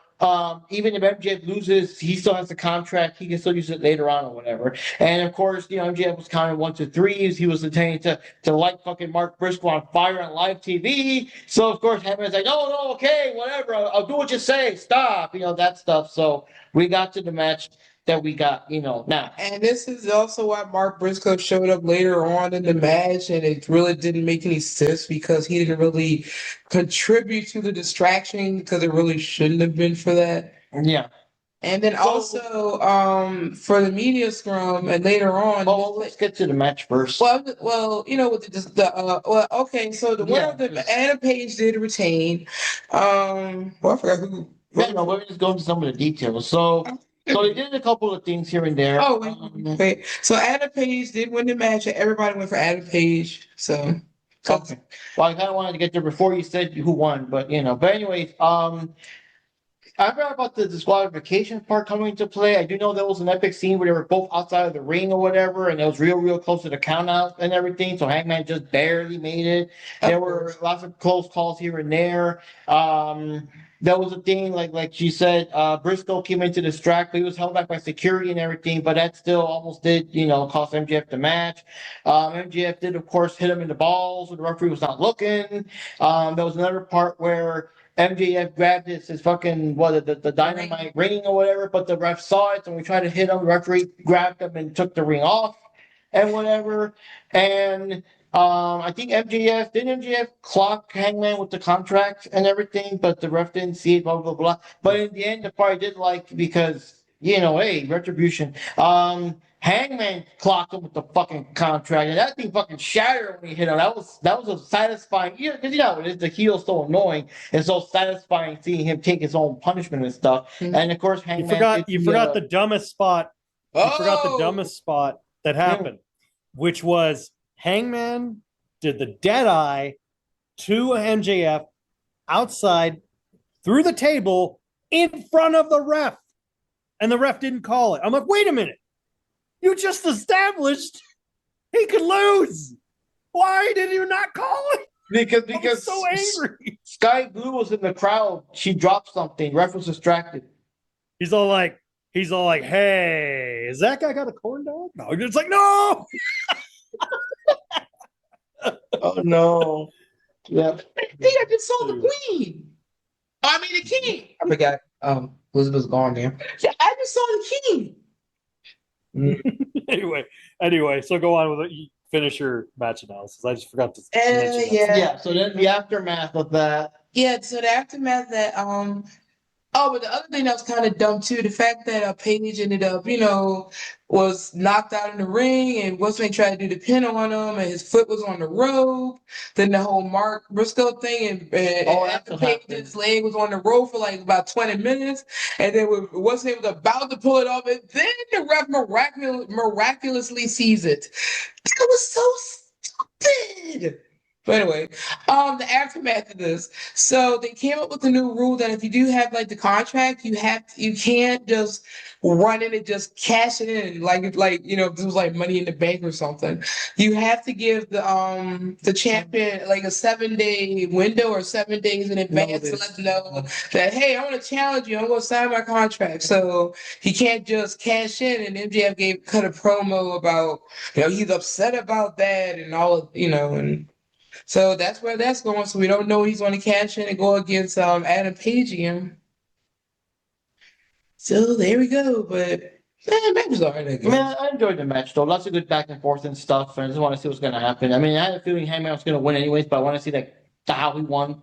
even if MJF loses, he still has the contract. He can still use it later on or whatever. And of course, you know, MJF was counting 1, 2, 3s. He was intending to light fucking Mark Briscoe on fire on live TV. So of course, Heyman's like, no, okay, whatever. I'll do what you say. Stop. You know, that stuff. So we got to the match that we got, you know, now. And this is also why Mark Briscoe showed up later on in the match, and it really didn't make any sense because he didn't really contribute to the distraction because it really shouldn't have been for that. Yeah. And then also for the media scrum and later on. Well, let's get to the match first. Well, you know, with okay, so the winner of the Adam Page did retain. Well, I forgot who. Yeah, no, we're just going to some of the details. So they did a couple of things here and there. Oh, wait. So Adam Page did win the match, and everybody went for Adam Page. So. Okay. Well, I kind of wanted to get there before you said who won, but you know. But anyways, I forgot about the disqualification part coming into play. I do know there was an epic scene where they were both outside of the ring or whatever, and it was real close to the count out and everything. So Hangman just barely made it. There were lots of close calls here and there. That was a thing, like she said, Briscoe came in to distract, but he was held back by security and everything, but that still almost did, you know, cost MJF the match. MJF did, of course, hit him in the balls when the referee was not looking. There was another part where MJF grabbed his fucking the dynamite ring or whatever, but the ref saw it and we tried to hit him. The referee grabbed him and took the ring off and whatever. And I think MJF clock Hangman with the contract and everything, but the ref didn't see it, blah blah blah. But in the end, the part I did like because you know, hey, retribution. Hangman clocked him with the fucking contract, and that thing fucking shattered when he hit him. That was a satisfying, yeah, because you know it is, the heel's so annoying. It's so satisfying seeing him take his own punishment and stuff. Mhm. And of course, Hangman. You forgot the dumbest spot. You forgot the dumbest spot that happened, which was Hangman did the dead eye to MJF outside through the table in front of the ref, and the ref didn't call it. I'm like, wait a minute. You just established he could lose. Why did you not call it? Because so angry. Sky Blue was in the crowd. She dropped something. Ref was distracted. He's all like, hey, is that guy got a corn dog? No, it's like, no. Oh no. Yeah. I think I just saw the queen. I mean the king. I forgot. Elizabeth's gone there. Yeah, I just saw the king. Anyway, so go on with it. You finish your match analysis. I just forgot to mention that. Yeah, so then the aftermath of that. Yeah, so the aftermath that but the other thing that was kind of dumb too, the fact that Paige ended up, you know, was knocked out in the ring, and Wesley tried to do the pin on him, and his foot was on the rope. Then the whole Mark Briscoe thing, and after Paige's leg was on the rope for like about 20 minutes, and then Wesley was about to pull it off, and then the ref miraculously sees it. That was so stupid. But anyway, the aftermath of this. So they came up with a new rule that if you do have like the contract, you can't just run in and just cash it in like you know, if it was like Money in the Bank or something. You have to give the champion like a 7-day window or 7 days in advance to let them know that, hey, I want to challenge you. I'm going to sign my contract. So he can't just cash in. And MJF cut a promo about, you know, he's upset about that and all of, you know, and so that's where that's going. So we don't know he's going to cash in and go against Adam Page again. So there we go. But man, match was alright, I guess. Man, I enjoyed the match though. Lots of good back and forth and stuff. And I just want to see what's going to happen. I mean, I had a feeling Hangman was going to win anyways, but I want to see like how he won.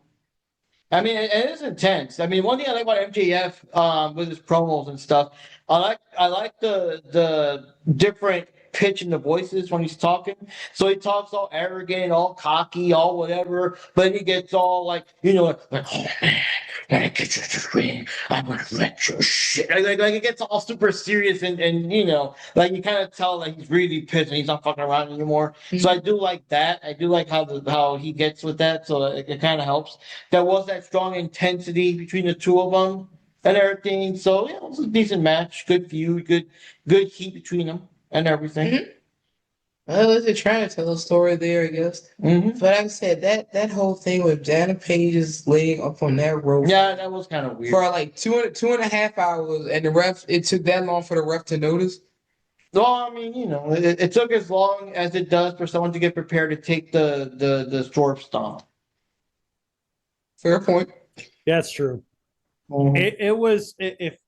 I mean, it is intense. I mean, one thing I like about MJF with his promos and stuff, I like the different pitch in the voices when he's talking. So he talks all arrogant, all cocky, all whatever, but he gets all like, like, oh man, when I get you to win, I'm gonna wreck your shit. Like it gets all super serious and like you kind of tell that he's really pissed and he's not fucking around anymore. So I do like that. I do like how he gets with that. So it kind of helps. There was that strong intensity between the two of them and everything. So it was a decent match, good feud, good heat between them and everything. Well, they're trying to tell a story there, I guess. But like I said, that whole thing with Dana Page's laying up on that rope. Yeah, that was kind of weird. For like two and a half hours, and it took that long for the ref to notice. Well, I mean, it took as long as it does for someone to get prepared to take the short stomp. Fair point. Yeah, it's true. If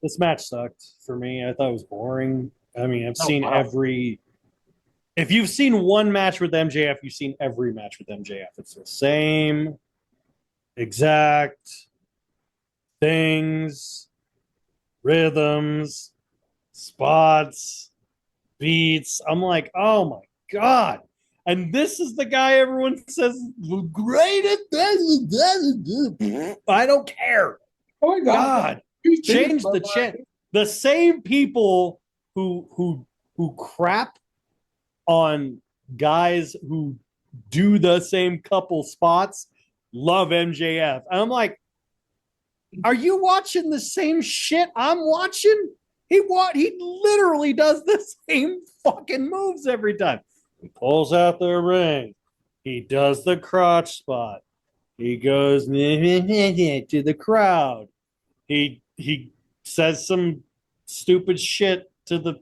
this match sucked for me, I thought it was boring. I mean, I've seen every. If you've seen one match with MJF, you've seen every match with MJF. It's the same exact things, rhythms, spots, beats. I'm like, oh my God. And this is the guy everyone says great at that. I don't care. Oh my God. Change the chant. The same people who crap on guys who do the same couple spots love MJF. And I'm like, are you watching the same shit I'm watching? He literally does the same fucking moves every time. He pulls out the ring. He does the crotch spot. He goes to the crowd. He says some stupid shit to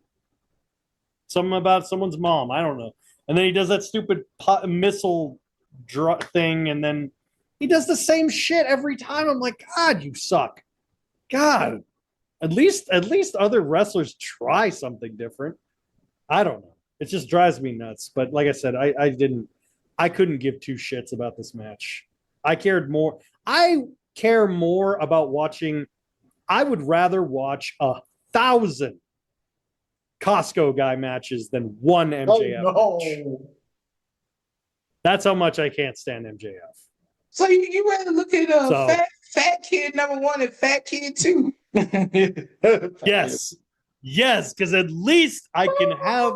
something about someone's mom. I don't know. And then he does that stupid missile thing, and then he does the same shit every time. I'm like, God, you suck. God, at least other wrestlers try something different. I don't know. It just drives me nuts. But like I said, I couldn't give two shits about this match. I care more about watching. I would rather watch 1,000 Costco guy matches than one MJF match. That's how much I can't stand MJF. So you rather look at fat kid #1 and fat kid 2? Yes, because at least I can have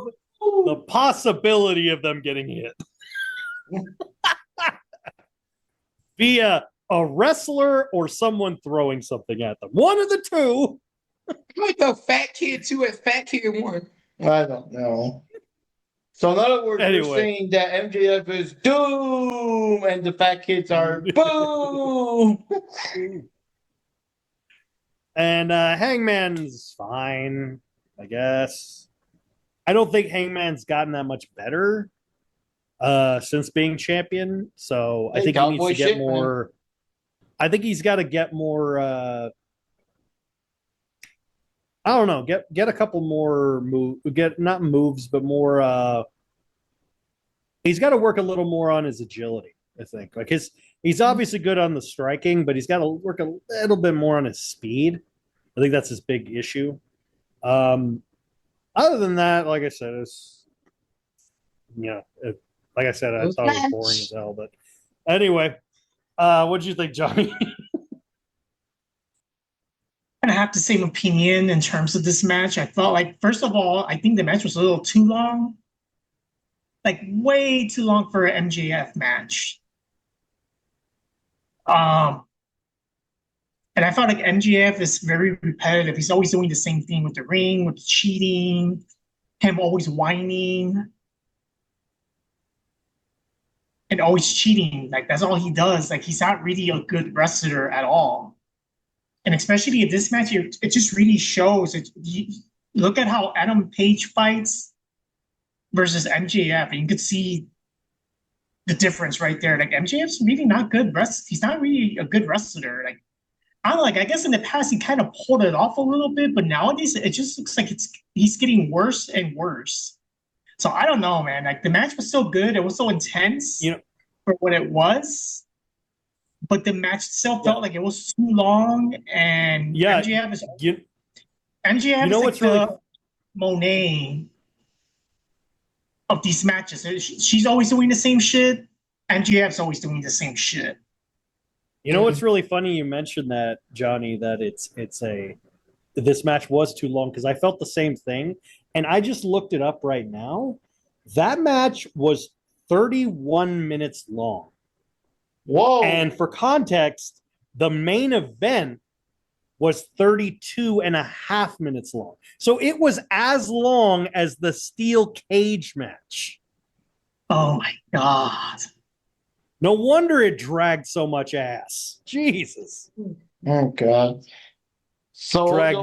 the possibility of them getting hit via a wrestler or someone throwing something at them. One of the two. Like the fat kid 2 and fat kid 1. I don't know. So in other words, you're saying that MJF is doom and the fat kids are boom. And Hangman's fine, I guess. I don't think Hangman's gotten that much better since being champion. So I think he needs to get more. I think he's got to get more. I don't know. Get a couple more not moves, but more. He's got to work a little more on his agility. I think he's obviously good on the striking, but he's got to work a little bit more on his speed. I think that's his big issue. Other than that, like I said, like I said, I thought it was boring as hell. But anyway, what did you think, Johnny? I have the same opinion in terms of this match. I thought, first of all, I think the match was a little too long. Way too long for an MJF match. And I felt like MJF is very repetitive. He's always doing the same thing with the ring, with cheating, him always whining, and always cheating. That's all he does. He's not really a good wrestler at all. And especially in this match, it just really shows. Look at how Adam Page fights versus MJF, and you could see the difference right there. MJF's really not good wrestler. He's not really a good wrestler. I don't know, I guess in the past he kind of pulled it off a little bit, but nowadays it just looks like he's getting worse and worse. So I don't know, man. The match was so good, it was so intense for what it was, but the match still felt like it was too long. And MJF is MJF is what's really Monet of these matches. She's always doing the same shit, and MJF's always doing the same shit. You know what's really funny? You mentioned that, Johnny, that this match was too long, because I felt the same thing, and I just looked it up right now. That match was 31 minutes long. Whoa! And for context, the main event was 32 and a half minutes long. So it was as long as the steel cage match. Oh my god. No wonder it dragged so much ass. Jesus. Oh god. So Drag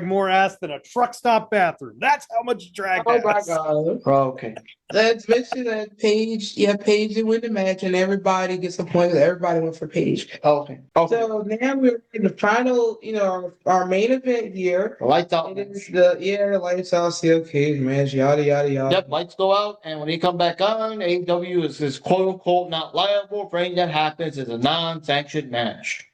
more ass than a truck stop bathroom. That's how much drag Oh ass. my god. Oh, okay. Let's mention that Paige, Paige did win the match, and everybody gets a point. Everybody went for Paige. Okay. So now we're in the final, our main event here. Lights out. It is the lights out, steel cage match, yada yada yada. Yep, lights go out, and when they come back on, AEW is quote unquote not liable for anything that happens. It's a non-sanctioned match.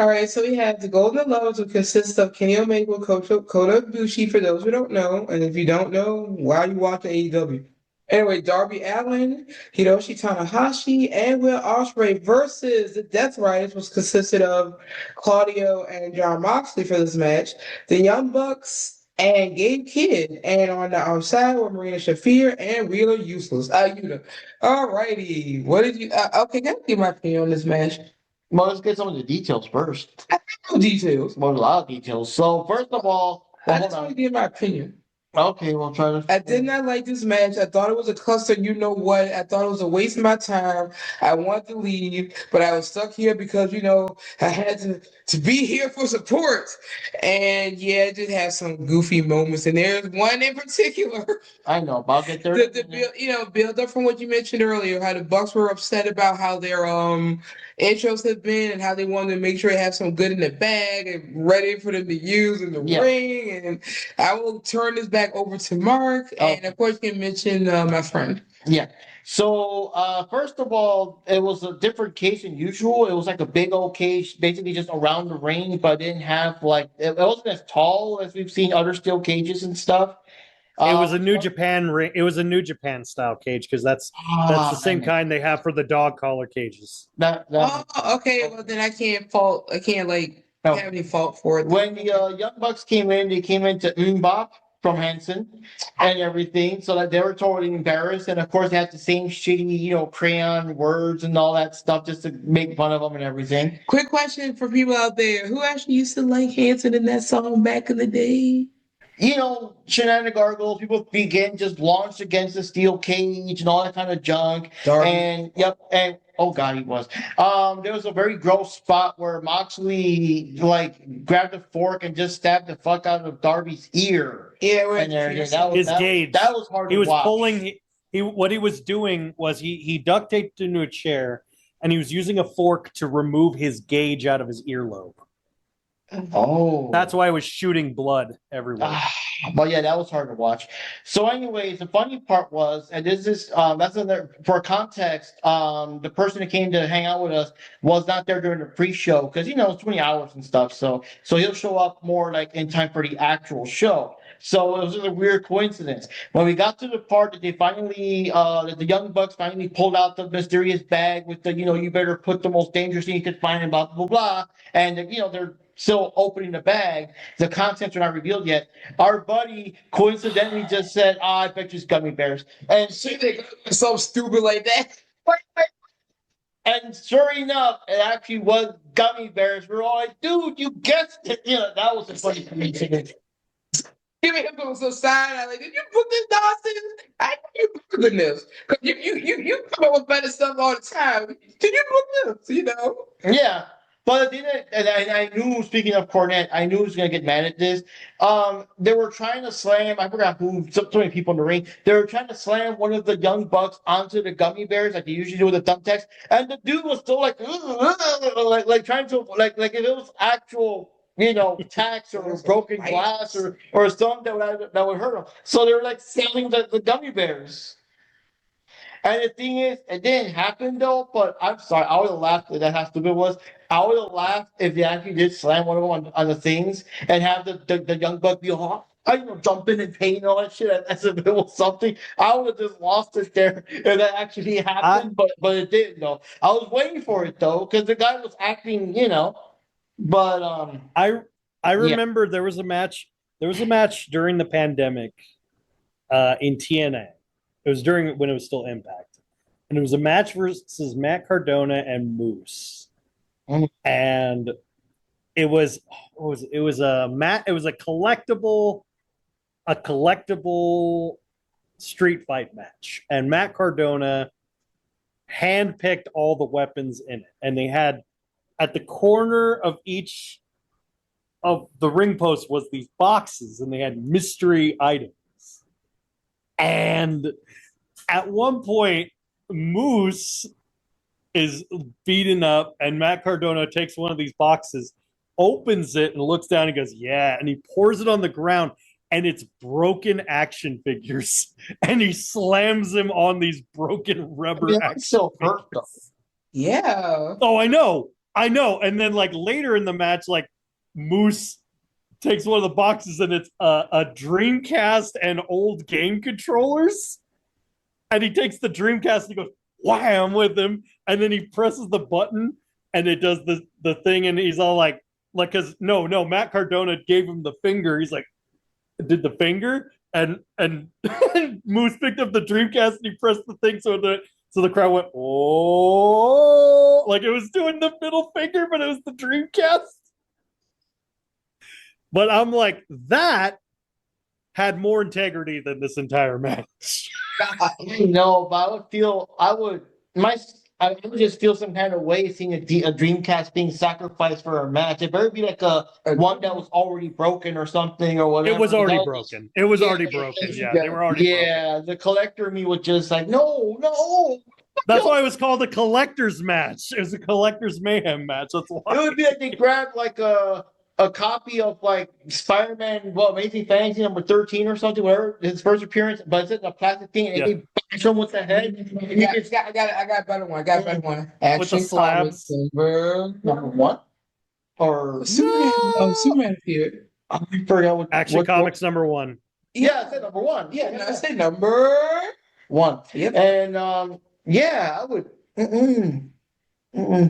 All right, so we have the Golden Lovers, which consists of Kenny Omega, Kota Ibushi, for those who don't know, and if you don't know, why you watch AEW? Anyway, Darby Allin, Hiroshi Tanahashi, and Will Ospreay versus the Death Riders, which consisted of Claudio and Jon Moxley for this match, the Young Bucks, and Gabe Kidd, and on the outside were Marina Shafir and Wheeler Yuta. All righty, what did you? Okay, can I give my opinion on this match? Well, let's get some of the details first. No details. Well, a lot of details. So, first of all, I just want to give my opinion. Okay, we'll try to. I did not like this match. I thought it was a cluster. You know what? I thought it was a waste of my time. I wanted to leave, but I was stuck here because I had to be here for support. And yeah, it did have some goofy moments, and there's one in particular. I know, but I'll get there. Build up from what you mentioned earlier, how the Bucks were upset about how their intros have been and how they wanted to make sure they have some good in the bag and ready for them to use in the ring. And I will turn this back over to Mark, and of course you can mention my friend. Yeah. So first of all, it was a different cage than usual. It was like a big old cage, basically just around the ring, but it didn't have it wasn't as tall as we've seen other steel cages and stuff. It was a New Japan ring. It was a New Japan style cage, because that's the same kind they have for the dog collar cages. Okay. Well, then I can't have any fault for it. When the Young Bucks came in, they came into Mbop from Hanson and everything, so that they were totally embarrassed. And of course, they had the same shitty, crayon words and all that stuff just to make fun of them and everything. Quick question for people out there: who actually used to like Hanson in that song back in the day? Shenanigans, people begin just launched against the steel cage and all that kind of junk. And oh god, he was. There was a very gross spot where Moxley grabbed a fork and just stabbed the fuck out of Darby's ear. Yeah, his gauge. That was hard. He was watch. Pulling. What he was doing was he duct taped into a chair, and he was using a fork to remove his gauge out of his earlobe. Oh, that's why I was shooting blood everywhere. But yeah, that was hard to watch. So, anyways, the funny part was, and this is that's another for context. The person that came to hang out with us was not there during the pre-show because it's 20 hours and stuff. So he'll show up more in time for the actual show. So it was a weird coincidence. When we got to the part that they finally, the Young Bucks finally pulled out the mysterious bag with the, you better put the most dangerous thing you could find and blah, blah, blah. And, they're still opening the bag. The contents are not revealed yet. Our buddy coincidentally just said, I bet you it's gummy bears. And so stupid like that. And sure enough, it actually was gummy bears. We're all like, dude, you guessed it. That was a funny coincidence. Give me him some side eye. Did you put this nonsense? I know you put this. Because you come up with better stuff all the time. Did you put this? Yeah. But and I knew, speaking of Cornette, I knew he was going to get mad at this. They were trying to slam, I forgot who, so many people in the ring. They were trying to slam one of the Young Bucks onto the gummy bears like they usually do with the thumbtacks. And the dude was still trying to, like if it was actual, tacks or broken glass or something that would hurt him. So they were selling the gummy bears. And the thing is, it didn't happen though, but I'm sorry, I would have laughed at how stupid it was. I would have laughed if they actually did slam one of them on the things and have the Young Buck be all, jumping in pain and all that shit as if it was something. I would have just lost it there if that actually happened, but it didn't though. I was waiting for it though, because the guy was acting, but I remember there was a match during the pandemic in TNA. It was during when it was still Impact. And it was a match versus Matt Cardona and Moose. Mhm. And it was a collectible street fight match. And Matt Cardona handpicked all the weapons in it. And they had at the corner of each of the ring post was these boxes, and they had mystery items. And at one point, Moose is beaten up, and Matt Cardona takes one of these boxes, opens it, and looks down and goes, "Yeah," and he pours it on the ground, and it's broken action figures, and he slams him on these broken rubber action still hurt though. figures. Yeah. Oh, I know. And then like later in the match, like Moose takes one of the boxes, and it's a Dreamcast and old game controllers. And he takes the Dreamcast and he goes wham with him, and then he presses the button and it does the thing, and he's all like because no, Matt Cardona gave him the finger. He's like, did the finger, and Moose picked up the Dreamcast and he pressed the thing, so the crowd went, oh, like it was doing the middle finger, but it was the Dreamcast. But I'm like, that had more integrity than this entire match. No, but I would just feel some kind of way seeing a Dreamcast being sacrificed for a match. It better be like a one that was already broken or something or whatever. It was already broken. It was already broken. Yeah, they were already broken. Yeah, the collector in me was just like, no. That's why it was called a collector's match. It was a collector's mayhem match. That's why. It would be like they grabbed like a copy of like Spider-Man, Amazing Fantasy number 13 or something, whatever his first appearance, but it's in a plastic thing, and they bash him with the head. I got a better one. Action with the slabs. Number one, or Superman appeared. I forgot what Action Comics number 1. Yeah, I said number 1. Yeah, I said number 1. Yep. And I would.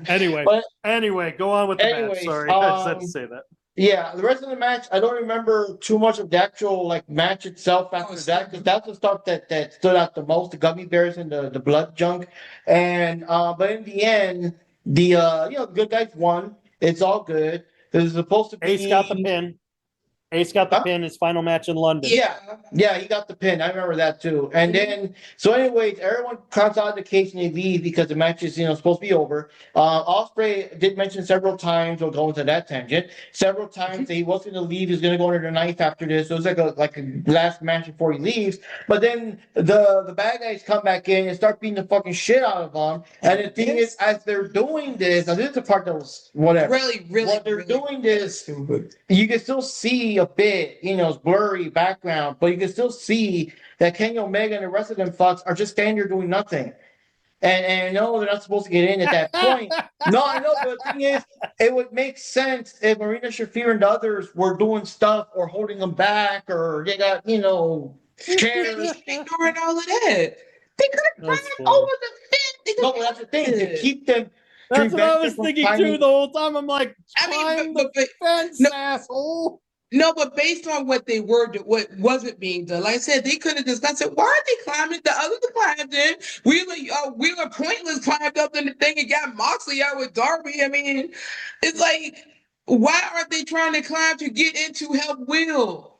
Anyway, go on with the match. Sorry, I just had to say that. Yeah, the rest of the match, I don't remember too much of the actual match itself after that, because that's the stuff that stood out the most, the gummy bears and the blood junk. And but in the end, the good guys won. It's all good. There's supposed to be Ace got the pin. Ace got the pin, his final match in London. Yeah, he got the pin. I remember that too. And then, so anyways, everyone comes out of the cage and they leave because the match is, supposed to be over. Ospreay did mention several times, we'll go into that tangent, several times that he was going to leave, he was going to go under the knife after this. So it was like a last match before he leaves. But then the bad guys come back in and start beating the fucking shit out of him. And the thing is, as they're doing this, now this is the part that was whatever. Really, while they're doing this, you can still see a bit, it's blurry background, but you can still see that Kenny Omega and the rest of them fucks are just standing there doing nothing. And I know they're not supposed to get in at that point. No, I know, but the thing is, it would make sense if Marina Shafir and the others were doing stuff or holding them back, or they got, chairs. Ignoring all of that. They could have climbed over the fence. No, but that's the thing, to keep them. That's what I was thinking too the whole time. I'm like, climb the fence, asshole. No, but based on what they were, what wasn't being done, like I said, they could have discussed it. Why are they climbing? The others climbed in. Wheeler Pointless climbed up in the thing and got Moxley out with Darby. I mean, it's like, why aren't they trying to climb to get in to help Will?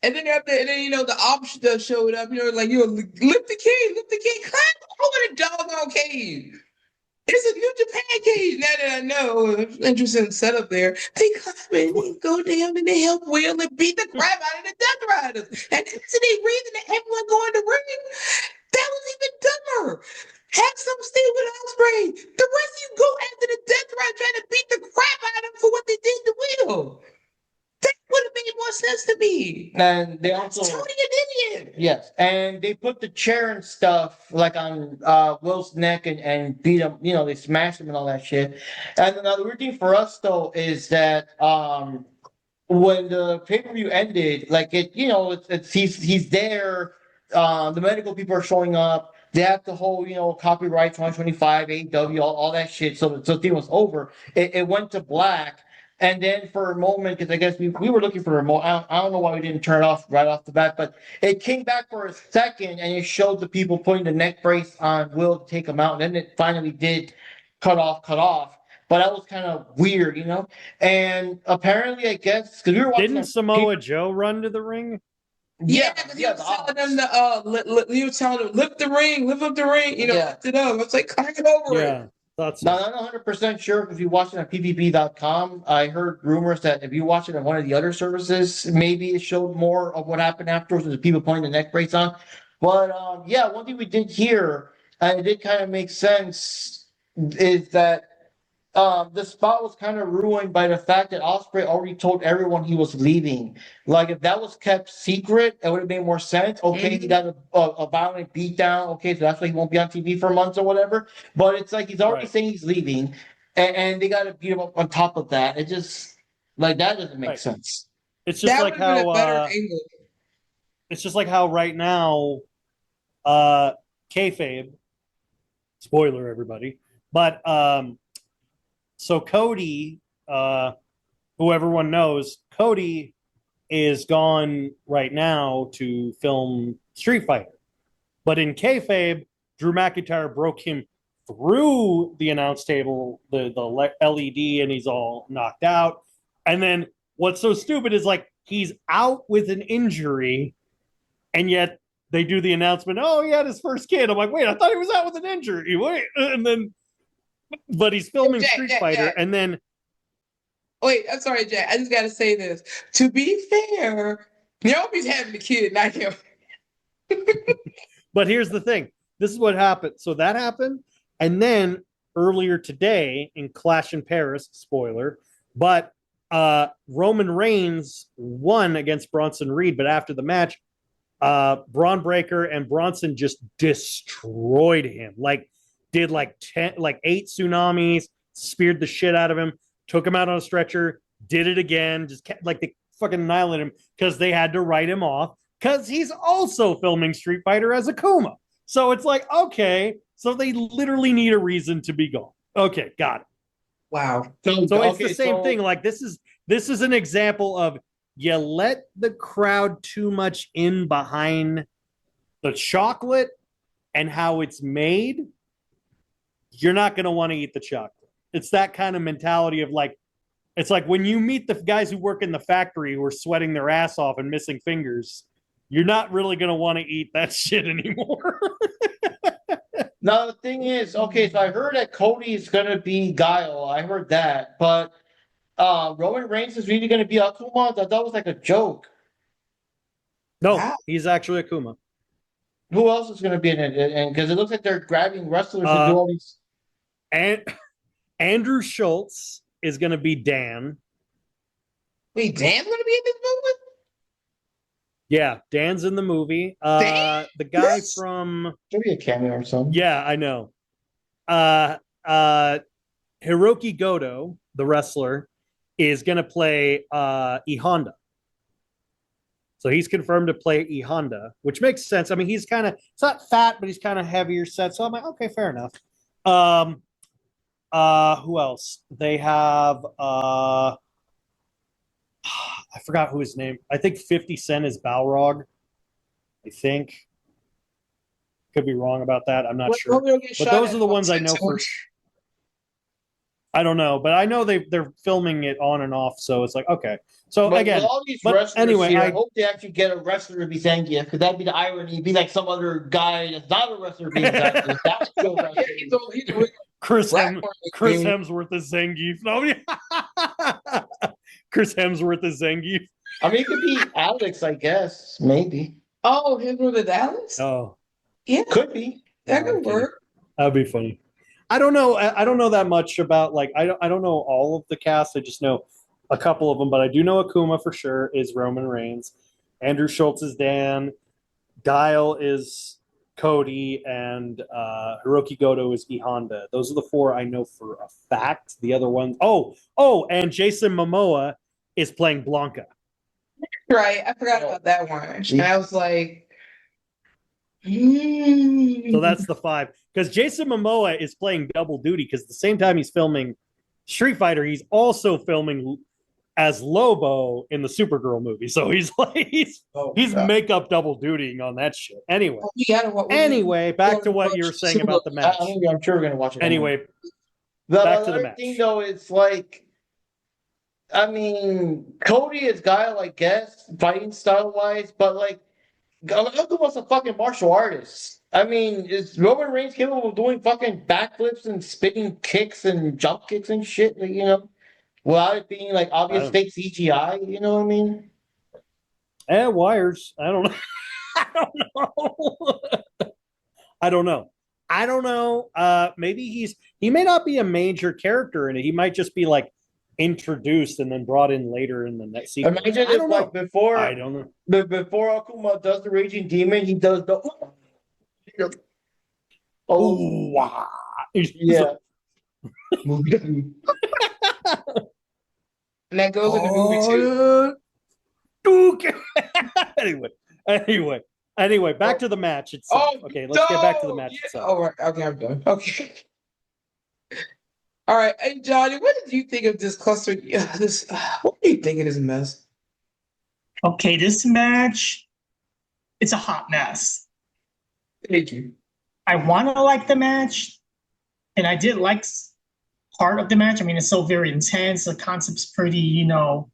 And then the option showed up. Lift the cage, climb over the doggone cage. It's a New Japan cage. Now that I know, interesting setup there. They come in, they go down, and they help Will and beat the crap out of the Death Riders. And that's the reason that everyone going to ring. That was even dumber. Have some stay with Ospreay. The rest of you go after the Death Rider trying to beat the crap out of them for what they did to Will. That would have made more sense to me. And they also Tony an idiot. Yes, and they put the chair and stuff like on Will's neck and beat him. They smashed him and all that shit. And another weird thing for us though is that when the pay-per-view ended, like he's there. The medical people are showing up. They have the whole, copyright 2025, AEW, all that shit. So the thing was over. It went to black. And then for a moment, because I guess we were looking for a remote. I don't know why we didn't turn it off right off the bat, but it came back for a second and it showed the people putting the neck brace on Will to take him out. And then it finally did cut off. But that was kind of weird, And apparently, I guess because we were watching. Didn't Samoa Joe run to the ring? Yeah, because he was telling them to he was telling them lift the ring, lift up the ring, lift it up. I was like, crank it over it. That's now, I'm not 100% sure if you watch it on PPV.com. I heard rumors that if you watch it on one of the other services, maybe it showed more of what happened afterwards with the people putting the neck brace on. But one thing we did hear, and it did kind of make sense, is that the spot was kind of ruined by the fact that Ospreay already told everyone he was leaving. Like, if that was kept secret, it would have made more sense. Okay, he got a violent beatdown. Okay, so that's why he won't be on TV for months or whatever. But it's like he's already saying he's leaving, and they got to beat him up on top of that. It just that doesn't make sense. It's just That like would have been a better how angle. it's just like how right now, kayfabe. Spoiler, everybody. But so Cody, who everyone knows, Cody is gone right now to film Street Fighter. But in kayfabe, Drew McIntyre broke him through the announce table, the LED, and he's all knocked out. And then what's so stupid is like he's out with an injury, and yet they do the announcement, oh, he had his first kid. I'm like, wait, I thought he was out with an injury. Wait, and then but he's filming Street Fighter, and then wait, I'm sorry, Jack. I just gotta say this. To be fair, Naomi's having a kid, not him. But here's the thing. This is what happened. So that happened, and then earlier today in Clash in Paris, spoiler, but Roman Reigns won against Bronson Reed, but after the match, Braun Breaker and Bronson just destroyed him. Did 8 tsunamis, speared the shit out of him, took him out on a stretcher, did it again, just they fucking annihilated him because they had to write him off because he's also filming Street Fighter as Akuma. So it's like, okay, so they literally need a reason to be gone. Okay, got it. Wow. So it's the same thing. Like this is an example of you let the crowd too much in behind the chocolate and how it's made. You're not going to want to eat the chocolate. It's that kind of mentality of it's like when you meet the guys who work in the factory who are sweating their ass off and missing fingers, you're not really going to want to eat that shit anymore. Now, the thing is, okay, so I heard that Cody's going to be Guile. I heard that. But Roman Reigns is really going to be Akuma? That was like a joke. No, he's actually Akuma. Who else is going to be in it? And because it looks like they're grabbing wrestlers to do all these. And Andrew Schultz is going to be Dan. Wait, Dan's going to be in this movie? Yeah, Dan's in the movie. Dan? The guy from Should be a cameo or something. Yeah, I know. Hiroki Goto, the wrestler, is going to play E Honda. So he's confirmed to play E Honda, which makes sense. I mean, it's not fat, but he's kind of heavier set. So I'm like, okay, fair enough. Who else? They have I forgot who his name. I think 50 Cent is Balrog. I think. Could be wrong about that. I'm not sure. But those are the ones I know for sure. I don't know, but I know they're filming it on and off, so it's like, okay. So but again, all these wrestlers anyway, here, I hope they actually get a wrestler to be Zangief, because that'd be the irony. It'd be like some other guy that's not a wrestler being Zangief. That's still wrestling. Chris Hemsworth is Zangief. No, Chris Hemsworth is Zangief. I mean, it could be Alex, I guess. Maybe. Oh, Hemsworth is Alex? Oh. Yeah. Could be. That could work. That'd be funny. I don't know. I don't know that much about I don't know all of the cast. I just know a couple of them, but I do know Akuma for sure is Roman Reigns. Andrew Schultz is Dan. Guile is Cody, and Hiroki Goto is E Honda. Those are the four I know for a fact. The other ones, and Jason Momoa is playing Blanca. Right, I forgot about that one. And I was like, So that's the 5. Because Jason Momoa is playing double duty because at the same time he's filming Street Fighter, he's also filming as Lobo in the Supergirl movie. So he's like he's makeup double dutying on that shit. Anyway. Back to what you were saying about the match. I'm sure we're gonna watch it. Anyway, back to the match. Thing though, it's like, I mean, Cody is Guile, I guess, fighting style wise, but like, Goku was a fucking martial artist. I mean, is Roman Reigns capable of doing fucking backflips and spinning kicks and jump kicks and shit? Like, you know, without it being like obvious fake CGI. You know what I mean? Wires. I don't know. I don't know. Maybe he may not be a major character in it. He might just be like introduced and then brought in later in the next sequence. Imagine if like before I don't know. Before Akuma does the Raging Demon, he does the wow. Yeah. and that goes in the movie too. Anyway, back to the match itself. Okay, let's get back to the match itself. All right, okay, I'm done. Okay. All right, hey Johnny, what did you think of this cluster? What do you think of this mess? Okay, this match, it's a hot mess. Thank you. I want to like the match, and I did like part of the match. I mean, it's so very intense. The concept's pretty, kind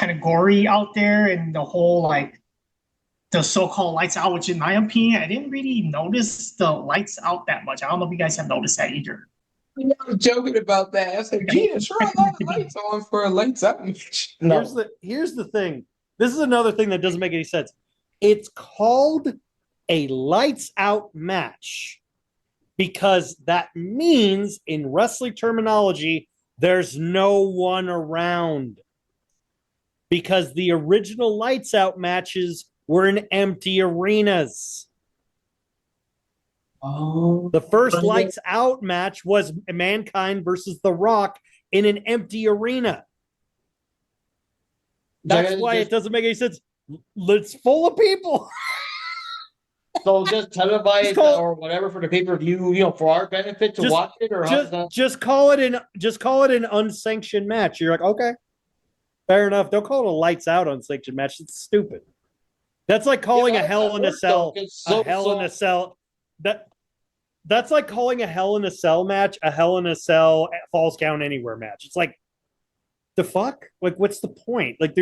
of gory out there, and the whole like the so-called lights out, which in my opinion, I didn't really notice the lights out that much. I don't know if you guys have noticed that either. I was joking about that. I was like, yeah, sure, a lot of lights on for a lights out match. No. Here's the thing. This is another thing that doesn't make any sense. It's called a lights out match because that means in wrestling terminology, there's no one around. Because the original lights out matches were in empty arenas. Oh. The first lights out match was Mankind versus The Rock in an empty arena. That's why it doesn't make any sense. It's full of people. So just televise or whatever for the pay-per-view, for our benefit to watch it, or just call it an unsanctioned match. You're like, okay, fair enough. Don't call it a lights out unsanctioned match. It's stupid. That's like calling a Hell in a Cell That's like calling a Hell in a Cell match a Hell in a Cell Falls Count Anywhere match. It's like, the fuck? Like, what's the point? Like,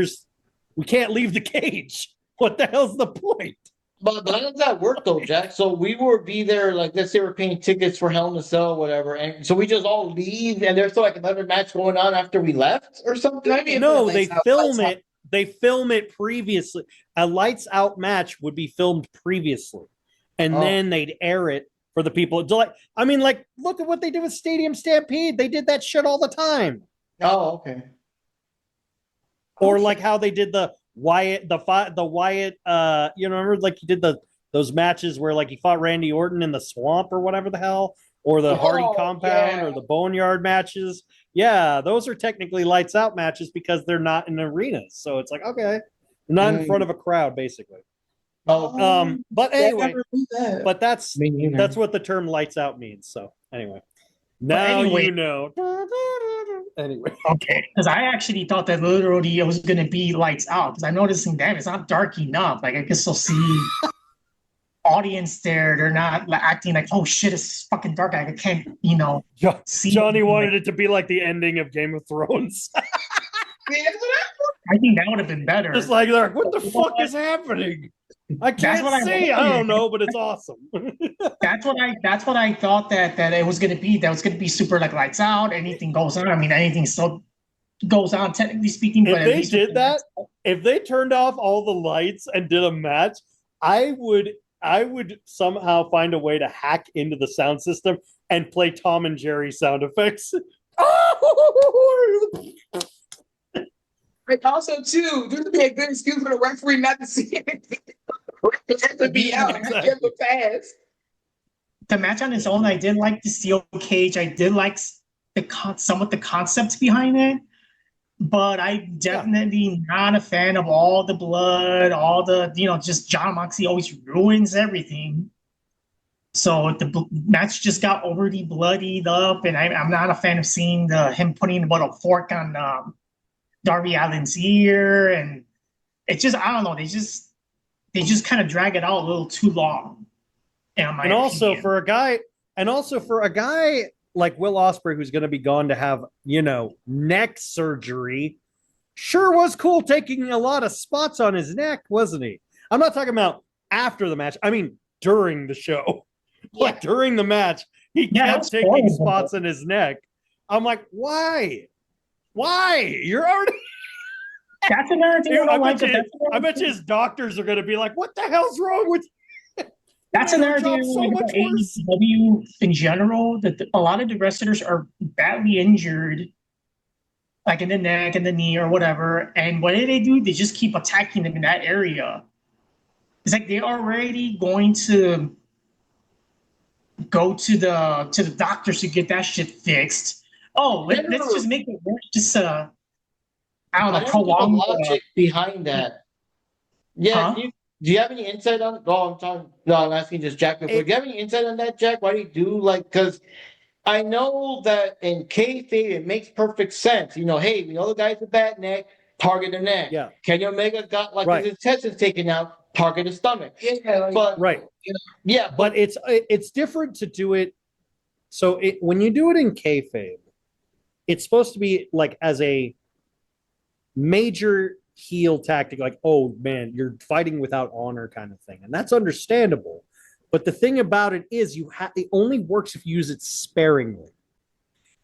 we can't leave the cage. What the hell's the point? But how does that work though, Jack? So we would be there, like, let's say we're paying tickets for Hell in a Cell, whatever, and so we just all leave, and there's still like another match going on after we left, or something. No, they film it. They film it previously. A lights out match would be filmed previously, and then they'd air it for the people. Look at what they did with Stadium Stampede. They did that shit all the time. Oh, okay. Or like how they did the Wyatt, remember like he did those matches where like he fought Randy Orton in the swamp or whatever the hell, or the Hardy Compound or the Boneyard matches. Yeah, those are technically lights out matches because they're not in arenas. So it's like, okay, not in front of a crowd, basically. But anyway, but that's what the term lights out means. So anyway, you know. Anyway. Okay, because I actually thought that literally it was going to be lights out because I'm noticing that it's not dark enough. Like I can still see audience there. They're not acting like, oh shit, it's fucking dark. I can't, see. Johnny wanted it to be like the ending of Game of Thrones. I think that would have been better. Just like, what the fuck is happening? I can't see. I don't know, but it's awesome. That's what I thought that it was gonna be. That was gonna be super like lights out. Anything goes on. I mean, anything still goes on, technically speaking. If they did that, if they turned off all the lights and did a match, I would somehow find a way to hack into the sound system and play Tom and Jerry sound effects. But also, too, this would be a good excuse for the referee not to see anything. To be out and give the pass. The match on its own, I did like the steel cage. I did like somewhat the concept behind it. But I'm definitely not a fan of all the blood, all the, just John Moxley always ruins everything. So the match just got overly bloodied up, and I'm not a fan of seeing him putting about a fork on Darby Allin's ear, and it just, I don't know, they just kind of drag it out a little too long. And also for a guy like Will Ospreay, who's going to be gone to have, neck surgery, sure was cool taking a lot of spots on his neck, wasn't he? I'm not talking about after the match. I mean, during the show. Yeah. Like during the match, he kept taking spots in his neck. I'm like, why? You're already... That's another thing. I bet you his doctors are going to be like, what the hell's wrong with you? That's another thing about AEW in general, that a lot of the wrestlers are badly injured, like in the neck and the knee or whatever. And what do? They just keep attacking them in that area. It's like they're already going to go to the doctors to get that shit fixed. Oh, let's just make it worse. Just I don't know, prolong the logic behind that. Yeah. Huh? Do you have any insight on? I'm asking just Jack. Do you have any insight on that, Jack? Why do you do because I know that in kayfabe it makes perfect sense. Hey, we know the guy's a bad neck, target the neck. Yeah. Kenny Omega got his intestines taken out, target the stomach. Yeah, yeah, but it's different to do it. So when you do it in kayfabe, it's supposed to be like as a major heel tactic, like, oh man, you're fighting without honor kind of thing, and that's understandable. But the thing about it is, it only works if you use it sparingly.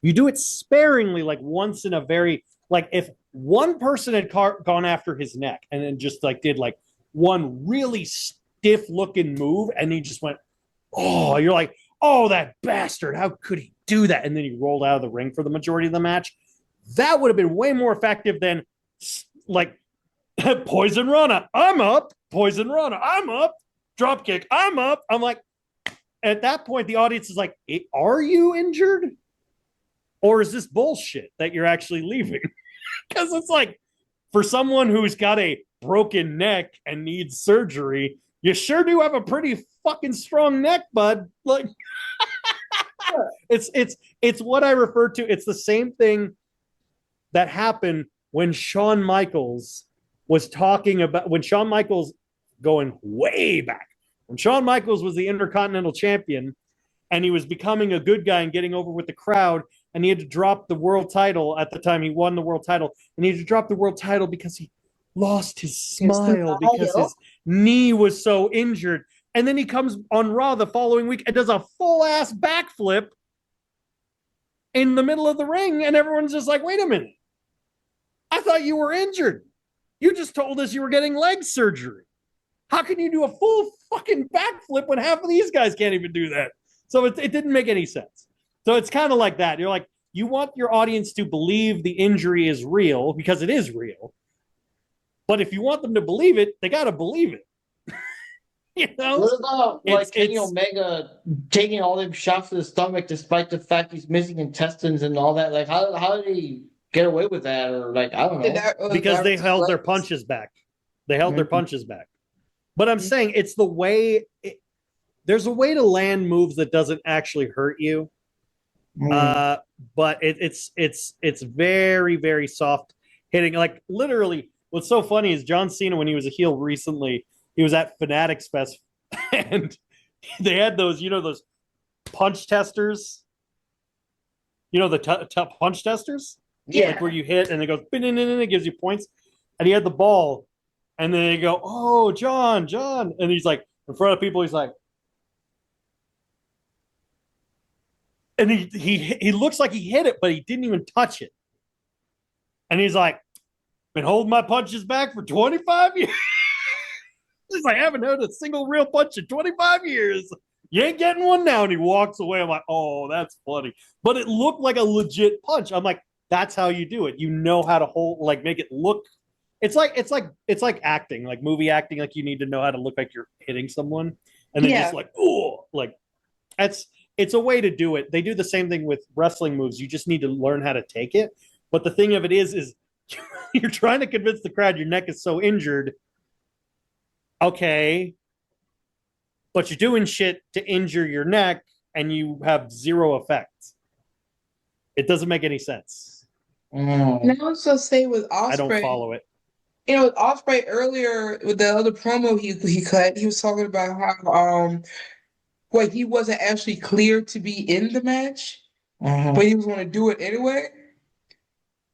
You do it sparingly, like once in a very, like if one person had gone after his neck and then just like did like one really stiff looking move, and he just went, oh, you're like, oh, that bastard, how could he do that? And then he rolled out of the ring for the majority of the match. That would have been way more effective than like Poison Rana, I'm up. Poison Rana, I'm up. Dropkick, I'm up. I'm like, at that point, the audience is like, are you injured? Or is this bullshit that you're actually leaving? Because it's like, for someone who's got a broken neck and needs surgery, you sure do have a pretty fucking strong neck, bud. Like, it's what I refer to. It's the same thing that happened when Shawn Michaels was talking about, when Shawn Michaels, going way back, when Shawn Michaels was the Intercontinental Champion and he was becoming a good guy and getting over with the crowd, and he had to drop the world title at the time he won the world title, and he had to drop the world title because he lost his smile because his knee was so injured. And then he comes on Raw the following week and does a full-ass backflip in the middle of the ring, and everyone's just like, wait a minute. I thought you were injured. You just told us you were getting leg surgery. How can you do a full fucking backflip when half of these guys can't even do that? So it didn't make any sense. So it's kind of like that. You're like, you want your audience to believe the injury is real because it is real. But if you want them to believe it, they got to believe it. What about Kenny Omega taking all them shots to the stomach despite the fact he's missing intestines and all that? Like, how did he get away with that? Or like, I don't know. Because they held their punches back. They held their punches back. But I'm saying it's the way. There's a way to land moves that doesn't actually hurt you. But it's very, very soft hitting. Like literally, what's so funny is John Cena, when he was a heel recently, he was at Fanatics Fest and they had those, those punch testers. The punch testers? Yeah. Like where you hit and it goes, and it gives you points. And he had the ball. And then they go, oh, John. And he's like, in front of people, he's like, and he looks like he hit it, but he didn't even touch it. And he's like, been holding my punches back for 25 years. He's like, I haven't heard a single real punch in 25 years. You ain't getting one now. And he walks away. I'm like, oh, that's funny. But it looked like a legit punch. I'm like, that's how you do it. You know how to hold, like, make it look. It's like acting, like movie acting. Like you need to know how to look like you're hitting someone. And then just like, oh, like it's a way to do it. They do the same thing with wrestling moves. You just need to learn how to take it. But the thing of it is you're trying to convince the crowd your neck is so injured. Okay. But you're doing shit to injure your neck and you have zero effect. It doesn't make any sense. Now I was gonna say with Ospreay, I don't follow it. You know, with Ospreay earlier with the other promo he cut, he was talking about how well he wasn't actually cleared to be in the match, but he was going to do it anyway.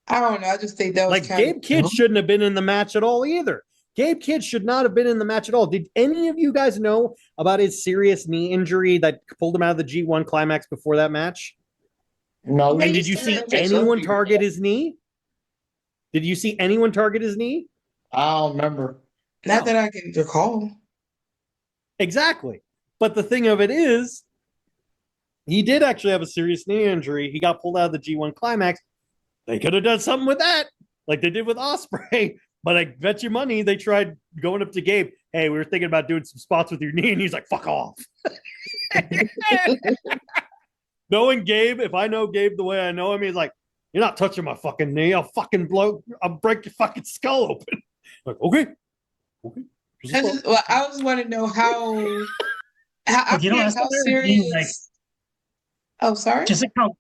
I don't know. I just think that was like Gabe Kidd shouldn't have been in the match at all either. Gabe Kidd should not have been in the match at all. Did any of you guys know about his serious knee injury that pulled him out of the G1 climax before that match? No. And did you see anyone target his knee? Did you see anyone target his knee? I don't remember. Not that I can recall. Exactly. But the thing of it is, he did actually have a serious knee injury. He got pulled out of the G1 climax. They could have done something with that, like they did with Ospreay. But I bet you money they tried going up to Gabe. Hey, we were thinking about doing some spots with your knee, and he's like, "Fuck off." Knowing Gabe, if I know Gabe the way I know him, he's like, "You're not touching my fucking knee. I'll break your fucking skull open." Like, okay. I just want to know how how serious. Like, oh, sorry. just like how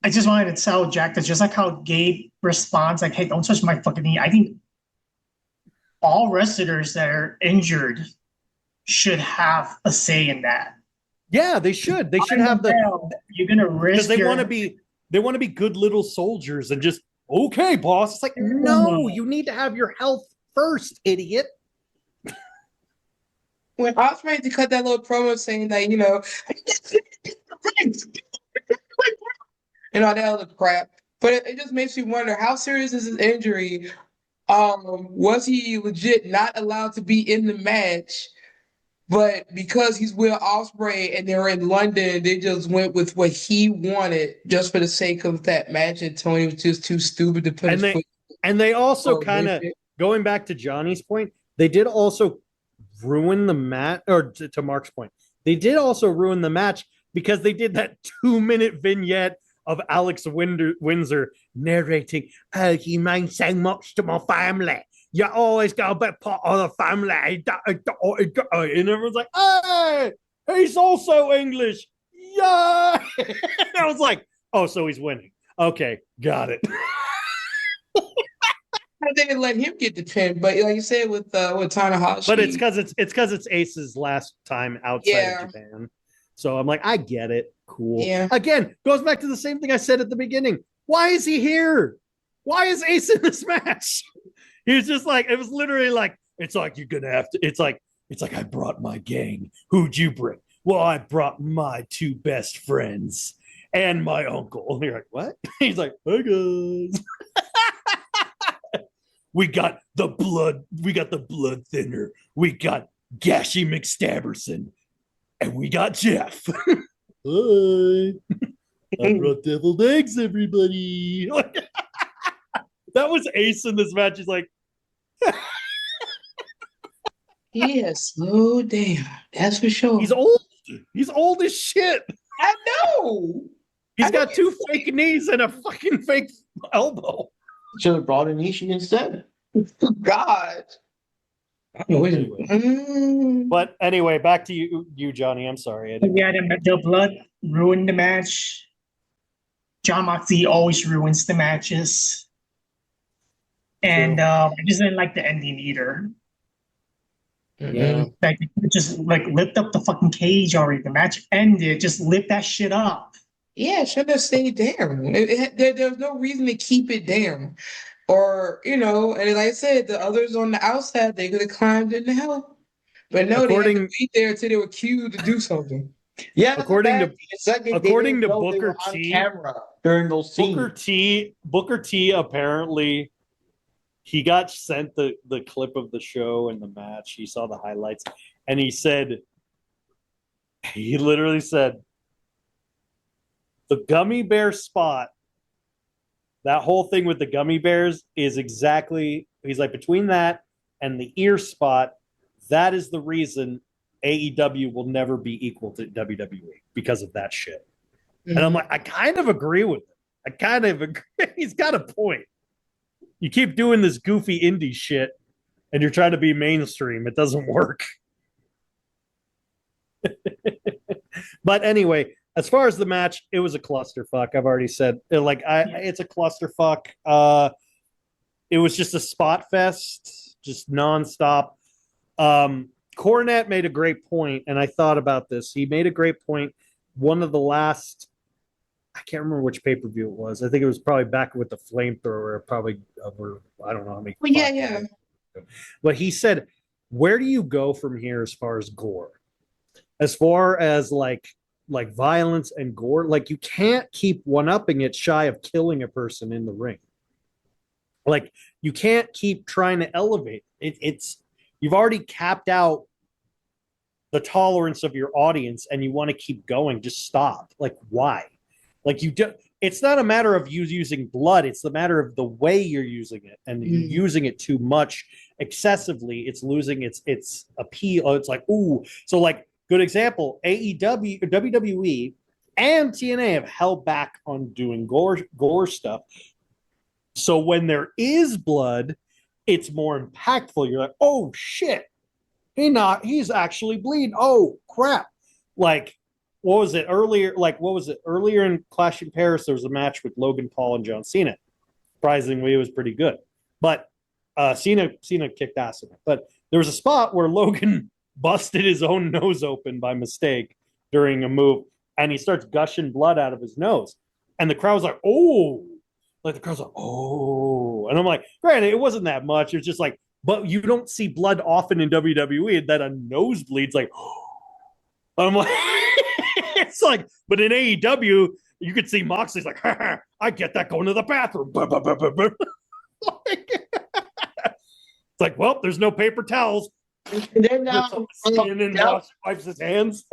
I just wanted to tell Jack that just like how Gabe responds, like, "Hey, don't touch my fucking knee." I think all wrestlers that are injured should have a say in that. Yeah, they should. They should have You're gonna risk because they want to be good little soldiers and just okay, boss. It's like no, you need to have your health first, idiot. When Ospreay to cut that little promo saying that, you know, and all that other crap. But it just makes me wonder how serious is his injury? Was he legit not allowed to be in the match? But because he's with Ospreay and they're in London, they just went with what he wanted just for the sake of that match. And Tony was just too stupid to put his foot. And they also kind of going back to Johnny's point, they did also ruin the match, or to Mark's point, they did also ruin the match because they did that 2-minute vignette of Alex Windsor narrating, "Oh, he means so much to my family. You always got a bit part of the family." And everyone's like, "Hey, he's also English." Yeah. I was like, "Oh, so he's winning. Okay, got it." They didn't let him get the pin, but like you said with Tanahashi. But it's because it's Ace's last time outside of Japan. So I'm like, I get it. Cool. Yeah. Again, goes back to the same thing I said at the beginning. Why is he here? Why is Ace in this match? He was just like, it was literally like, it's like you're gonna have to. It's like I brought my gang. Who'd you bring? Well, I brought my 2 best friends and my uncle. And you're like, what? He's like, hey guys. We got the blood thinner. We got Gashy McStabberson. And we got Jeff. Hi. I brought deviled eggs, everybody. That was Ace in this match. He's like, he has slowed down. That's for sure. He's old. He's old as shit. I know. He's got 2 fake knees and a fucking fake elbow. Should have brought in Ishii instead. God. But anyway, back to you, Johnny. I'm sorry. Yeah, the blood ruined the match. John Moxley always ruins the matches. And I just didn't like the ending either. Yeah. Like, just like lift up the fucking cage already. The match ended. Just lift that shit up. Yeah, it should have stayed down. There's no reason to keep it down. Or, you know, and like I said, the others on the outside, they could have climbed in to help. But no, they had to be there until they were cued to do something. Yeah, according to Booker T, camera during those scenes. Booker T apparently he got sent the clip of the show and the match. He saw the highlights, and he literally said, the gummy bear spot, that whole thing with the gummy bears is exactly, he's like, between that and the ear spot, that is the reason AEW will never be equal to WWE because of that shit. And I'm like, I kind of agree with him. I kind of agree. He's got a point. You keep doing this goofy indie shit and you're trying to be mainstream. It doesn't work. But anyway, as far as the match, it was a clusterfuck. I've already said, it's a clusterfuck. It was just a spot fest, just nonstop. Cornette made a great point, and I thought about this. He made a great point. One of the last, I can't remember which pay-per-view it was. I think it was probably back with the flamethrower, probably over, I don't know how many. Well, yeah. But he said, where do you go from here as far as gore? As far as like violence and gore, like you can't keep one-upping it shy of killing a person in the ring. Like you can't keep trying to elevate it. It's you've already capped out the tolerance of your audience and you want to keep going. Just stop. Like why? Like it's not a matter of you using blood. It's the matter of the way you're using it, and you're using it too much excessively. It's losing its appeal. It's like, ooh. So like good example, AEW or WWE and TNA have held back on doing gore stuff. So when there is blood, it's more impactful. You're like, oh shit, he's actually bleeding. Oh crap. Like, what was it earlier? Earlier in Clash in Paris, there was a match with Logan Paul and John Cena. Surprisingly, it was pretty good. But Cena kicked ass in it. But there was a spot where Logan busted his own nose open by mistake during a move, and he starts gushing blood out of his nose. And the crowd was like, oh. Like the crowd's like, oh. And I'm like, granted, it wasn't that much. It's just like, but you don't see blood often in WWE, and then a nosebleed's like, oh. I'm like, it's like, but in AEW, you could see Moxley's like, I get that going to the bathroom. It's like, well, there's no paper towels. And then now, wipes his hands.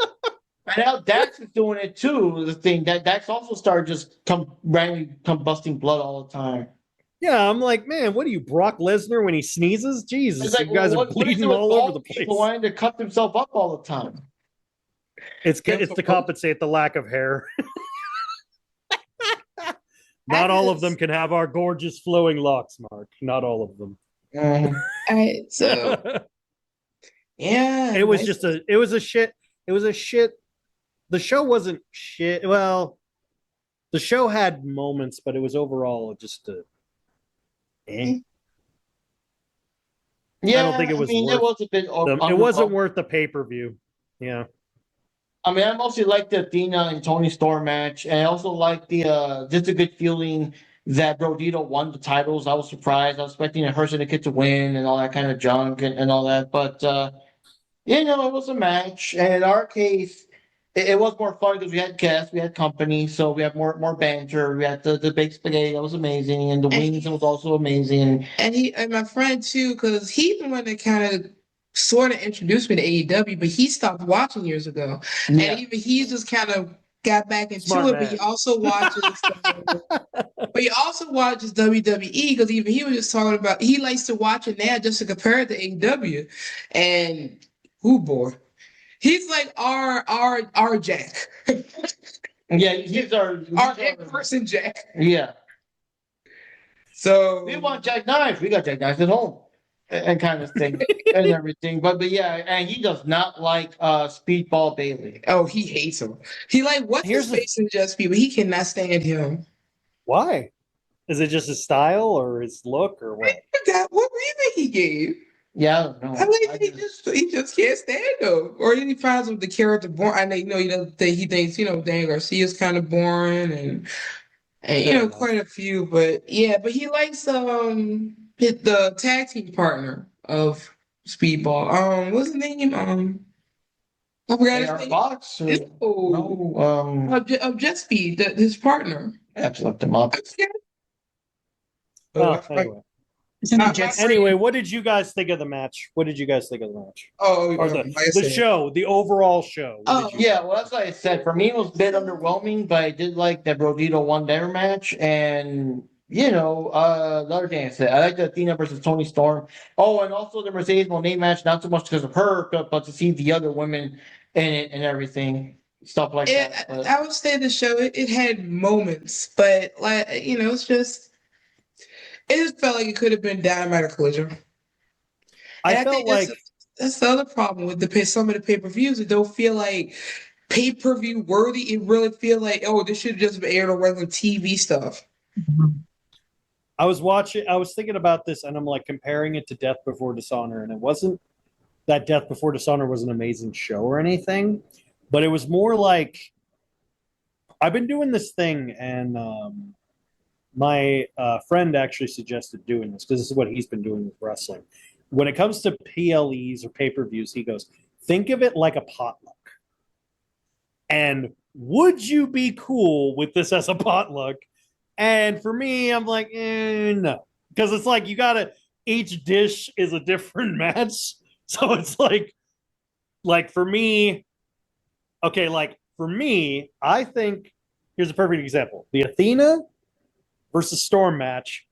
And now Dax is doing it too. The thing that Dax also started just randomly combusting blood all the time. Yeah, I'm like, man, what are you, Brock Lesnar when he sneezes? Jesus, Like, you guys are bleeding all over the place. People wanting to cut themselves up all the time. It's to compensate the lack of hair. Not all of them can have our gorgeous flowing locks, Mark. Not all of them. All right, so yeah, it was a shit. The show wasn't shit. Well, the show had moments, but it was overall just Yeah, I don't think it was. it was a bit. It wasn't worth the pay-per-view. Yeah. I mean, I mostly liked the Athena and Tony Storm match, and I also liked the just a good feeling that Brodito won the titles. I was surprised. I was expecting a Her Syndicate to win and all that kind of junk and all that, but it was a match. And in our case, it was more fun because we had guests, we had company, so we had more banter. We had the baked spaghetti, that was amazing, and the wings was also amazing. And my friend too, because he's the one that kind of sort of introduced me to AEW, but he stopped watching years ago, and even he just kind of got back into Smart it. man. But he also watches, WWE because even he was just talking about he likes to watch it now just to compare it to AEW, and boy. He's like our Jack. Yeah, he's our in-person Jack. Yeah. So We want Jack Knives. We got Jack Knives at home. And kind of thing. And everything. But yeah, and he does not like Speedball Bailey. Oh, he hates him. He what's his face in Just People? He cannot stand him. Why? Is it just his style or his look or what? I forgot what reason he gave. Yeah, I don't know. He just can't stand him. Or he finds with the character boring. I know he thinks Dan Garcia's kind of boring and quite a few, but he likes the tag team partner of Speedball. What's his name? I forgot his name. Fox? Of Jet Speed, his partner. I have to look them up. Anyway. Anyway, what did you guys think of the match? Oh, the show, the overall show. Well, that's what I said. For me, it was a bit underwhelming, but I did like that Brodito won their match, and Another thing I said, I like the Athena versus Tony Storm. Oh, and also the Mercedes Moné match, not so much because of her, but to see the other women in it and everything, stuff like that. But I would say the show it had moments, but it just felt like it could have been Dynamite or Collision. I felt like that's the other problem with some of the pay-per-views. It don't feel like pay-per-view worthy. It really feel like, oh, this should have just been aired on regular TV stuff. I was thinking about this, and I'm like comparing it to Death Before Dishonor, and it wasn't that Death Before Dishonor was an amazing show or anything, but it was more like I've been doing this thing, and my friend actually suggested doing this because this is what he's been doing with wrestling. When it comes to PLEs or pay-per-views, he goes, think of it like a potluck. And would you be cool with this as a potluck? And for me, I'm like, no. Because it's like each dish is a different match. So it's like for me, I think, here's a perfect example. The Athena versus Storm match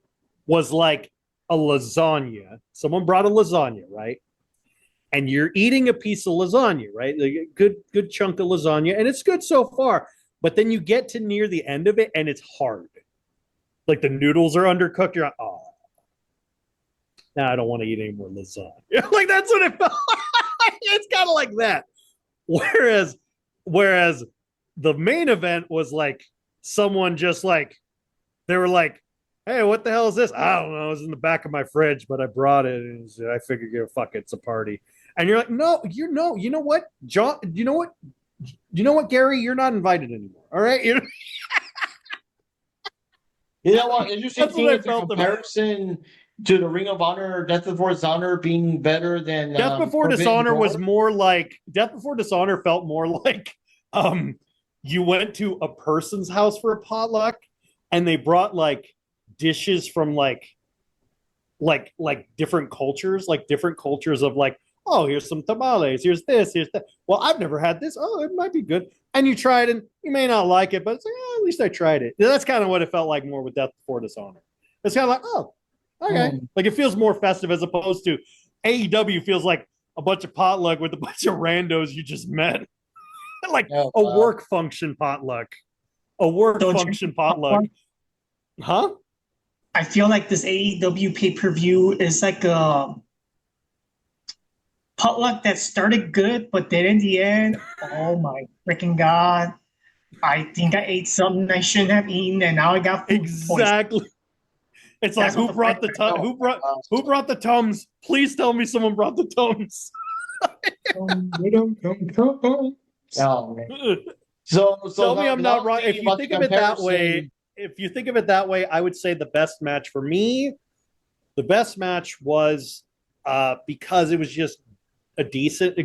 was like a lasagna. Someone brought a lasagna, right? And you're eating a piece of lasagna, right? Like a good chunk of lasagna, and it's good so far. But then you get to near the end of it, and it's hard. Like the noodles are undercooked. You're like, oh, now I don't want to eat any more lasagna. Like that's what it felt. It's kind of like that. Whereas the main event was like someone just like they were like, hey, what the hell is this? I don't know. It was in the back of my fridge, but I brought it, and I figured, fuck it, it's a party. And you're like, no, you know what, John? You know what, Gary? You're not invited anymore. All right. You know what? Interesting thing is the comparison to the Ring of Honor, Death Before Dishonor being better than Death Before Dishonor was more like Death Before Dishonor felt more like you went to a person's house for a potluck, and they brought like dishes from like different cultures of like, oh, here's some tamales, here's this, here's that. Well, I've never had this. Oh, it might be good. And you try it, and you may not like it, but it's like, at least I tried it. That's kind of what it felt like more with Death Before Dishonor. It's kind of like, oh, okay. Like it feels more festive as opposed to AEW feels like a bunch of potluck with a bunch of randos you just met. Like a work function potluck. Huh? I feel like this AEW pay-per-view is like a potluck that started good, but then in the end, oh my freaking God, I think I ate something I shouldn't have eaten, and now I got food exactly poison. It's like who brought the Tums? Please tell me someone brought the Tums. Oh, man. So tell me I'm not wrong. If you think of it that way, I would say the best match for me, the best match was because it was just a decent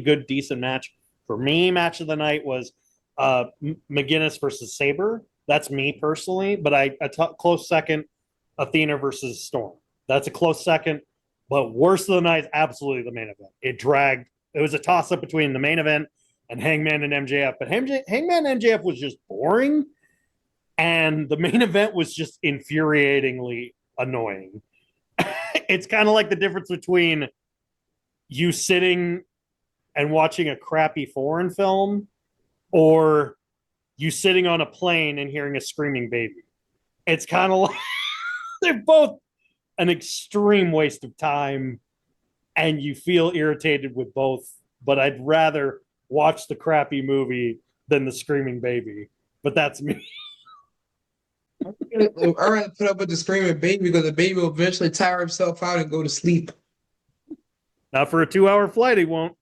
match. For me, match of the night was McGuinness versus Sabre. That's me personally, but close second, Athena versus Storm. That's a close second, but worst of the night is absolutely the main event. It dragged. It was a toss-up between the main event and Hangman and MJF, but Hangman and MJF was just boring, and the main event was just infuriatingly annoying. It's kind of like the difference between you sitting and watching a crappy foreign film or you sitting on a plane and hearing a screaming baby. It's kind of like they're both an extreme waste of time, and you feel irritated with both, but I'd rather watch the crappy movie than the screaming baby. But that's me. I'd rather put up with the screaming baby because the baby will eventually tire himself out and go to sleep. Not for a 2-hour flight, he won't.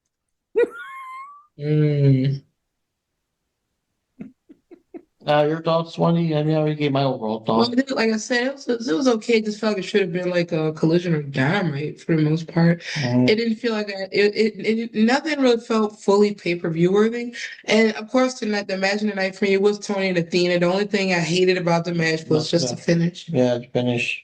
Your thoughts, Wendy? I mean, I already gave my overall thoughts. Well, like I said, it was okay. It just felt like it should have been like a Collision or Dynamite for the most part. It didn't feel like that. Nothing really felt fully pay-per-view worthy. And of course, tonight, the match of the night for me was Tony and Athena. The only thing I hated about the match was just the finish. Yeah, the finish.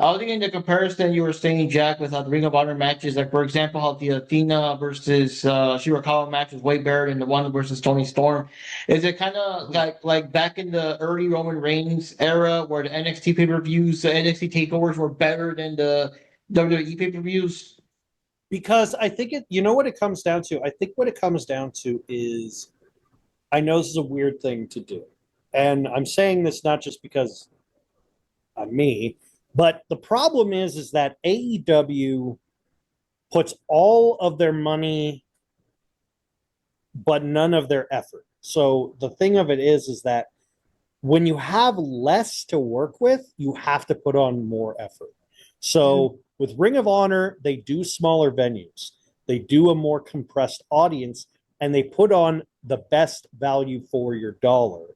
I was thinking the comparison you were saying, Jack, with how the Ring of Honor matches, like for example, how the Athena versus Shirakawa match was way better than the one versus Tony Storm. Is it kind of like back in the early Roman Reigns era, where the NXT pay-per-views, the NXT takeovers were better than the WWE pay-per-views? Because I think you know what it comes down to? I think what it comes down to is, I know this is a weird thing to do. And I'm saying this not just because I'm me, but the problem is that AEW puts all of their money, but none of their effort. So the thing of it is that when you have less to work with, you have to put on more effort. So with Ring of Honor, they do smaller venues. They do a more compressed audience, and they put on the best value for your dollar.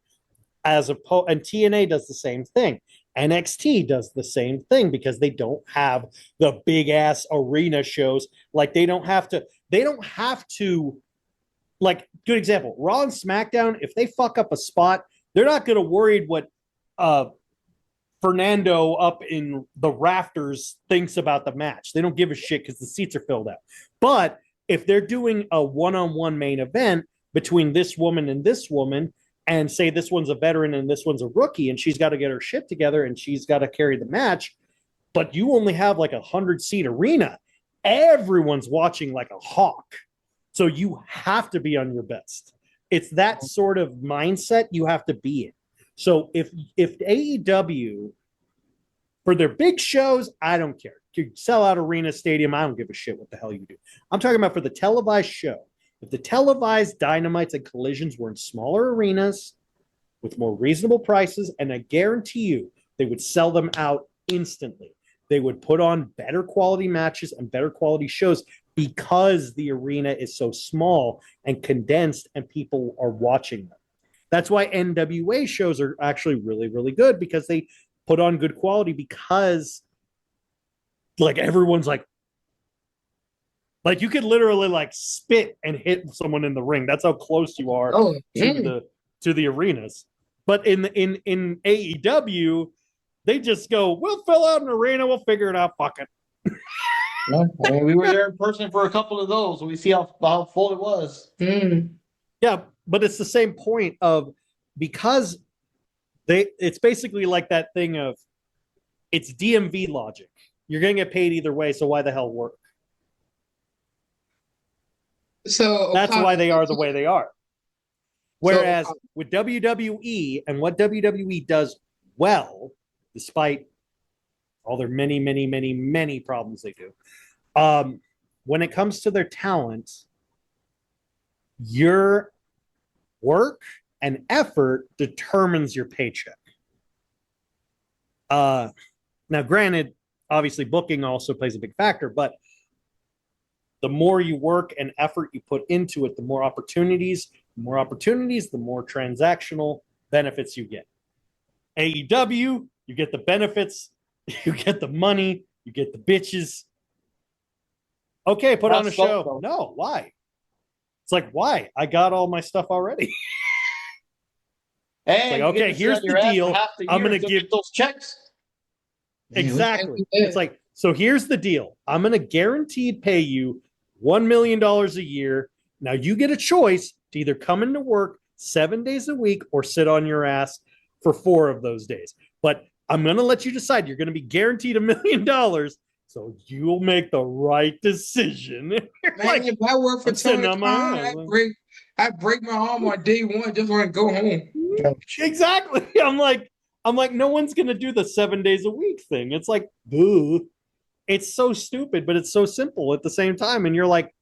And TNA does the same thing. NXT does the same thing because they don't have the big ass arena shows. Like they don't have to, like, good example, Raw and SmackDown, if they fuck up a spot, they're not going to worry what Fernando up in the rafters thinks about the match. They don't give a shit because the seats are filled out. But if they're doing a one-on-one main event between this woman and this woman, and say this one's a veteran and this one's a rookie, and she's got to get her shit together and she's got to carry the match, but you only have like 100-seat arena, everyone's watching like a hawk. So you have to be on your best. It's that sort of mindset you have to be in. So if AEW, for their big shows, I don't care. You sell out arena, stadium, I don't give a shit what the hell you do. I'm talking about for the televised show. If the televised Dynamites and Collisions were in smaller arenas with more reasonable prices, and I guarantee you they would sell them out instantly. They would put on better quality matches and better quality shows because the arena is so small and condensed and people are watching them. That's why NWA shows are actually really, really good, because they put on good quality, because like everyone's like you could literally like spit and hit someone in the ring. That's how close you are to the arenas. But in AEW, they just go, we'll fill out an arena, we'll figure it out, fuck it. Yeah, I mean, we were there in person for a couple of those, so we see how full it was. Yeah, but it's the same point of, because it's basically like that thing of, it's DMV logic. You're going to get paid either way, so why the hell work? So that's why they are the way they are. Whereas with WWE, and what WWE does well, despite all their many, many, many, many problems they do, when it comes to their talent, your work and effort determines your paycheck. Now, granted, obviously booking also plays a big factor, but the more you work and effort you put into it, the more opportunities, the more transactional benefits you get. AEW, you get the benefits, you get the money, you get the bitches. Okay, put on a show. Though. No, why? It's like, why? I got all my stuff already. It's like, okay, here's the deal. I'm going to give those checks. Exactly. It's like, so here's the deal. I'm going to guaranteed pay you $1 million a year. Now you get a choice to either come into work 7 days a week or sit on your ass for 4 of those days. But I'm going to let you decide. You're going to be guaranteed $1 million. So you'll make the right decision. Man, like, if I work for Tony Khan, I break my arm on day one just want to go home. Exactly. I'm like, no one's going to do the 7 days a week thing. It's like, boo. It's so stupid, but it's so simple at the same time. And you're like,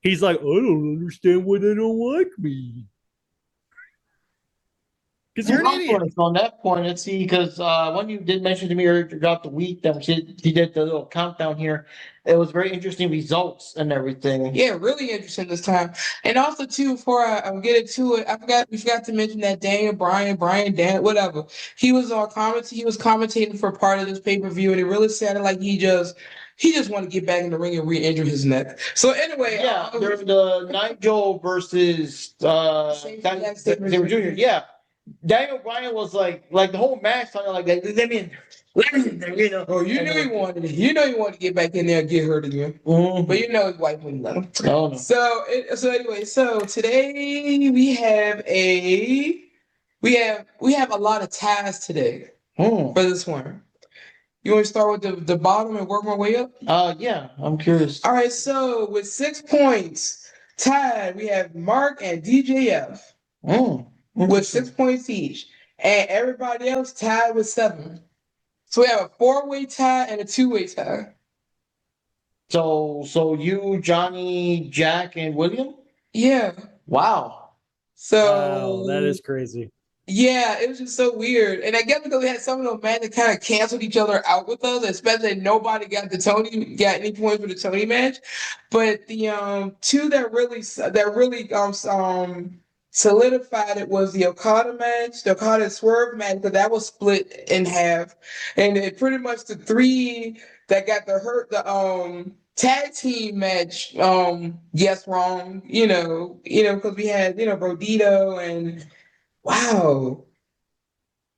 he's like, I don't understand why they don't like me. Because you're an idiot. On that point, let's see, because when you did mention to me earlier throughout the week that he did the little countdown here, it was very interesting results and everything. Yeah, really interesting this time. And also, too, before I get into it, we forgot to mention that Dan, whatever. He was commentating for part of this pay-per-view, and it really sounded like he just wanted to get back in the ring and re-injure his neck. So anyway, there's the Nigel versus Xavier Jr. Yeah. Daniel Bryan was like the whole match sounded like that. Let me in there, you know. Oh, you knew he wanted it. You know he wanted to get back in there and get hurt again. Mhm. But you know his wife wouldn't let him. Oh, no. So anyway, so today we have a lot of ties today for this one. You want to start with the bottom and work my way up? Yeah, I'm curious. All right, so with 6 points tied, we have Mark and DJF with 6 points each, and everybody else tied with 7. So we have a 4-way tie and a 2-way tie. So you, Johnny, Jack, and William? Yeah. Wow. So Wow, that is crazy. yeah, it was just so weird. And I guess because we had some of those men that kind of canceled each other out with us, especially nobody got any points for the Tony match. But the two that really solidified it was the Okada match, the Okada Swerve match, because that was split in half. And it pretty much the 3 that got the tag team match, yes, wrong, because we had, Brodito and wow.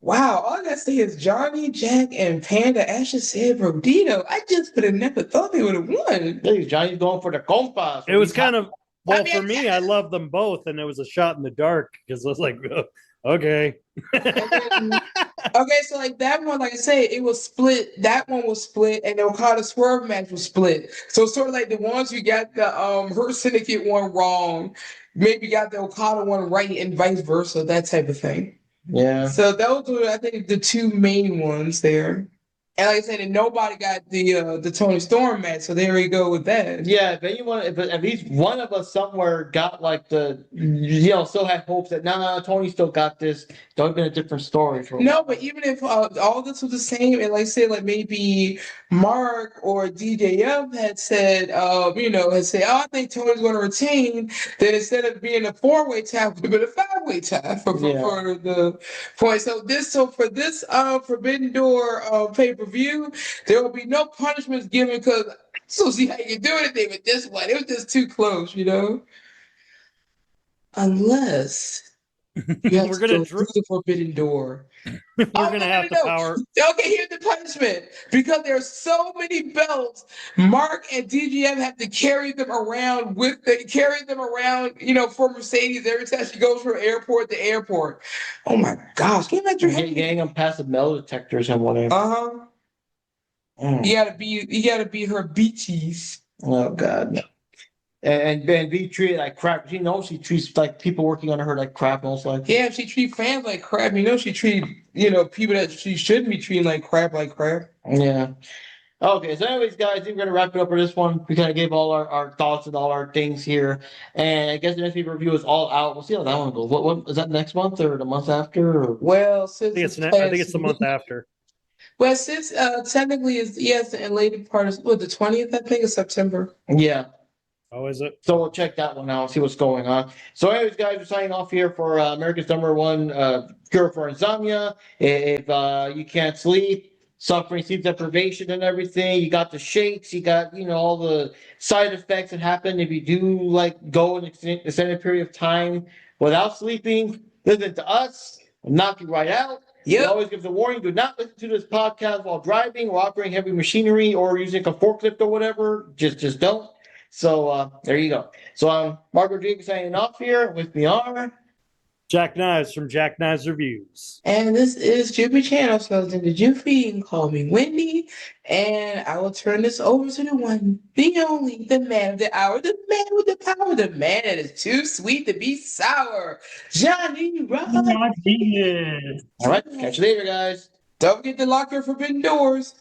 All I gotta say is Johnny, Jack, and Panda actually said Brodito. I just would have never thought they would have won. Hey, Johnny's going for the compas. It was kind of well I mean, for me. I love them both, and it was a shot in the dark because I was like, okay. Okay, so like that one, like I say, it was split. That one was split, and the Okada Swerve match was split. So sort of like the ones you got the Hurt Syndicate one wrong, maybe got the Okada one right, and vice versa, that type of thing. Yeah. So those were, I think, the 2 main ones there. And like I said, and nobody got the Tony Storm match, so there we go with that. Yeah, if at least one of us somewhere got like still had hopes that no, Tony still got this. That would have been a different story for No, but even if all this was the same, and like I said, like maybe Mark or DJF had said, oh, I think Tony's going to retain, then instead of being a 4-way tie, it would have been a 5-way tie for the point. So for this Forbidden Door pay-per-view, there will be no punishments given because I don't see how you can do anything with this one. It was just too close, Unless you have We're to gonna go through the Forbidden Door. We're gonna have to power. Okay, here's the punishment. Because there's so many belts, Mark and DGM have to carry them around for Mercedes every time she goes from airport to airport. Oh my gosh, can you imagine? Getting them past the metal detectors and whatever. You gotta be her beaches. Oh God, no. And be treated like crap. She knows she treats like people working under her like crap. Also, like she treats fans like crap. She treats people that she shouldn't be treating like crap. Yeah. Okay, so anyways, guys, I think we're gonna wrap it up for this one. We kind of gave all our thoughts and all our things here, and I guess the next week review is all out. We'll see how that one goes. What is that next month or the month after? Or? Well, I think it's the month after. Well, since technically it's the later part is the 20th, I think, of September. Yeah. Oh, is it? So we'll check that one out, see what's going on. So anyways, guys, we're signing off here for America's #1 cure for insomnia. If you can't sleep, suffering sleep deprivation and everything, you got the shakes, you got, all the side effects that happen if you do like go an extended period of time without sleeping, listen to us, we'll knock you right out. Yep. We always give the warning, do not listen to this podcast while driving or operating heavy machinery or using a forklift or whatever. Just don't. So there you go. So I'm Mark Rodriguez signing off here. With me are Jack Knives from Jack Knives Reviews. And this is Jupi channel, so in the Jupi, you can call me Wendy. And I will turn this over to the one, the only, the man of the hour, the man with the power, the man that is too sweet to be sour, Johnny Rock. All right, catch you later, guys. Don't forget to lock your forbidden doors.